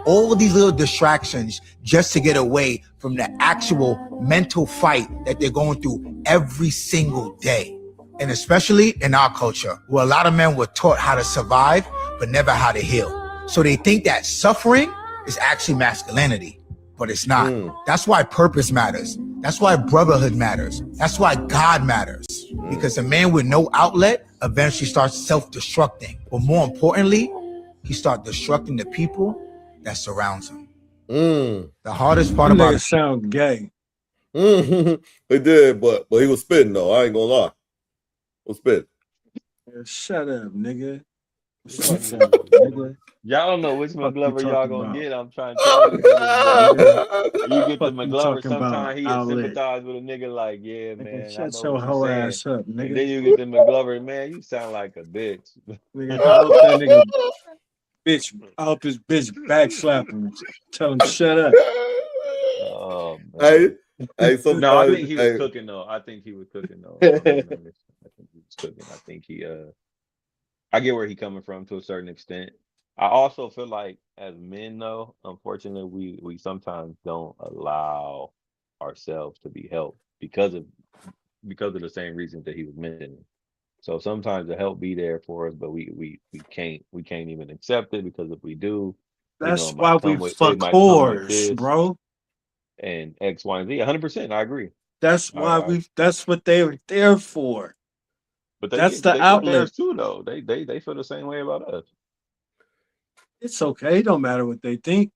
[SPEAKER 5] All of these little distractions just to get away from the actual mental fight that they're going through every single day. And especially in our culture, where a lot of men were taught how to survive, but never how to heal. So they think that suffering is actually masculinity, but it's not. That's why purpose matters. That's why brotherhood matters. That's why God matters. Because a man with no outlet eventually starts self-destructing. But more importantly, he starts destructing the people that surrounds him. The hardest part about it
[SPEAKER 3] sound gay.
[SPEAKER 1] He did, but he was spitting though. I ain't gonna lie. Was spitting.
[SPEAKER 3] Shut up, nigga. Shut up, nigga.
[SPEAKER 4] Y'all don't know which McGlover y'all gonna get. I'm trying to
[SPEAKER 3] tell
[SPEAKER 4] you. You get the
[SPEAKER 3] Fuck you
[SPEAKER 4] McGlover,
[SPEAKER 3] talking
[SPEAKER 4] sometimes
[SPEAKER 3] about,
[SPEAKER 4] he
[SPEAKER 3] outlet?
[SPEAKER 4] sympathize with a nigga like, yeah,
[SPEAKER 3] Nigga,
[SPEAKER 4] man. I
[SPEAKER 3] shut
[SPEAKER 4] know
[SPEAKER 3] your
[SPEAKER 4] what
[SPEAKER 3] whole
[SPEAKER 4] you're saying.
[SPEAKER 3] ass up, nigga.
[SPEAKER 4] And then you get the McGlover, man, you sound like a bitch.
[SPEAKER 3] Nigga, I hope that nigga bitch. I hope his bitch backslap him. Tell him shut up.
[SPEAKER 4] Oh, man.
[SPEAKER 1] Hey, sometimes,
[SPEAKER 4] no, I think he was cooking though. I think he was cooking though. I think he was cooking. I think he I get where he coming from to a certain extent. I also feel like as men though, unfortunately, we sometimes don't allow ourselves to be helped because of the same reasons that he was mentioning. So sometimes the help be there for us, but we can't even accept it, because if we do,
[SPEAKER 3] that's why we fuck whores, bro.
[SPEAKER 4] And X, Y, and Z. 100%, I agree.
[SPEAKER 3] That's why that's what they were there for.
[SPEAKER 4] But
[SPEAKER 3] that's the outlet
[SPEAKER 4] too, though. They feel the same way about us.
[SPEAKER 3] It's okay. It don't matter what they think.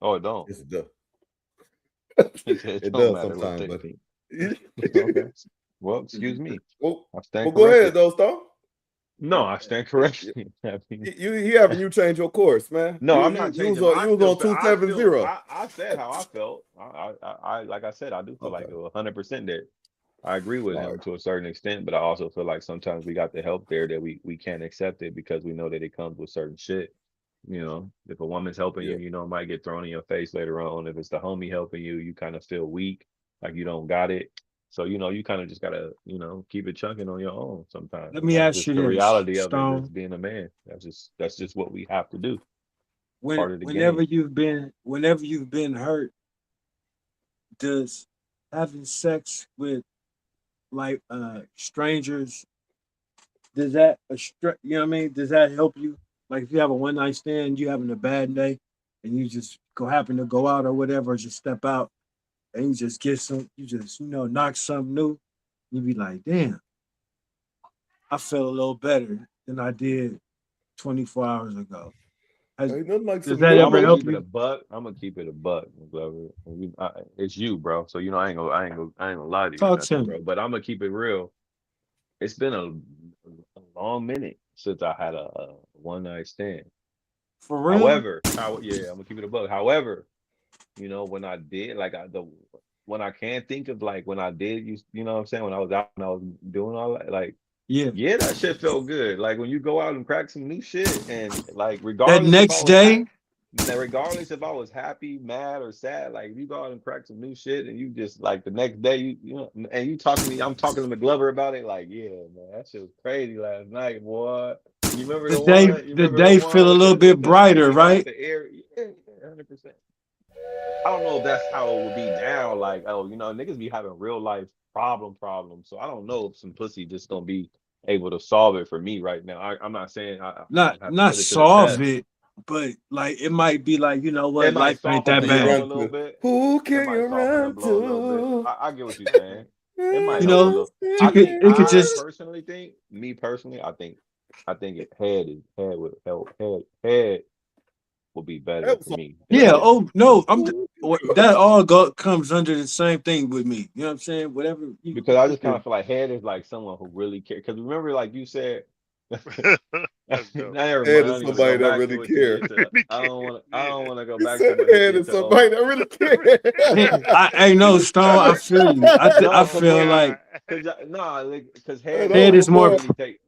[SPEAKER 4] Oh, it don't.
[SPEAKER 1] It does.
[SPEAKER 4] It don't matter what they think. Okay. Well, excuse me.
[SPEAKER 1] Well, go ahead, though, Star.
[SPEAKER 4] No, I stand corrected.
[SPEAKER 1] You changed your course, man.
[SPEAKER 4] No, I'm not changing. You
[SPEAKER 1] was on 270.
[SPEAKER 4] I said how I felt. I like I said, I do feel like it was 100% there. I agree with him to a certain extent, but I also feel like sometimes we got the help there that we can't accept it because we know that it comes with certain shit. You know, if a woman's helping you, you know, it might get thrown in your face later on. If it's the homie helping you, you kind of feel weak, like you don't got it. So, you know, you kind of just gotta, you know, keep it chunking on your own sometimes.
[SPEAKER 3] Let me ask you
[SPEAKER 4] the
[SPEAKER 3] this,
[SPEAKER 4] reality
[SPEAKER 3] Stone.
[SPEAKER 4] of it is being a man. That's just what we have to do.
[SPEAKER 3] Whenever you've been hurt, does having sex with like strangers, does that you know what I mean? Does that help you? Like if you have a one night stand, you having a bad day, and you just happen to go out or whatever, or just step out, and you just get knock something new, you be like, damn, I feel a little better than I did 24 hours ago.
[SPEAKER 1] Does
[SPEAKER 3] that ever help you?
[SPEAKER 4] I'm gonna keep it a buck, McGlover. It's you, bro. So you know I ain't gonna lie to you,
[SPEAKER 3] Talk to me,
[SPEAKER 4] bro. But I'm gonna keep it real. It's been a long minute since I had a one night stand.
[SPEAKER 3] For real?
[SPEAKER 4] However, I'm gonna keep it a buck. However, you know, when I did, like when I can think of like when I did, you know what I'm saying, when I was out and I was doing all that, like yeah, that shit felt good. Like when you go out and crack some new shit, and like regardless
[SPEAKER 3] that next day,
[SPEAKER 4] regardless if I was happy, mad, or sad, like you go out and crack some new shit, and you just like the next day, you know, and you talk to me, I'm talking to McGlover about it, like yeah, man, that shit was crazy last night, boy. You remember
[SPEAKER 3] the day feel a little bit brighter, right?
[SPEAKER 4] The air, yeah, 100%. I don't know if that's how it would be now. Like, oh, you know, niggas be having real life problems. So I don't know if some pussy just gonna be able to solve it for me right now. I'm not saying
[SPEAKER 3] not solve it, but like it might be like, you know what, life ain't that bad.
[SPEAKER 4] A little bit. Who can you run to? I get what you're saying. It might
[SPEAKER 3] You
[SPEAKER 4] help a
[SPEAKER 3] know,
[SPEAKER 4] little.
[SPEAKER 3] it could just
[SPEAKER 4] Personally think, I think it head would help. Head will be better
[SPEAKER 1] That was
[SPEAKER 4] for me than
[SPEAKER 3] yeah.
[SPEAKER 4] kissing.
[SPEAKER 3] Oh no, that all comes under the same thing with me. You know what I'm saying? Whatever.
[SPEAKER 4] Because I just kind of feel like head is like someone who really cares. Because remember, like you said,
[SPEAKER 2] That's dope.
[SPEAKER 4] never mind.
[SPEAKER 1] head
[SPEAKER 4] I
[SPEAKER 1] is
[SPEAKER 4] don't even
[SPEAKER 1] somebody
[SPEAKER 4] go
[SPEAKER 1] that
[SPEAKER 4] back
[SPEAKER 1] really
[SPEAKER 4] to it too
[SPEAKER 1] care.
[SPEAKER 4] into.
[SPEAKER 2] Really
[SPEAKER 4] I
[SPEAKER 2] care.
[SPEAKER 4] don't want. I
[SPEAKER 2] Yeah.
[SPEAKER 4] don't want to go
[SPEAKER 1] He
[SPEAKER 4] back
[SPEAKER 1] said
[SPEAKER 4] too much
[SPEAKER 1] head
[SPEAKER 4] into
[SPEAKER 1] is somebody that really care.
[SPEAKER 3] I know, Stone. I feel you.
[SPEAKER 4] no,
[SPEAKER 3] I
[SPEAKER 4] because
[SPEAKER 3] feel like
[SPEAKER 4] because
[SPEAKER 1] Hey,
[SPEAKER 4] head
[SPEAKER 1] that
[SPEAKER 3] head
[SPEAKER 1] was
[SPEAKER 3] is
[SPEAKER 4] don't
[SPEAKER 3] more
[SPEAKER 1] fun.
[SPEAKER 4] really take.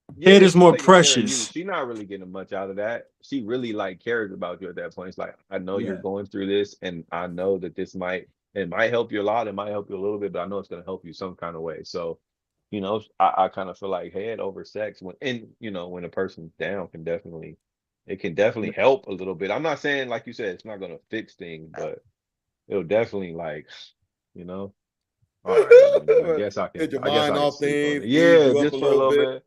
[SPEAKER 3] head
[SPEAKER 4] Yeah,
[SPEAKER 3] is
[SPEAKER 4] she's
[SPEAKER 3] more
[SPEAKER 4] taking care of you.
[SPEAKER 3] precious.
[SPEAKER 4] She's not really getting much out of that. She really like cares about you at that point. It's like, I know you're
[SPEAKER 3] Yeah.
[SPEAKER 4] going through this, and I know that it might help you a lot. It might help you a little bit, but I know it's gonna help you some kind of way. So, I kind of feel like head over sex when a person's down it can definitely help a little bit. I'm not saying, like you said, it's not gonna fix things, but it'll definitely you know, all right, I guess
[SPEAKER 1] Get your
[SPEAKER 4] I guess
[SPEAKER 1] mind
[SPEAKER 4] I can
[SPEAKER 1] off
[SPEAKER 4] sleep on
[SPEAKER 1] things,
[SPEAKER 4] it.
[SPEAKER 1] ease
[SPEAKER 4] Yeah,
[SPEAKER 1] you up a
[SPEAKER 4] just for a
[SPEAKER 1] little
[SPEAKER 4] little
[SPEAKER 1] bit.
[SPEAKER 4] bit.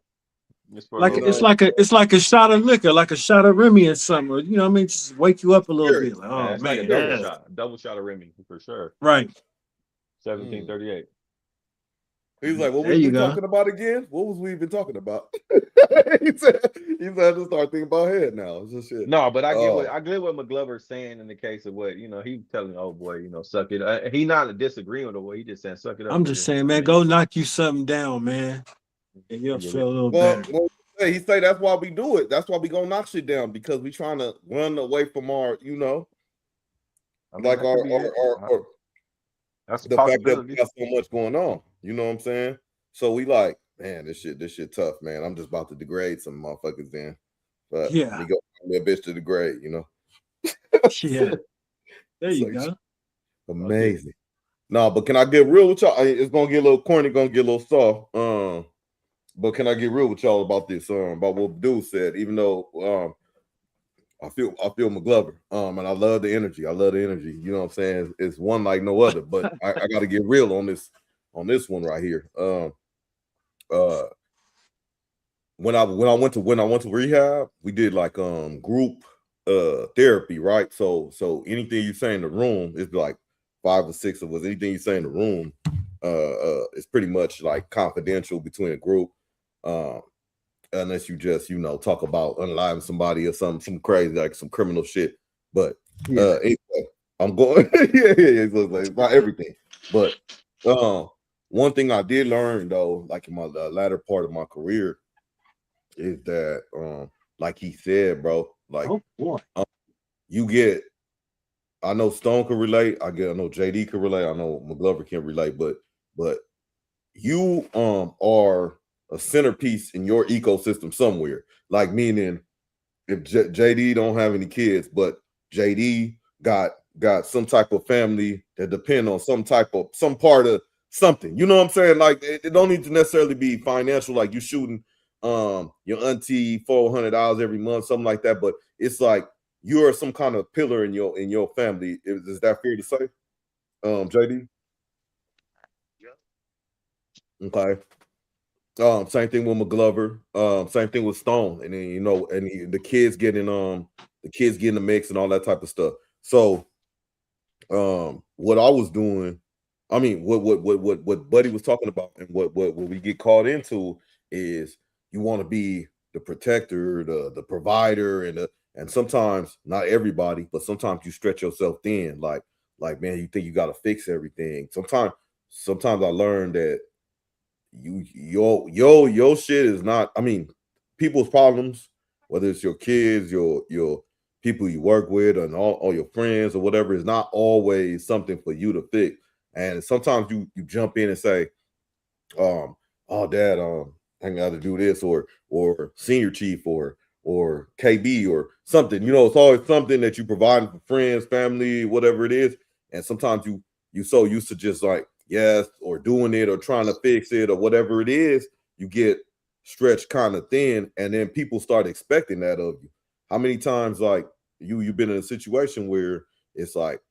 [SPEAKER 4] Just for a
[SPEAKER 3] Like
[SPEAKER 4] little
[SPEAKER 1] You
[SPEAKER 3] it's
[SPEAKER 1] know,
[SPEAKER 4] bit.
[SPEAKER 3] like a shot of liquor, like a shot of Remy or something. You know what I mean? Just wake you up a little
[SPEAKER 1] period.
[SPEAKER 3] bit. Like,
[SPEAKER 4] Man,
[SPEAKER 3] oh
[SPEAKER 4] it's like a
[SPEAKER 3] man,
[SPEAKER 4] double
[SPEAKER 3] yeah.
[SPEAKER 4] shot. Double shot of Remy for sure.
[SPEAKER 3] Right.
[SPEAKER 4] 1738.
[SPEAKER 1] He's like, what
[SPEAKER 3] There
[SPEAKER 1] we
[SPEAKER 3] you
[SPEAKER 1] been
[SPEAKER 3] go.
[SPEAKER 1] talking about again? What was we even talking about? he said I just start thinking about head now. It's just shit.
[SPEAKER 4] No, but I get
[SPEAKER 1] Oh,
[SPEAKER 4] what McGlover's saying in the case of what he telling oh boy, suck it. He not disagreeing with the way he just saying suck it up,
[SPEAKER 3] I'm just
[SPEAKER 4] nigga.
[SPEAKER 3] saying,
[SPEAKER 4] I
[SPEAKER 3] man,
[SPEAKER 4] mean,
[SPEAKER 3] go knock you something down, man, and
[SPEAKER 4] I
[SPEAKER 3] you'll
[SPEAKER 4] get
[SPEAKER 3] feel
[SPEAKER 4] it.
[SPEAKER 3] a little
[SPEAKER 1] well,
[SPEAKER 3] better.
[SPEAKER 1] hey, he say that's why we do it. That's why we gonna knock shit down because we trying to run away from our,
[SPEAKER 4] I mean,
[SPEAKER 1] like
[SPEAKER 4] that could be it.
[SPEAKER 1] our
[SPEAKER 4] That's a
[SPEAKER 1] the fact that we
[SPEAKER 4] possibility.
[SPEAKER 1] got so much going on. You know what I'm saying? So we like, man, this shit tough, man. I'm just about to degrade some motherfuckers then. But
[SPEAKER 3] Yeah.
[SPEAKER 1] me go find me a bitch to degrade,
[SPEAKER 3] Yeah. There
[SPEAKER 1] It's
[SPEAKER 3] you
[SPEAKER 1] like,
[SPEAKER 3] go.
[SPEAKER 1] amazing. No, but can I get real with y'all? It's gonna get a little corny, gonna get a little soft. But can I get real with y'all about this? About what dude said, even though I feel McGlover. And I love the energy. I love the energy. You know what I'm saying? It's one like no other. But I gotta get real on this one right here. When I went to rehab, we did like group therapy, right? So anything you say in the room is like 5 or 6 of us. Anything you say in the room it's pretty much like confidential between a group. Unless you just talk about unaliving somebody or some crazy like some criminal shit. But anyway, I'm going yeah, it's not everything. But one thing I did learn though, like in my latter part of my career, is that like he said, bro, like
[SPEAKER 3] Oh boy.
[SPEAKER 1] you get, I know Stone can relate, I know JD can relate, I know McGlover can relate, but you are a centerpiece in your ecosystem somewhere. Like meaning if JD don't have any kids, but JD got some type of family that depend on some part of something. You know what I'm saying? Like it don't need to necessarily be financial, like you shooting your auntie $400 every month, something like that. But it's like you're some kind of pillar in your family. Is that fair to say? JD? Okay. Same thing with McGlover. Same thing with Stone, and then the kids getting the mix and all that type of stuff. So, what I was doing, I mean, what Buddy was talking about, and what we get caught into is you want to be the protector, the provider, and sometimes not everybody, but sometimes you stretch yourself thin. Like man, you think you got to fix everything. Sometimes I learned that your shit is not, I mean, people's problems, whether it's your kids, your people you work with, and all your friends or whatever, is not always something for you to fix. And sometimes you jump in and say, oh dad, I got to do this, or senior chief, or KB or something. It's always something that you provide for friends, family, whatever it is. And sometimes you so used to just like yes, or doing it, or trying to fix it, or whatever it is, you get stretched kind of thin, and then people start expecting that of you. How many times like you've been in a situation where it's like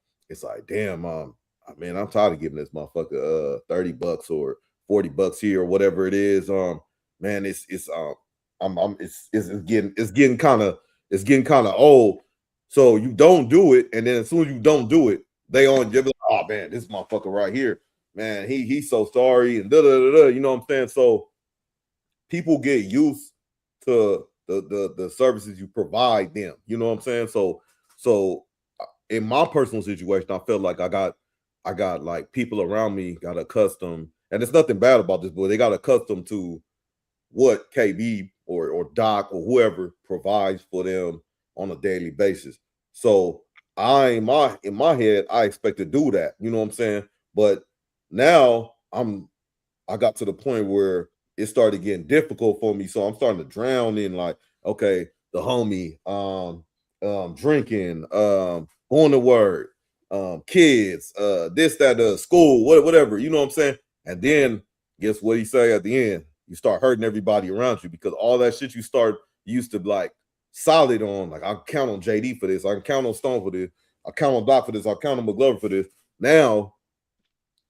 [SPEAKER 1] damn, man, I'm tired of giving this motherfucker $30 or $40 here or whatever it is. Man, it's getting kind of old. So you don't do it, and then as soon as you don't do it, they on you like, oh man, this motherfucker right here, man, he's so sorry and da da da da. You know what I'm saying? So people get used to the services you provide them. You know what I'm saying? So in my personal situation, I felt like I got like people around me got accustomed, and it's nothing bad about this, but they got accustomed to what KB or Doc or whoever provides for them on a daily basis. So in my head, I expect to do that. You know what I'm saying? But now I got to the point where it started getting difficult for me. So I'm starting to drown in like, okay, the homie, drinking, going to work, kids, this, that, school, whatever, you know what I'm saying? And then guess what he say at the end? You start hurting everybody around you because all that shit you used to like solid on, like I can count on JD for this, I can count on Stone for this, I count on Doc for this, I count on McGlover for this. Now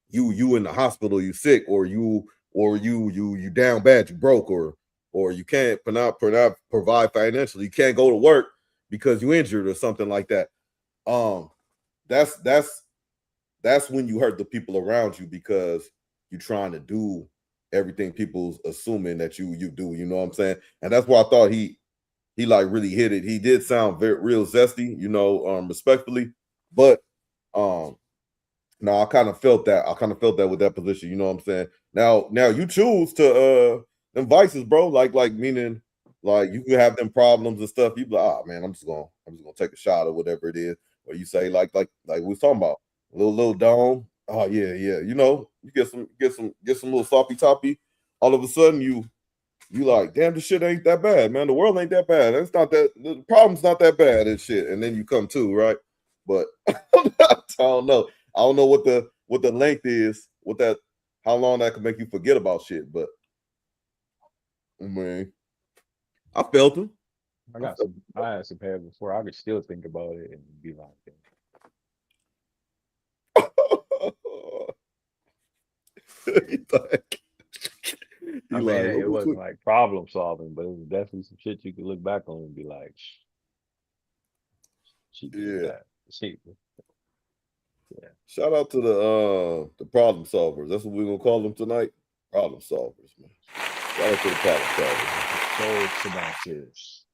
[SPEAKER 1] you in the hospital, you sick, or you down bad, you broke, or you can't provide financially, you can't go to work because you injured or something like that. That's when you hurt the people around you because you're trying to do everything people's assuming that you do. You know what I'm saying? And that's why I thought he like really hit it. He did sound real zesty, you know, respectfully, but no, I kind of felt that. I kind of felt that with that position. You know what I'm saying? Now you choose to them vices, bro. Like meaning like you can have them problems and stuff. You be like, oh man, I'm just gonna take a shot or whatever it is. Or you say like we was talking about little dome. Oh yeah. You know, you get some little soppy toppy. All of a sudden you like, damn, this shit ain't that bad, man. The world ain't that bad. It's not that the problem's not that bad and shit. And then you come to, right? But I don't know. I don't know what the length is, how long that can make you forget about shit. But I mean, I felt him.
[SPEAKER 4] I had some hair before. I could still think about it and be like, I mean, it wasn't like problem solving, but it was definitely some shit you could look back on and be like, she did that. Yeah.
[SPEAKER 1] Shout out to the problem solvers. That's what we're gonna call them tonight. Problem solvers, man. Shout out to the problem solvers.
[SPEAKER 4] So about this.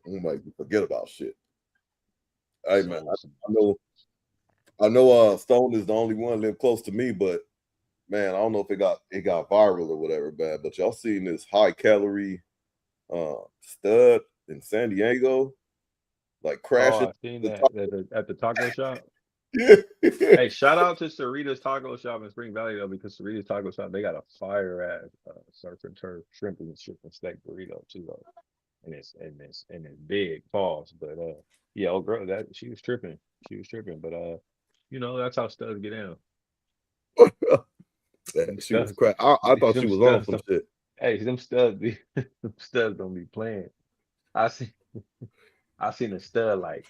[SPEAKER 1] We might forget about shit. Hey man, I know Stone is the only one live close to me, but man, I don't know if it got viral or whatever, bad. But y'all seen this high calorie stud in San Diego, like crashing?
[SPEAKER 4] Oh, I seen that at the taco shop.
[SPEAKER 1] Yeah.
[SPEAKER 4] Hey, shout out to Sarita's Taco Shop in Spring Valley though, because Sarita's Taco Shop, they got a fire ass surf and turf shrimp and steak burrito too though, and it's big. Pause, but yeah, old girl, that she was tripping, but you know that's how studs get down.
[SPEAKER 1] She was crap. I thought she was on some shit.
[SPEAKER 4] Hey, them studs don't be playing. I seen a stud like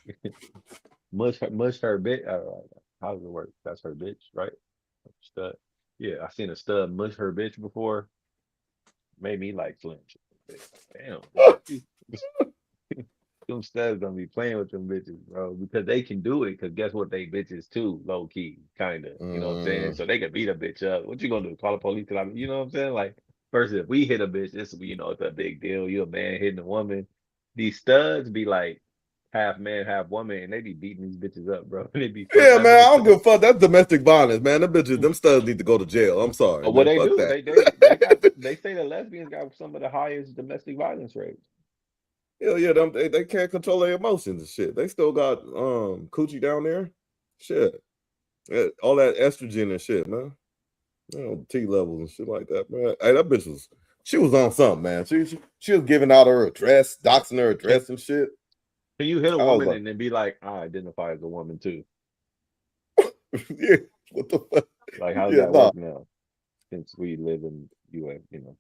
[SPEAKER 4] mush her bitch. How does it work? That's her bitch, right? Stud. Yeah, I seen a stud mush her bitch before. Made me like flinch. Damn. Them studs don't be playing with them bitches, bro, because they can do it. Because guess what? They bitches too, low key, kind of. You know what I'm saying? So they can beat a bitch up. What you gonna do? Call the police? You know what I'm saying? Like, first, if we hit a bitch, it's a big deal. You a man hitting a woman. These studs be like half man, half woman, and they be beating these bitches up, bro. They be
[SPEAKER 1] man. I don't give a fuck. That's domestic violence, man. Them studs need to go to jail. I'm sorry.
[SPEAKER 4] But what they do, they say the lesbians got some of the highest domestic violence rates.
[SPEAKER 1] Hell yeah, they can't control their emotions and shit. They still got coochie down there. Shit. All that estrogen and shit, man. You know, T levels and shit like that, man. Hey, that bitch she was on something, man. She was giving out her address, doxing her address and shit.
[SPEAKER 4] Can you hit a woman and then be like, I identify as a woman too?
[SPEAKER 1] Yeah, what the fuck?
[SPEAKER 4] Like, how does that work now? Since we live in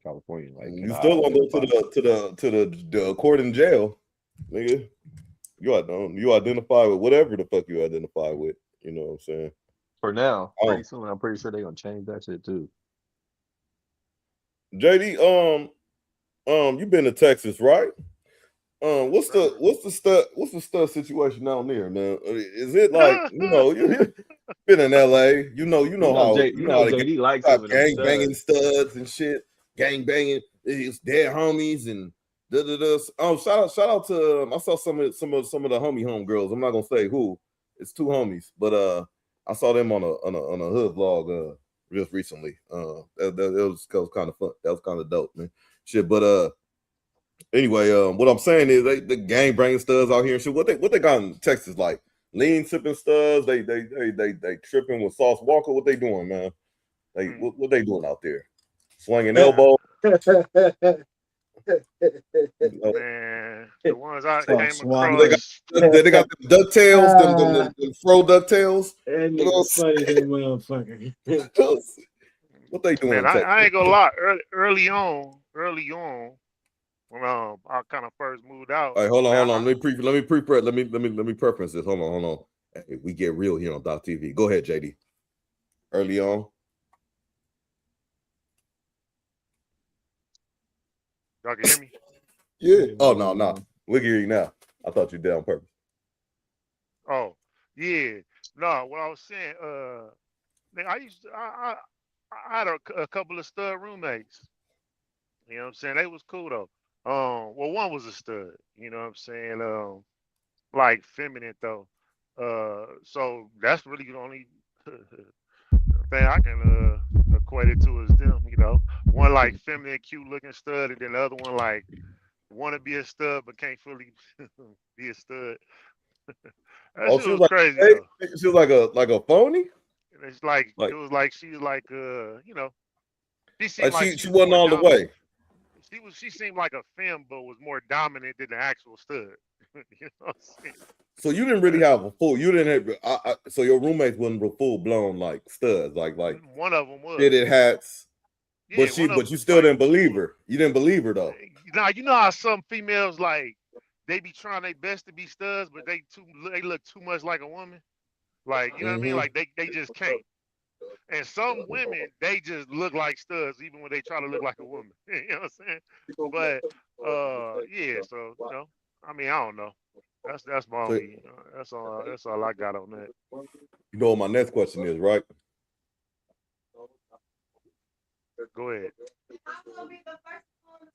[SPEAKER 4] California, like
[SPEAKER 1] you still gonna go to the court in jail, nigga. You identify with whatever the fuck you identify with. You know what I'm saying?
[SPEAKER 4] For now, pretty soon, I'm pretty sure they're gonna change that shit too.
[SPEAKER 1] JD, you been to Texas, right? What's the stud situation down there, man? Is it like you been in LA? You know how they get
[SPEAKER 4] JD likes some of them
[SPEAKER 1] gang banging
[SPEAKER 4] studs.
[SPEAKER 1] studs and shit, gang banging. It's dead homies and shout out to I saw some of the homegirls. I'm not gonna say who. It's two homies, but I saw them on a hood vlog just recently. That was kind of fun. That was kind of dope, man. Shit, but anyway, what I'm saying is the gang banging studs out here and shit. What they got in Texas, like lean sipping studs? They tripping with Sauce Walker. What they doing, man? What they doing out there? Swinging elbows.
[SPEAKER 2] Man, the ones I came across.
[SPEAKER 1] They got the ducktails, them fro ducktails.
[SPEAKER 3] And funny motherfucker.
[SPEAKER 1] What they doing?
[SPEAKER 2] Man, I ain't gonna lie. Early on, when I kind of first moved out.
[SPEAKER 1] All right, hold on. Let me preference this. Hold on. Hey, we get real here on Doc TV. Go ahead, JD. Early on.
[SPEAKER 2] Y'all can hear me?
[SPEAKER 1] Yeah. Oh no. We can hear you now. I thought you did on purpose.
[SPEAKER 2] Oh, yeah. No, what I was saying, I had a couple of stud roommates. You know what I'm saying? They was cool though. Well, one was a stud, you know what I'm saying? Like feminine though. So that's really the only thing I can equate it to is them, you know. One like feminine, cute looking stud, and then the other one like want to be a stud but can't fully be a stud. That shit was crazy though.
[SPEAKER 1] She was like a phony?
[SPEAKER 2] It's like it was like she was like you know, she seemed like
[SPEAKER 1] she wasn't all the way.
[SPEAKER 2] She seemed like a femme, but was more dominant than the actual stud. You know what I'm saying?
[SPEAKER 1] So you didn't really have a full. You didn't have. So your roommates wasn't full blown like studs, like
[SPEAKER 2] one of them was
[SPEAKER 1] fitted hats.
[SPEAKER 2] Yeah,
[SPEAKER 1] but you still didn't believe her. You didn't believe her though.
[SPEAKER 2] Now you know how some females like they be trying their best to be studs, but they look too much like a woman. Like you know what I mean? Like they just can't. And some women, they just look like studs even when they try to look like a woman. You know what I'm saying? But yeah, so you know, I mean, I don't know. That's my only, that's all I got on that.
[SPEAKER 1] You know what my next question is, right?
[SPEAKER 2] Go ahead.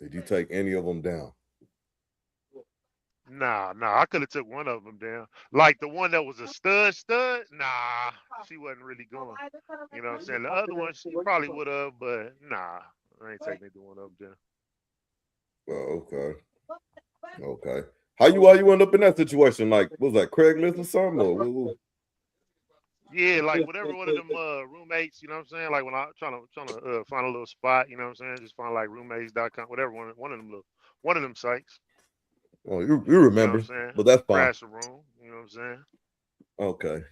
[SPEAKER 1] Did you take any of them down?
[SPEAKER 2] Nah, I could have took one of them down. Like the one that was a stud. Nah, she wasn't really going. You know what I'm saying? The other one, she probably would have, but nah, I ain't taking either one of them down.
[SPEAKER 1] Well, okay. How you end up in that situation? Like, was that Craigslist or something? Or
[SPEAKER 2] yeah, like whatever one of them roommates, you know what I'm saying? Like when I trying to find a little spot, you know what I'm saying? Just find like roommates.com, whatever one of them sites.
[SPEAKER 1] Oh, you remember, you know but that's fine.
[SPEAKER 2] Crash a room, you know what I'm saying?
[SPEAKER 1] Okay.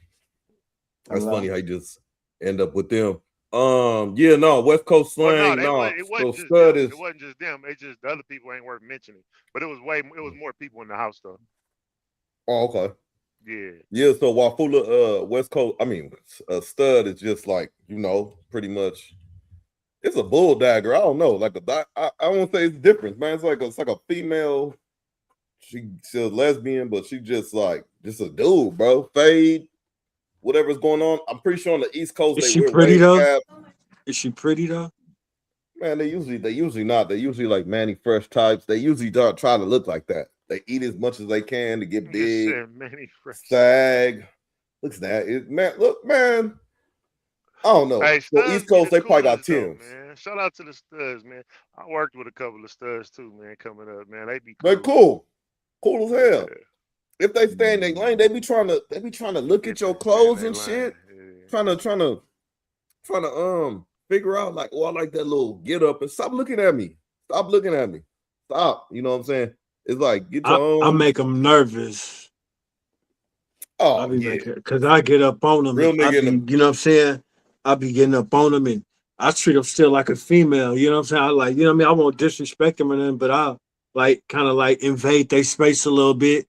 [SPEAKER 1] That's funny how you just end up with them. Yeah, no, West Coast slang.
[SPEAKER 2] It wasn't just them. It's just the other people ain't worth mentioning. But it was more people in the house though.
[SPEAKER 1] Oh, okay.
[SPEAKER 2] Yeah.
[SPEAKER 1] Yeah, so Wafula, West Coast, I mean, a stud is just like, you know, pretty much, it's a bull dagger. I don't know, like I won't say it's different, man. It's like a female. She's a lesbian, but she just a dude, bro. Fade, whatever's going on. I'm pretty sure on the East Coast
[SPEAKER 3] is she pretty though? Is she pretty though?
[SPEAKER 1] Man, they usually not. They usually like Manny Fresh types. They usually don't try to look like that. They eat as much as they can to get big. Sag. Look at that. Man. I don't know.
[SPEAKER 2] Hey,
[SPEAKER 1] so East Coast, they probably got Tims.
[SPEAKER 2] Man. Shout out to the studs, man. I worked with a couple of studs too, man, coming up, man. They be cool.
[SPEAKER 1] They're cool. Cool as hell. Yeah. If they stay in their lane, they be trying to look at your clothes and shit. Yeah. Trying to figure out like, oh, I like that little get up and stop looking at me. Stop. You know what I'm saying? It's like get your own.
[SPEAKER 3] I make them nervous.
[SPEAKER 1] Oh,
[SPEAKER 3] because I get up on them. You know what I'm saying? I be getting up on them and I treat them still like a female. You know what I'm saying? I like, you know what I mean? I won't disrespect them or nothing, but I like kind of like invade their space a little bit.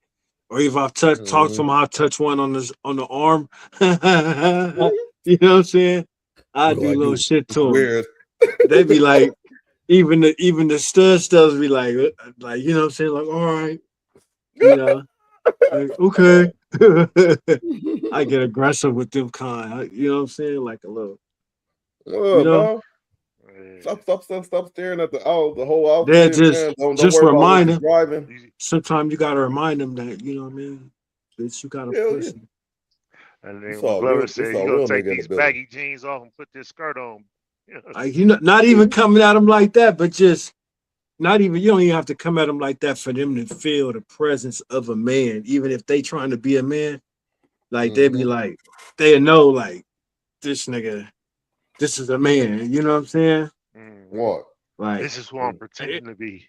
[SPEAKER 3] Or if I talk to them, I'll touch one on the arm. You know what I'm saying? I do little shit to them. Weird. They be like, even the studs be like, you know what I'm saying? Like, all right. You know, like, okay. I get aggressive with them kind. You know what I'm saying? Like a little, you know,
[SPEAKER 1] no. Stop staring at the whole
[SPEAKER 3] they
[SPEAKER 1] outfit, man. Don't
[SPEAKER 3] just
[SPEAKER 1] worry about what
[SPEAKER 3] remind
[SPEAKER 1] you're
[SPEAKER 3] them.
[SPEAKER 1] driving.
[SPEAKER 3] Sometimes you gotta remind them that, you know what I mean? That you gotta push them.
[SPEAKER 2] And then
[SPEAKER 1] It's
[SPEAKER 2] when
[SPEAKER 1] all real.
[SPEAKER 2] Glover
[SPEAKER 1] It's
[SPEAKER 2] said,
[SPEAKER 1] all
[SPEAKER 2] "You gonna
[SPEAKER 1] real
[SPEAKER 2] take
[SPEAKER 1] nigga in the
[SPEAKER 2] these
[SPEAKER 1] building.
[SPEAKER 2] baggy jeans off and put this skirt on."
[SPEAKER 3] Like, you know, not even coming at them like that, but just not even, you don't even have to come at them like that for them to feel the presence of a man, even if they trying to be a man. Like they be like, they know like this nigga, this is a man. You know what I'm saying?
[SPEAKER 1] What?
[SPEAKER 3] Like
[SPEAKER 2] this is who I'm pretending to be.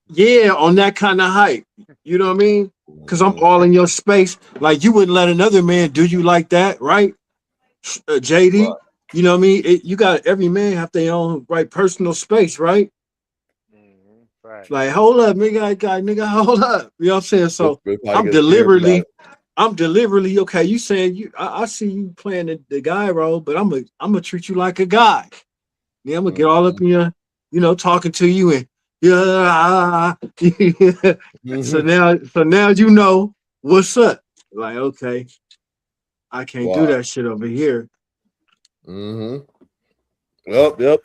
[SPEAKER 3] Yeah, on that kind of hype. You know what I mean? Because I'm all in your space. Like you wouldn't let another man do you like that, right? JD,
[SPEAKER 1] Right.
[SPEAKER 3] you know what I mean? You got every man have their own right personal space, right?
[SPEAKER 2] Right.
[SPEAKER 3] Like, hold up, nigga, hold up. You know what I'm saying? So I'm deliberately okay. You saying I see you playing the guy role, but I'm gonna treat you like a guy. Yeah, I'm gonna get all up in your, talking to you and So now you know what's up. Like, okay, I can't do that shit over here.
[SPEAKER 1] Yep.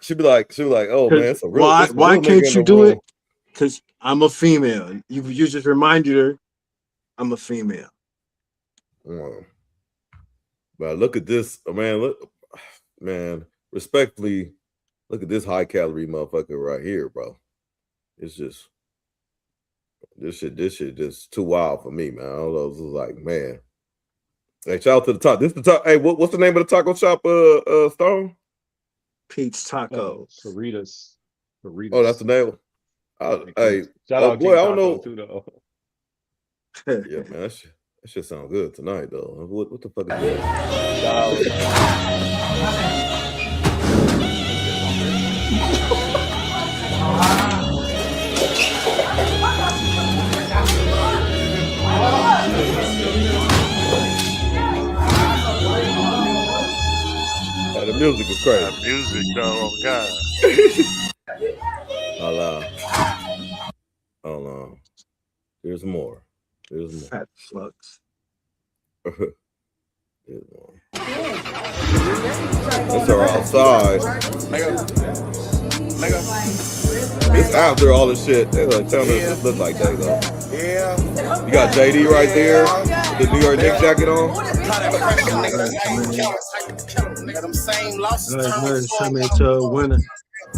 [SPEAKER 1] She'd be like, oh man, it's a real.
[SPEAKER 3] Why can't you do it? Because I'm a female. You just reminded her I'm a female.
[SPEAKER 1] But look at this, man. Respectfully, look at this high calorie motherfucker right here, bro. It's just this shit just too wild for me, man. I don't know. This is like, man. Hey, shout out to the top. This is the top. Hey, what's the name of the taco shop? Stone?
[SPEAKER 3] Pete's Tacos.
[SPEAKER 4] Cerritos.
[SPEAKER 1] Oh, that's the name. Hey,
[SPEAKER 4] shout out
[SPEAKER 1] boy,
[SPEAKER 4] King
[SPEAKER 1] I don't know.
[SPEAKER 4] Too, though.
[SPEAKER 1] Yeah, man, that shit sound good tonight, though. What the fuck is this? The music is crazy.
[SPEAKER 2] That music, though, oh God.
[SPEAKER 1] Hold on. There's more.
[SPEAKER 3] Fat flux.
[SPEAKER 1] There's more. That's our outside. It's after all the shit. They're like telling us this look like DAYGO. Yeah. You got JD right there, the New York Knicks jacket on.
[SPEAKER 3] Send me to a winner.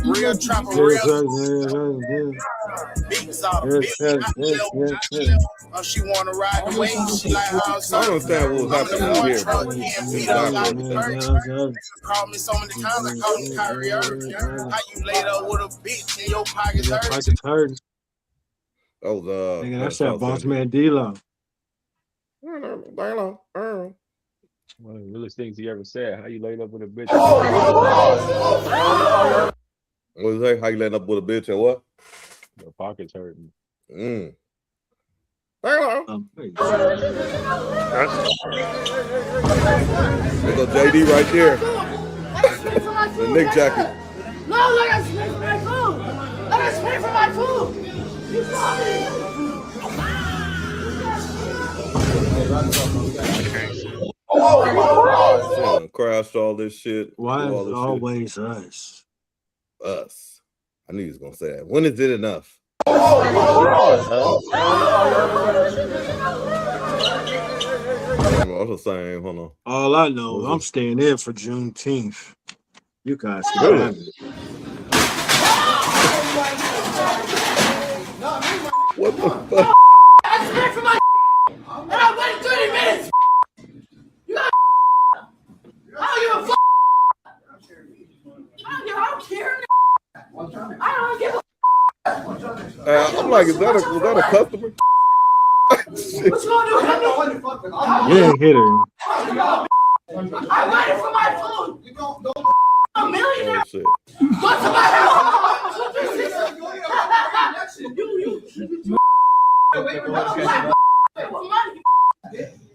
[SPEAKER 6] Real trapper, she wanna ride the wave. She like how
[SPEAKER 1] I don't understand what was happening out here, bro.
[SPEAKER 6] Call me so many times, I call you Kyrie Irving. How you laid up with a bitch and your pockets hurt?
[SPEAKER 1] Oh,
[SPEAKER 3] nigga, that's that boss man D-Lo.
[SPEAKER 4] One of the realest things he ever said. How you laid up with a bitch?
[SPEAKER 1] What is that? How you laid up with a bitch and what?
[SPEAKER 4] Your pockets hurting.
[SPEAKER 1] There go JD right there. The Knicks jacket.
[SPEAKER 6] No, I gotta pay for my food. I gotta pay for my food. You saw me.
[SPEAKER 1] Crashed all this shit.
[SPEAKER 3] Why is it always us?
[SPEAKER 1] Us. I knew he was gonna say that. When is it enough? I'm also saying, hold on.
[SPEAKER 3] All I know, I'm staying in for Juneteenth. You guys can have it.
[SPEAKER 1] What the fuck?
[SPEAKER 6] I just paid for my and I waited 30 minutes. You got I don't give a fuck. I don't care. I don't give a
[SPEAKER 1] I'm like, was that a customer?
[SPEAKER 6] What you gonna do?
[SPEAKER 3] You ain't hit her.
[SPEAKER 6] I waited for my food. You don't a millionaire.
[SPEAKER 1] Oh, shit.
[SPEAKER 6] What's my house? You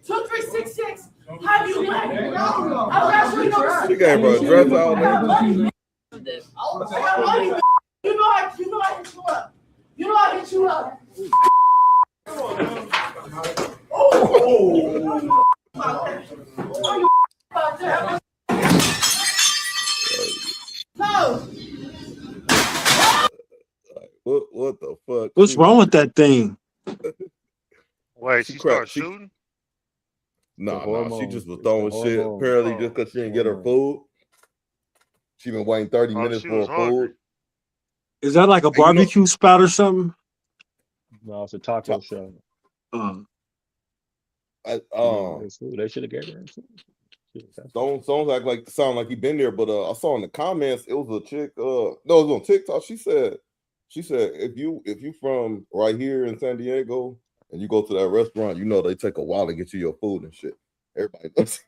[SPEAKER 6] 2366. How do you like?
[SPEAKER 1] She gave her a dress out there.
[SPEAKER 6] You know I hit you up. You know I hit you up.
[SPEAKER 1] What the fuck?
[SPEAKER 3] What's wrong with that thing?
[SPEAKER 2] Wait, she started shooting?
[SPEAKER 1] Nah, she just was throwing shit. Apparently, just because she didn't get her food. She been waiting 30 minutes for her food.
[SPEAKER 3] Is that like a barbecue spot or something?
[SPEAKER 4] No, it's a taco shop. They should have gave her
[SPEAKER 1] Don't sound like he been there, but I saw in the comments it was a chick. No, it was on TikTok. She said if you from right here in San Diego and you go to that restaurant, you know they take a while to get you your food and shit. Everybody knows.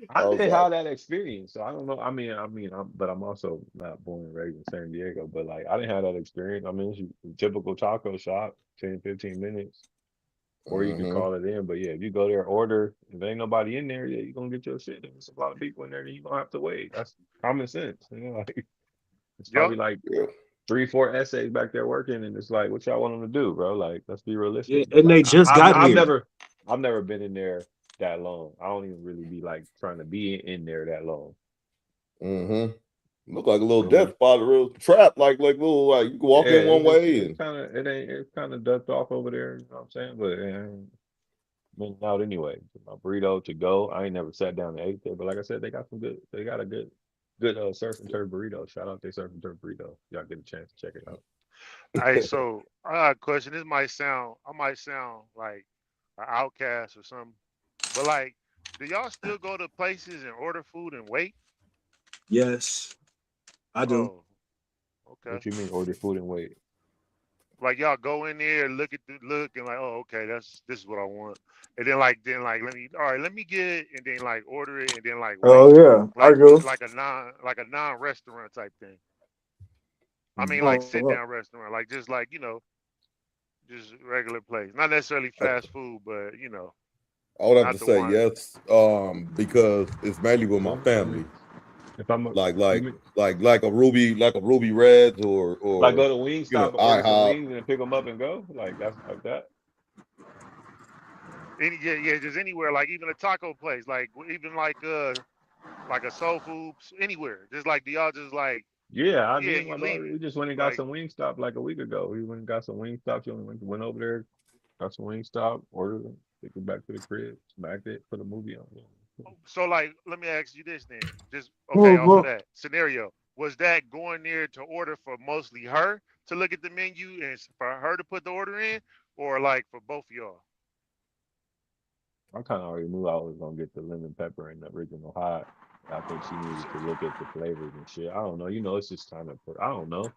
[SPEAKER 4] I didn't have that experience, so I don't know. I mean, but I'm also not born and raised in San Diego. But like, I didn't have that experience. I mean, it's a typical taco shop, 10-15 minutes, or you can call it in. But yeah, if you go there, order. If ain't nobody in there, yeah, you're gonna get your shit. There's a lot of people in there, then you don't have to wait. That's common sense. You know, like it's probably like 3-4 essays back there working, and it's like, what y'all want them to do, bro? Like, let's be realistic.
[SPEAKER 3] Yeah, and
[SPEAKER 4] like,
[SPEAKER 3] they just got here.
[SPEAKER 4] I've never been in there that long. I don't even really be like trying to be in there that long.
[SPEAKER 1] Look like a little death spot, a real trap, like little like you can walk in one way and
[SPEAKER 4] it's kind of ducked off over there. You know what I'm saying? But been out anyway. My burrito to go. I ain't never sat down and ate there, but like I said, they got a good surf and turf burrito. Shout out to surf and turf burrito. Y'all get a chance to check it out.
[SPEAKER 2] All right, so I got a question. I might sound like an outcast or something, but like, do y'all still go to places and order food and wait?
[SPEAKER 3] Yes, I do.
[SPEAKER 2] Oh, okay.
[SPEAKER 4] What you mean order food and wait?
[SPEAKER 2] Like y'all go in there, look and like, oh, okay, this is what I want, and then like let me get, and then like order it, and then like wait.
[SPEAKER 3] Oh yeah,
[SPEAKER 2] like,
[SPEAKER 3] I do.
[SPEAKER 2] like a non-restaurant type thing. I mean, like sit down restaurant, like just like just regular place, not necessarily fast food, but
[SPEAKER 1] I would have to say yes, because it's mainly with my family.
[SPEAKER 4] If I'm
[SPEAKER 1] like a Ruby Reds or
[SPEAKER 4] like go to Wingstop and order some wings and pick them up and go, like that's like that.
[SPEAKER 2] Just anywhere, like even a taco place, like even like a soul food, anywhere. Just like, do y'all just like?
[SPEAKER 4] Yeah, we just went and got some Wingstop like a week ago. We went and got some Wingstop. Went over there, got some Wingstop, ordered them, took it back to the crib, smacked it, put a movie on.
[SPEAKER 2] So like, let me ask you this then. Just okay, off of that scenario, was that going there to order for mostly her to look at the menu and for her to put the order in, or like for both of y'all?
[SPEAKER 4] I kind of already knew I was gonna get the lemon pepper and the original hot. I think she needed to look at the flavors and shit. I don't know. It's just kind of, I don't know.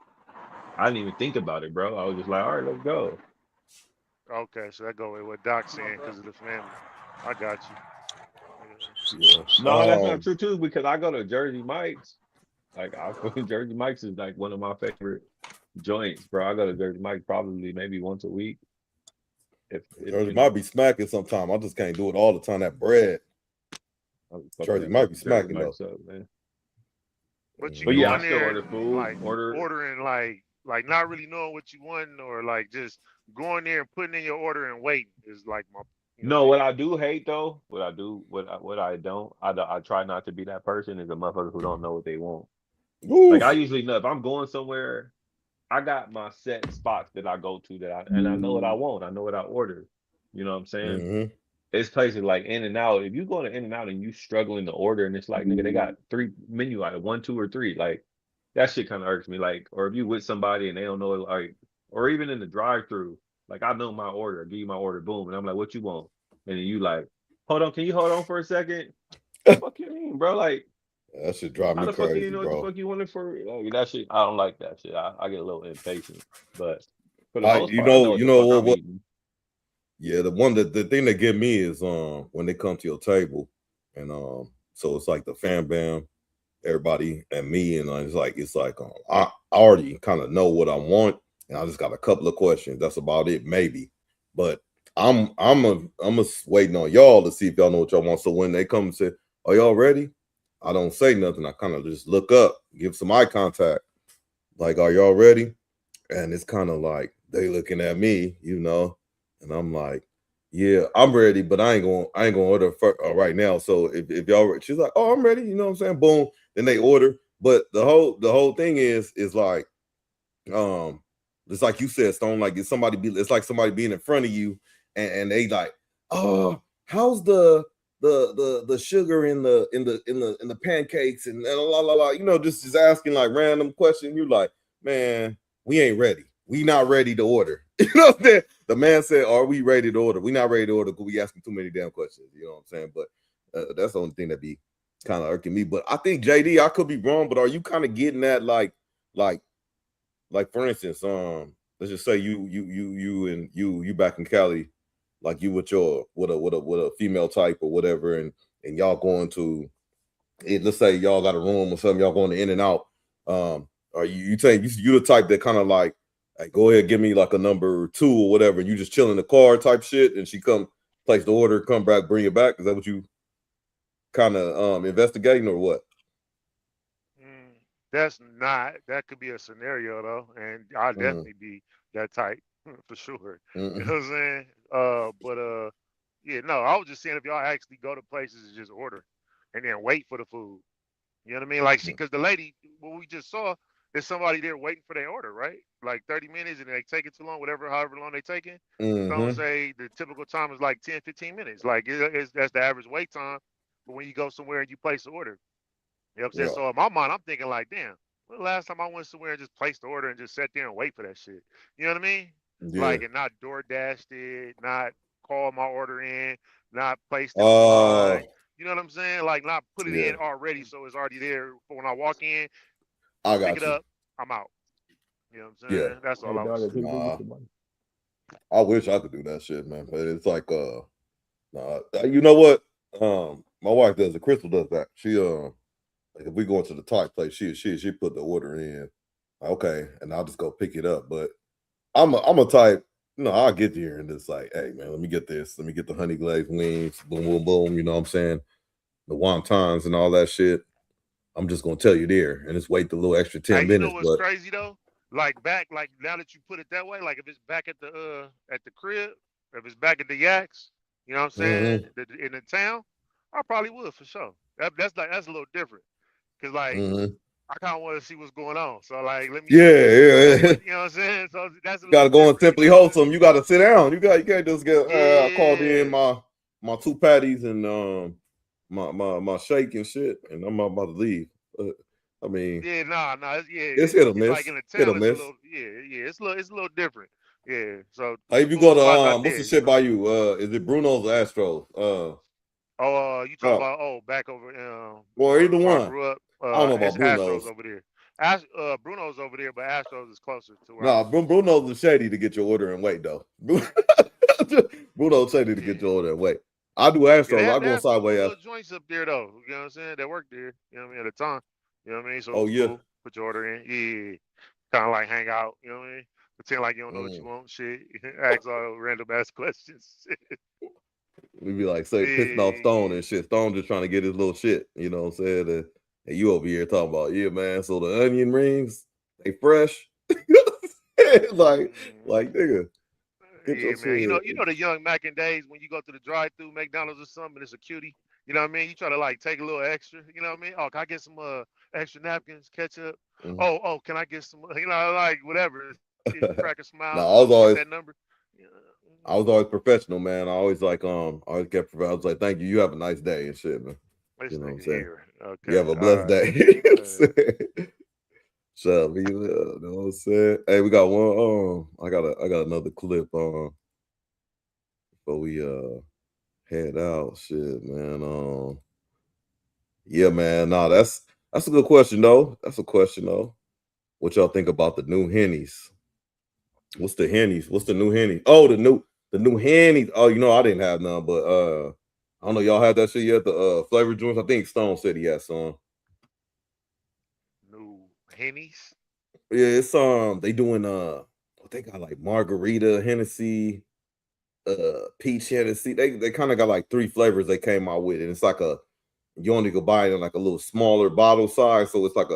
[SPEAKER 4] I didn't even think about it, bro. I was just like, all right, let's go.
[SPEAKER 2] Okay, so that go with what Doc's saying because of the family. I got you.
[SPEAKER 4] Yeah. No, that's not true too, because I go to Jersey Mike's. Like Jersey Mike's is like one of my favorite joints, bro. I go to Jersey Mike's probably maybe once a week. If
[SPEAKER 1] Jersey might be smacking sometime. I just can't do it all the time. That bread. Jersey might be smacking though.
[SPEAKER 4] Man.
[SPEAKER 2] But
[SPEAKER 4] yeah, I still order food.
[SPEAKER 2] Like ordering like not really knowing what you want, or like just going there and putting in your order and waiting is like my.
[SPEAKER 4] No, what I do hate though, what I try not to be that person is a motherfucker who don't know what they want. Oof. Like I usually know if I'm going somewhere, I got my set spots that I go to I know what I want. I know what I order. You know what I'm saying? It's places like In-N-Out. If you go to In-N-Out and you struggling to order, and it's like, nigga, they got 3 menu items, 1, 2, or 3. Like that shit kind of irks me. Like, or if you with somebody and they don't know it, like, or even in the drive-through. Like I know my order, I give you my order, boom, and I'm like, what you want? And then you like, hold on, can you hold on for a second? What the fuck you mean, bro? Like
[SPEAKER 1] that shit drive me crazy, bro. How the fuck you know
[SPEAKER 4] what the fuck you wanted for? Like, that shit, I don't like that shit. I get a little impatient, but for the most part,
[SPEAKER 1] you know what? Yeah, the thing that get me is when they come to your table, and so it's like the fam bam, everybody and me, and it's like I already kind of know what I want. And I just got a couple of questions. That's about it, maybe. But I'm waiting on y'all to see if y'all know what y'all want. So when they come and say, "Are y'all ready?" I don't say nothing. I kind of just look up, give some eye contact, like, "Are y'all ready?" And it's kind of like they looking at me, And I'm like, yeah, I'm ready, but I ain't gonna order right now. So if y'all, she's like, oh, I'm ready. You know what I'm saying? Boom. Then they order. But the whole thing is like, it's like you said, Stone. Like it's like somebody being in front of you, and they like, oh, how's the sugar in the pancakes and la la la. You know, just asking like random questions. You're like, man, we ain't ready. We not ready to order. You know what I'm saying? The man said, are we ready to order? We not ready to order because we asking too many damn questions. You know what I'm saying? But that's the only thing that be kind of irking me. But I think JD, I could be wrong, but are you kind of getting that like for instance, let's just say you back in Cali, like you with a female type or whatever, and y'all going to it, let's say y'all got a room or something, y'all going to In and Out. Are you the type that kind of like, hey, go ahead, give me like a number 2 or whatever, and you just chill in the car type shit, and she come place the order, come back, bring it back? Is that what you kind of investigating or what?
[SPEAKER 2] That could be a scenario though, and I'll definitely be that type for sure. You know what I'm saying? Yeah, no, I was just saying if y'all actually go to places and just order and then wait for the food. You know what I mean? Like, because the lady, what we just saw, there's somebody there waiting for their order, right? Like 30 minutes and they take it too long, however long they taking. Don't say the typical time is like 10, 15 minutes. Like, that's the average wait time. But when you go somewhere and you place the order, you know what I'm saying?
[SPEAKER 1] Yeah.
[SPEAKER 2] So in my mind, I'm thinking like, damn, when the last time I went somewhere and just placed the order and just sat there and wait for that shit? You know what I mean?
[SPEAKER 1] Yeah.
[SPEAKER 2] Like, and not door dashed it, not call my order in, not placed in the line. You know what I'm saying? Like, not put it in already so it's already there for when I walk in,
[SPEAKER 1] I got
[SPEAKER 2] pick it up, I'm out. You know what I'm saying? That's all
[SPEAKER 4] Hey,
[SPEAKER 2] I
[SPEAKER 4] dog,
[SPEAKER 2] was
[SPEAKER 4] if you
[SPEAKER 2] saying.
[SPEAKER 4] go get your money.
[SPEAKER 1] I wish I could do that shit, man. But it's like, you know what? My wife does it. Crystal does that. She like if we go into the Thai place, she put the order in, okay, and I'll just go pick it up. But I'm a type, you know, I'll get here and it's like, hey man, let me get this. Let me get the honey glazed wings, boom, boom, boom. You know what I'm saying? The wontons and all that shit. I'm just gonna tell you there and just wait the little extra 10
[SPEAKER 2] Hey, you know
[SPEAKER 1] minutes.
[SPEAKER 2] what's
[SPEAKER 1] But
[SPEAKER 2] crazy though? Like now that you put it that way, like if it's back at the crib, if it's back at the Yaks, you know what I'm saying, in the town, I probably would for sure. That's a little different, cause like I kind of want to see what's going on. So like, let me see.
[SPEAKER 1] yeah.
[SPEAKER 2] You know what I'm saying? So that's a
[SPEAKER 1] You
[SPEAKER 2] little
[SPEAKER 1] gotta go and
[SPEAKER 2] different. You
[SPEAKER 1] simply
[SPEAKER 2] know what I'm
[SPEAKER 1] wholesome. You gotta sit down. You can't just get I called in
[SPEAKER 2] saying?
[SPEAKER 1] my 2 patties and my shake and shit, and I'm about to leave. I mean,
[SPEAKER 2] Yeah, nah,
[SPEAKER 1] it's hit or
[SPEAKER 2] it's like
[SPEAKER 1] miss.
[SPEAKER 2] in the
[SPEAKER 1] Hit or
[SPEAKER 2] town, it's a
[SPEAKER 1] miss.
[SPEAKER 2] little, it's a little different. Yeah. So
[SPEAKER 1] Like
[SPEAKER 2] some
[SPEAKER 1] if you go
[SPEAKER 2] food spots out
[SPEAKER 1] to what's the
[SPEAKER 2] there, you
[SPEAKER 1] shit
[SPEAKER 2] know.
[SPEAKER 1] by you? Is it Bruno's or Astros?
[SPEAKER 2] You talking about back over
[SPEAKER 1] Or either
[SPEAKER 2] where I
[SPEAKER 1] one.
[SPEAKER 2] grew up.
[SPEAKER 1] I don't know
[SPEAKER 2] It's
[SPEAKER 1] about
[SPEAKER 2] Astros
[SPEAKER 1] Bruno's.
[SPEAKER 2] over there. Bruno's over there, but Astros is closer to where I'm
[SPEAKER 1] Nah,
[SPEAKER 2] from.
[SPEAKER 1] Bruno's is shady to get your order and wait though. Bruno's shady to get
[SPEAKER 2] Yeah.
[SPEAKER 1] your order and wait. I do
[SPEAKER 2] Yeah,
[SPEAKER 1] Astros. I
[SPEAKER 2] they
[SPEAKER 1] go
[SPEAKER 2] have some cool
[SPEAKER 1] sideways.
[SPEAKER 2] little joints up there though. You know what I'm saying? That work there. You know what I mean? At the time. You know what I mean? So it
[SPEAKER 1] Oh
[SPEAKER 2] was
[SPEAKER 1] yeah.
[SPEAKER 2] cool. Put your order in. Yeah. Kind of like hang out. You know what I mean? Pretend like you don't know what you want. Shit. Ask all random ass questions.
[SPEAKER 1] We be like, say, pissing off Stone
[SPEAKER 2] Yeah.
[SPEAKER 1] and shit. Stone just trying to get his little shit. You know what I'm saying? And you over here talking about, yeah, man. So the onion rings, they fresh. like,
[SPEAKER 2] Mhm.
[SPEAKER 1] nigga, get your
[SPEAKER 2] Yeah, man.
[SPEAKER 1] shit.
[SPEAKER 2] You know the young Mackin days when you go to the drive-through McDonald's or something, it's a cutie. You know what I mean? You try to like take a little extra. You know what I mean? Oh, can I get some extra napkins, ketchup?
[SPEAKER 1] Mhm.
[SPEAKER 2] Oh, can I get some? You know, like whatever. See if you crack a
[SPEAKER 1] No,
[SPEAKER 2] smile, get that number. Yeah.
[SPEAKER 1] I was always professional, man. I always like I always kept I was like, thank you. You have a nice day and shit, man.
[SPEAKER 2] This
[SPEAKER 1] You know what I'm
[SPEAKER 2] nigga
[SPEAKER 1] saying?
[SPEAKER 2] here.
[SPEAKER 1] You have
[SPEAKER 2] Okay.
[SPEAKER 1] a
[SPEAKER 2] All
[SPEAKER 1] blessed
[SPEAKER 2] right.
[SPEAKER 1] day.
[SPEAKER 2] Uh,
[SPEAKER 1] So you know what I'm saying? Hey, we got one. I got another clip before we head out. Shit, man. Yeah, man. Nah, that's a good question though. That's a question though. What y'all think about the new Hennies? What's the Hennies? What's the new Henny? Oh, the new Hennies. Oh, you know, I didn't have none, but I don't know. Y'all had that shit yet? The flavor joints. I think Stone said he had some.
[SPEAKER 2] new Hennies.
[SPEAKER 1] Yeah, it's they doing they got like margarita Hennessy, peach Hennessy. They kind of got like 3 flavors they came out with, and it's like you only could buy it in like a little smaller bottle size, so it's like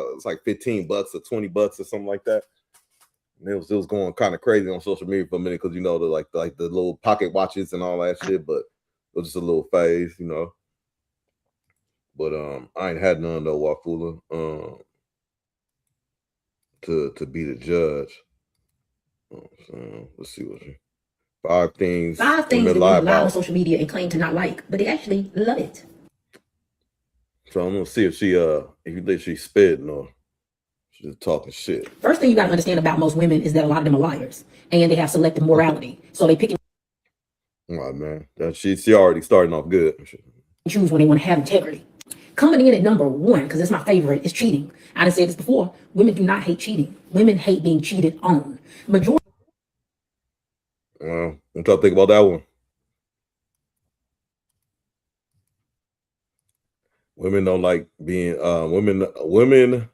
[SPEAKER 1] $15 or $20 or something like that. And it was going kind of crazy on social media for a minute because you know the the little pocket watches and all that shit, but it was just a little phase, you know. But I ain't had none though, Wafula, to be the judge. Let's see what you. Five things
[SPEAKER 6] that women lie on social media and claim to not like, but they actually love it.
[SPEAKER 1] So I'm gonna see if you think she's spitting or she's just talking shit.
[SPEAKER 6] First thing you gotta understand about most women is that a lot of them are liars and they have selective morality. So they pick and
[SPEAKER 1] Oh man, she already starting off good.
[SPEAKER 6] Choose when they want to have integrity. Coming in at number one, because it's my favorite, is cheating. I done said this before. Women do not hate cheating. Women hate being cheated on. Majority.
[SPEAKER 1] Well, what y'all think about that one? Women don't like being women.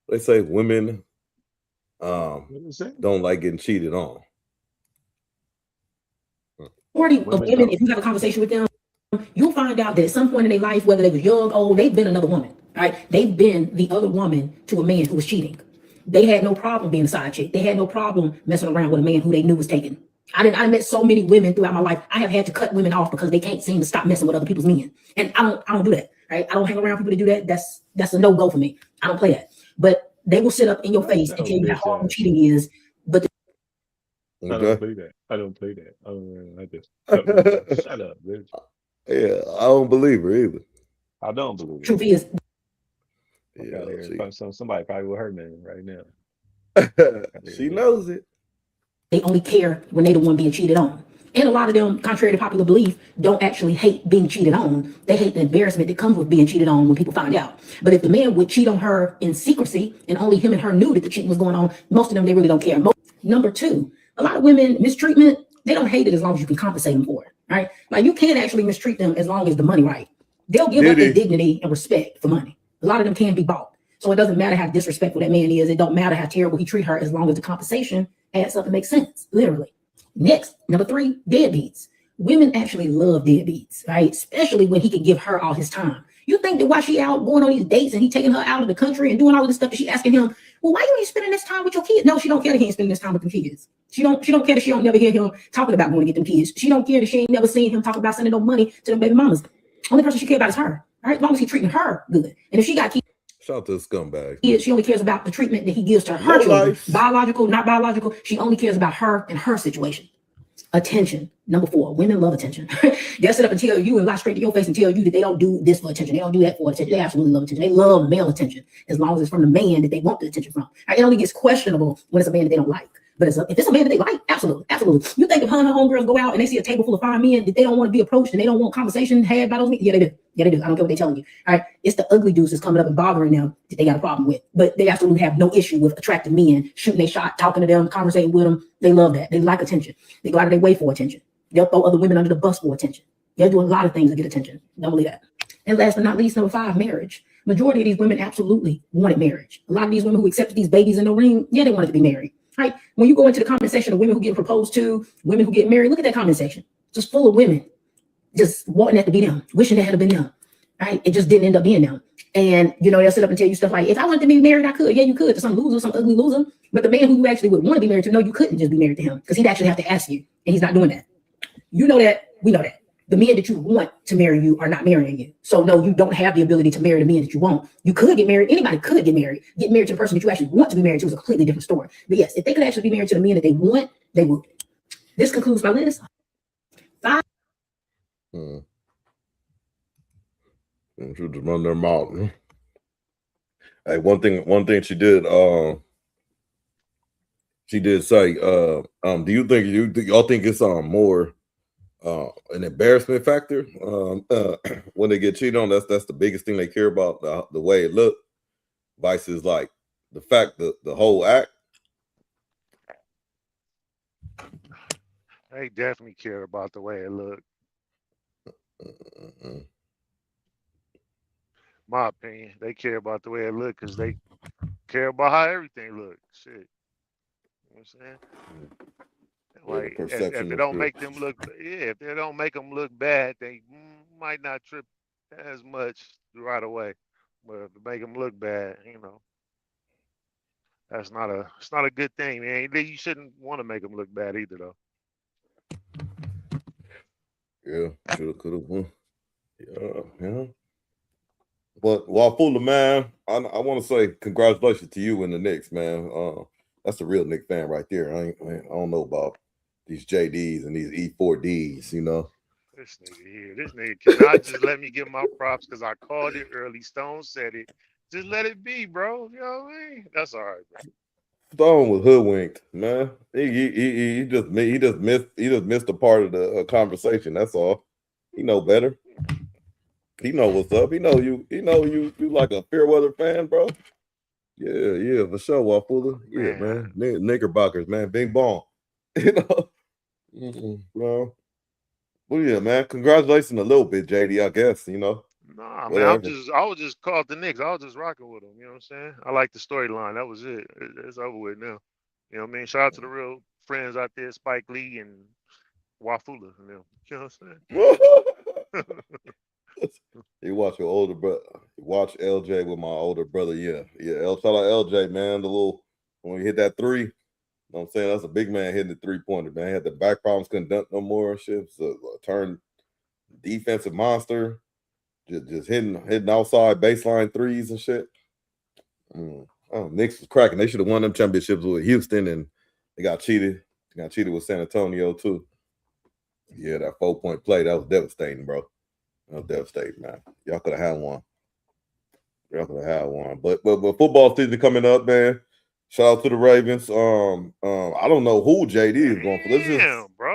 [SPEAKER 1] They say women don't like getting cheated on.
[SPEAKER 6] Majority of women, if you have a conversation with them, you'll find out that at some point in their life, whether they were young, old, they've been another woman. Right? They've been the other woman to a man who was cheating. They had no problem being a side chick. They had no problem messing around with a man who they knew was taken. I met so many women throughout my life. I have had to cut women off because they can't seem to stop messing with other people's men. And I don't do that. Right? I don't hang around people to do that. That's a no-go for me. I don't play that. But they will sit up in your face and tell you how horrible cheating is. But
[SPEAKER 4] I don't play that. I don't play that. I just shut up, bitch.
[SPEAKER 1] Yeah, I don't believe her either.
[SPEAKER 4] I don't believe it.
[SPEAKER 6] Truth is,
[SPEAKER 4] yeah, somebody probably with her man right now.
[SPEAKER 1] She knows it.
[SPEAKER 6] They only care when they the one being cheated on. And a lot of them, contrary to popular belief, don't actually hate being cheated on. They hate the embarrassment that comes with being cheated on when people find out. But if the man would cheat on her in secrecy and only him and her knew that the cheating was going on, most of them, they really don't care. Number two, a lot of women, mistreatment, they don't hate it as long as you can compensate them for it, right? Like you can actually mistreat them as long as the money right. They'll give up their dignity and respect for money. A lot of them can be bought. So it doesn't matter how disrespectful that man is. It don't matter how terrible he treat her as long as the compensation adds up and makes sense, literally. Next, number three, deadbeats. Women actually love deadbeats, right? Especially when he can give her all his time. You think that while she out going on these dates and he taking her out of the country and doing all of this stuff, that she asking him, well, why you ain't spending this time with your kids? No, she don't care that he ain't spending this time with the kids. She don't care that she don't never hear him talking about going to get them kids. She don't care that she ain't never seen him talk about sending no money to them baby mamas. Only person she care about is her, right? As long as he's treating her good. And if she got kids,
[SPEAKER 1] shout out to the scumbag.
[SPEAKER 6] She only cares about the treatment that he gives to her children. Biological, not biological. She only cares about her and her situation. Attention. Number four, women love attention. They'll sit up and tell you and lie straight to your face and tell you that they don't do this for attention. They don't do that for attention. They absolutely love attention. They love male attention as long as it's from the man that they want the attention from. It only gets questionable when it's a man that they don't like. But if it's a man that they like, absolutely, absolutely. You think if her and her homegirls go out and they see a table full of fine men that they don't want to be approached and they don't want conversation had by those men? Yeah, they do. Yeah, they do. I don't care what they're telling you. All right. It's the ugly dudes that's coming up and bothering them that they got a problem with. But they absolutely have no issue with attractive men, shooting a shot, talking to them, conversating with them. They love that. They like attention. They go out of their way for attention. They'll throw other women under the bus for attention. They'll do a lot of things to get attention. Don't believe that. And last but not least, number five, marriage. Majority of these women absolutely wanted marriage. A lot of these women who accepted these babies in the ring, yeah, they wanted to be married. Right? When you go into the comment section of women who get proposed to, women who get married, look at that comment section. Just full of women just wanting that to be them, wishing that had been them. Right? It just didn't end up being them. And they'll sit up and tell you stuff like, if I wanted to be married, I could. Yeah, you could to some loser, some ugly loser. But the man who you actually would want to be married to, no, you couldn't just be married to him because he'd actually have to ask you. And he's not doing that. You know that. We know that. The men that you want to marry you are not marrying you. So no, you don't have the ability to marry the men that you want. You could get married. Anybody could get married. Get married to the person that you actually want to be married to is a completely different story. But yes, if they could actually be married to the men that they want, they would. This concludes my list. Five.
[SPEAKER 1] Should run their mouth. Hey, one thing she did say, do you think y'all think it's more an embarrassment factor when they get cheated on? That's the biggest thing they care about, the way it looked, versus like the fact that the whole act.
[SPEAKER 2] They definitely care about the way it looked. My opinion, they care about the way it looked because they care about how everything looked. Shit, you know what I'm saying? Like if they don't make them look, if they don't make them look bad, they might not trip as much right away. But if they make them look bad, It's not a good thing, man. You shouldn't want to make them look bad either, though.
[SPEAKER 1] Yeah, shoulda, coulda, won. Yeah. But Wafula, man, I want to say congratulations to you and the Knicks, man. That's a real Knicks fan right there. I don't know about these JDs and these E4Ds, you know.
[SPEAKER 2] This nigga cannot just let me give my props because I called it early. Stone said it. Just let it be, bro. You know what I mean? That's all right, bro.
[SPEAKER 1] Stone was hoodwinked, man. He just missed a part of the conversation. That's all. He know better. He know what's up. He know you like a Fairweather fan, bro. Yeah, for sure, Wafula. Yeah, man. Knickerbockers, man. Bing bong. You know. Bro. Well, yeah, man. Congratulations a little bit, JD, I guess, you know.
[SPEAKER 2] Nah, man, I was just called the Knicks. I was just rocking with them. You know what I'm saying? I like the storyline. That was it. It's over with now. You know what I mean? Shout out to the real friends out there, Spike Lee and Wafula. You know what I'm saying?
[SPEAKER 1] You watch your older brother. Watch LJ with my older brother. Yeah. Shout out LJ, man. The little when he hit that three. You know what I'm saying? That's a big man hitting the 3-pointer, man. He had the back problems, couldn't dunk no more and shit. So turn defensive monster. Just hitting outside baseline threes and shit. Knicks was cracking. They should have won them championships with Houston, and they got cheated. They got cheated with San Antonio too. Yeah, that 4-point play, that was devastating, bro. That was devastating, man. Y'all could have had one. But football season coming up, man. Shout out to the Ravens. I don't know who JD is going for.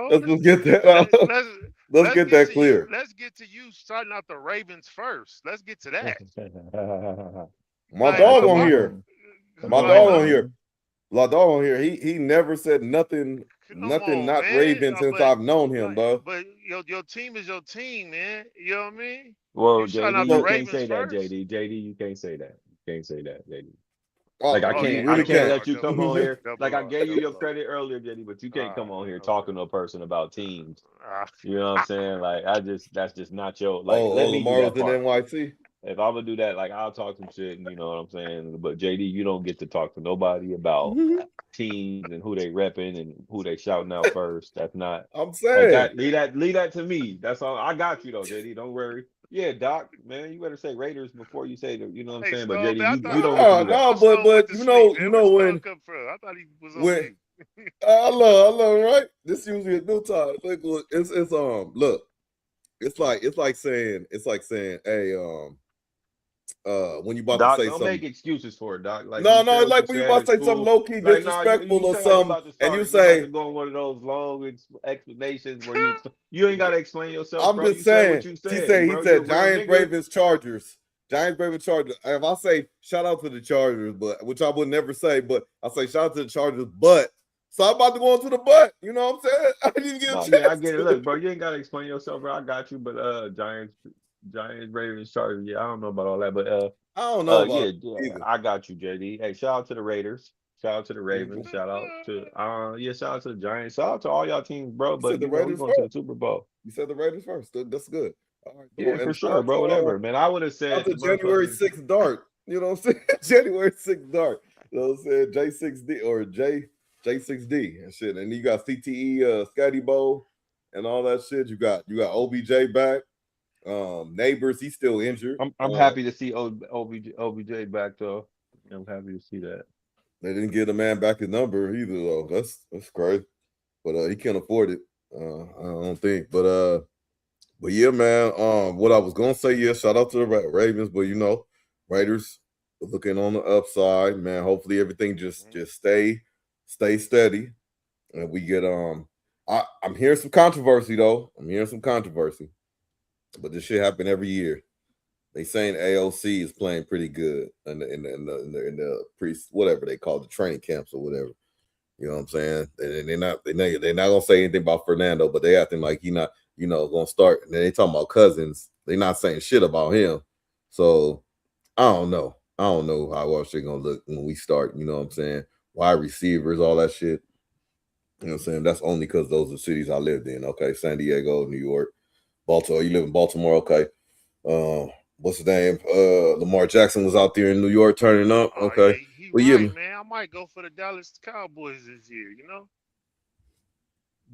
[SPEAKER 1] Let's just get that. Let's get that clear.
[SPEAKER 2] Let's get to you starting out the Ravens first. Let's get to that.
[SPEAKER 1] My dog on here. La dog on here. He never said nothing not Ravens since I've known him, bro.
[SPEAKER 2] But your team is your team, man. You know what I mean?
[SPEAKER 4] Well, JD, you can't say that, JD. JD, you can't say that. You can't say that, JD. Like I can't let you come on here. Like I gave you your credit earlier, JD, but you can't come on here talking to a person about teams. You know what I'm saying? Like that's just not your like. Let me do that part.
[SPEAKER 1] NYC.
[SPEAKER 4] If I'm gonna do that, like I'll talk some shit, and you know what I'm saying. But JD, you don't get to talk to nobody about teams and who they repping and who they shouting out first. That's not.
[SPEAKER 1] I'm saying
[SPEAKER 4] like leave that to me. That's all. I got you though, JD. Don't worry. Yeah, Doc, man, you better say Raiders before you say you know what I'm saying. But JD, you don't.
[SPEAKER 1] But you know when.
[SPEAKER 2] I thought he was
[SPEAKER 1] when. I love right. This usually a new time. Look, it's look. It's like saying, hey, when you about
[SPEAKER 4] Doc,
[SPEAKER 1] to say
[SPEAKER 4] don't
[SPEAKER 1] something,
[SPEAKER 4] make excuses for it, Doc. Like
[SPEAKER 1] no, like when you about to say something low key disrespectful or something, and you say
[SPEAKER 4] go on one of those long explanations where you ain't gotta explain yourself.
[SPEAKER 1] I'm
[SPEAKER 4] bro.
[SPEAKER 1] just saying.
[SPEAKER 4] He
[SPEAKER 1] said Giants, Ravens, Chargers. Giants, Ravens, Chargers. If I say shout out to the Chargers, but which I would never say, but I say shout out to the Chargers, but. So I'm about to go into the butt. You know what I'm saying? I didn't even get a chance.
[SPEAKER 4] Yeah, I get it. Look, bro, you ain't gotta explain yourself, bro. I got you. But Giants, Ravens, Chargers. Yeah, I don't know about all that, but
[SPEAKER 1] I don't know.
[SPEAKER 4] Yeah, I got you, JD. Hey, shout out to the Raiders. Shout out to the Ravens. Shout out to shout out to the Giants. Shout out to all y'all teams, bro. But
[SPEAKER 1] the Raiders
[SPEAKER 4] going to the Super Bowl.
[SPEAKER 1] You said the Raiders first. That's good. All right,
[SPEAKER 4] yeah, for sure, bro. Whatever, man. I would have said
[SPEAKER 1] the January 6th dart. You know what I'm saying? January 6th dart. You know what I'm saying? J6D or J6D and shit, and you got CTE, Scotty Bowl, and all that shit. You got OBJ back. Neighbors, he's still injured.
[SPEAKER 4] I'm happy to see OBJ back though. I'm happy to see that.
[SPEAKER 1] They didn't give the man back his number either though. That's crazy, but he can't afford it. I don't think. But yeah, man. What I was gonna say, yeah, shout out to the Ravens, but you know, Raiders looking on the upside, man. Hopefully everything just stay steady, and we get I'm hearing some controversy though. But this shit happen every year. They saying AOC is playing pretty good in the whatever they call the training camps or whatever. You know what I'm saying? They're not gonna say anything about Fernando, but they acting like he not gonna start. And then they talking about Cousins. They're not saying shit about him. So I don't know how our shit gonna look when we start. You know what I'm saying? Wide receivers, all that shit. You know what I'm saying? That's only because those are cities I lived in. Okay, San Diego, New York, Baltimore. You live in Baltimore, okay? what's his name? Lamar Jackson was out there in New York turning up.
[SPEAKER 2] Oh,
[SPEAKER 1] Okay.
[SPEAKER 2] yeah, he
[SPEAKER 1] Well,
[SPEAKER 2] right,
[SPEAKER 1] yeah.
[SPEAKER 2] man. I might go for the Dallas Cowboys this year, you know?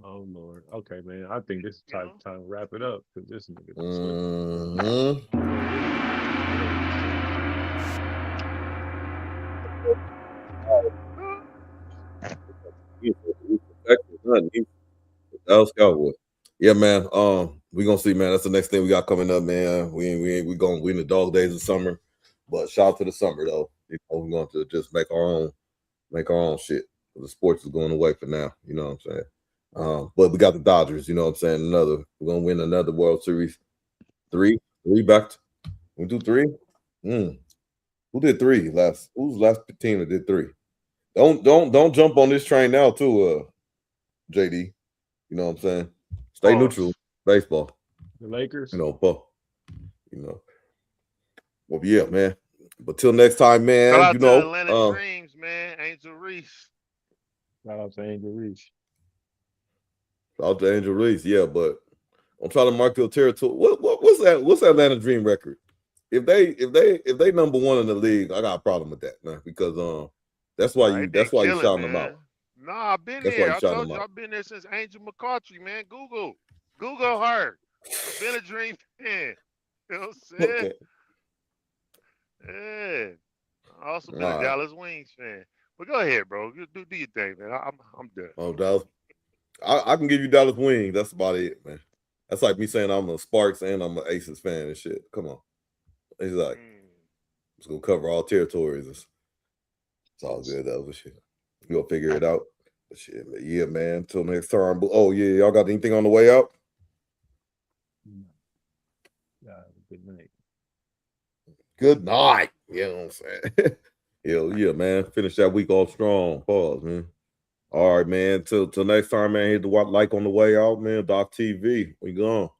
[SPEAKER 4] Oh Lord. Okay, man. I think this is time to wrap it up because this nigga done
[SPEAKER 1] Dallas Cowboys. Yeah, man. We gonna see, man. That's the next thing we got coming up, man. We in the dog days of summer, but shout out to the summer though. You know, we're going to just make our own shit. The sports is going away for now. You know what I'm saying? But we got the Dodgers. You know what I'm saying? We're gonna win another World Series. Three back. We do 3. Who did 3 last? Who's the last team that did 3? Don't jump on this train now, too, JD. You know what I'm saying? Stay neutral. Baseball.
[SPEAKER 4] The Lakers.
[SPEAKER 1] You know, Well, yeah, man. But till next time, man.
[SPEAKER 2] Shout out
[SPEAKER 1] you
[SPEAKER 2] to
[SPEAKER 1] know,
[SPEAKER 2] Atlanta Dreams, man. Angel Reese.
[SPEAKER 4] Shout out to Angel Reese.
[SPEAKER 1] Shout out to Angel Reese, yeah. But I'm trying to mark your territory. What's that? What's that Atlanta Dream record? If they number 1 in the league, I got a problem with that, man. Because that's why you shouting them out.
[SPEAKER 2] No, I've been there. I told you I've been there since Angel McCoughtry, man. Google her. I've been a Dream fan. You know what I'm saying? Okay. Yeah. I also been a Dallas Wings fan. But go ahead, bro. Do your thing, man. I'm done.
[SPEAKER 1] Oh, Dallas. I can give you Dallas Wings. That's about it, man. That's like me saying I'm a Sparks and I'm an Aces fan and shit. Come on. It's like it's gonna cover all territories. It's all good. That was shit. We'll figure it out. But shit, yeah, man. Until next time. Oh yeah, y'all got anything on the way out?
[SPEAKER 4] Good night.
[SPEAKER 1] Good night. You know what I'm saying? yeah, man. Finish that week off strong. Pause, man. All right, man. Till next time, man. Hit the like on the way out, man. Doc TV. We gone.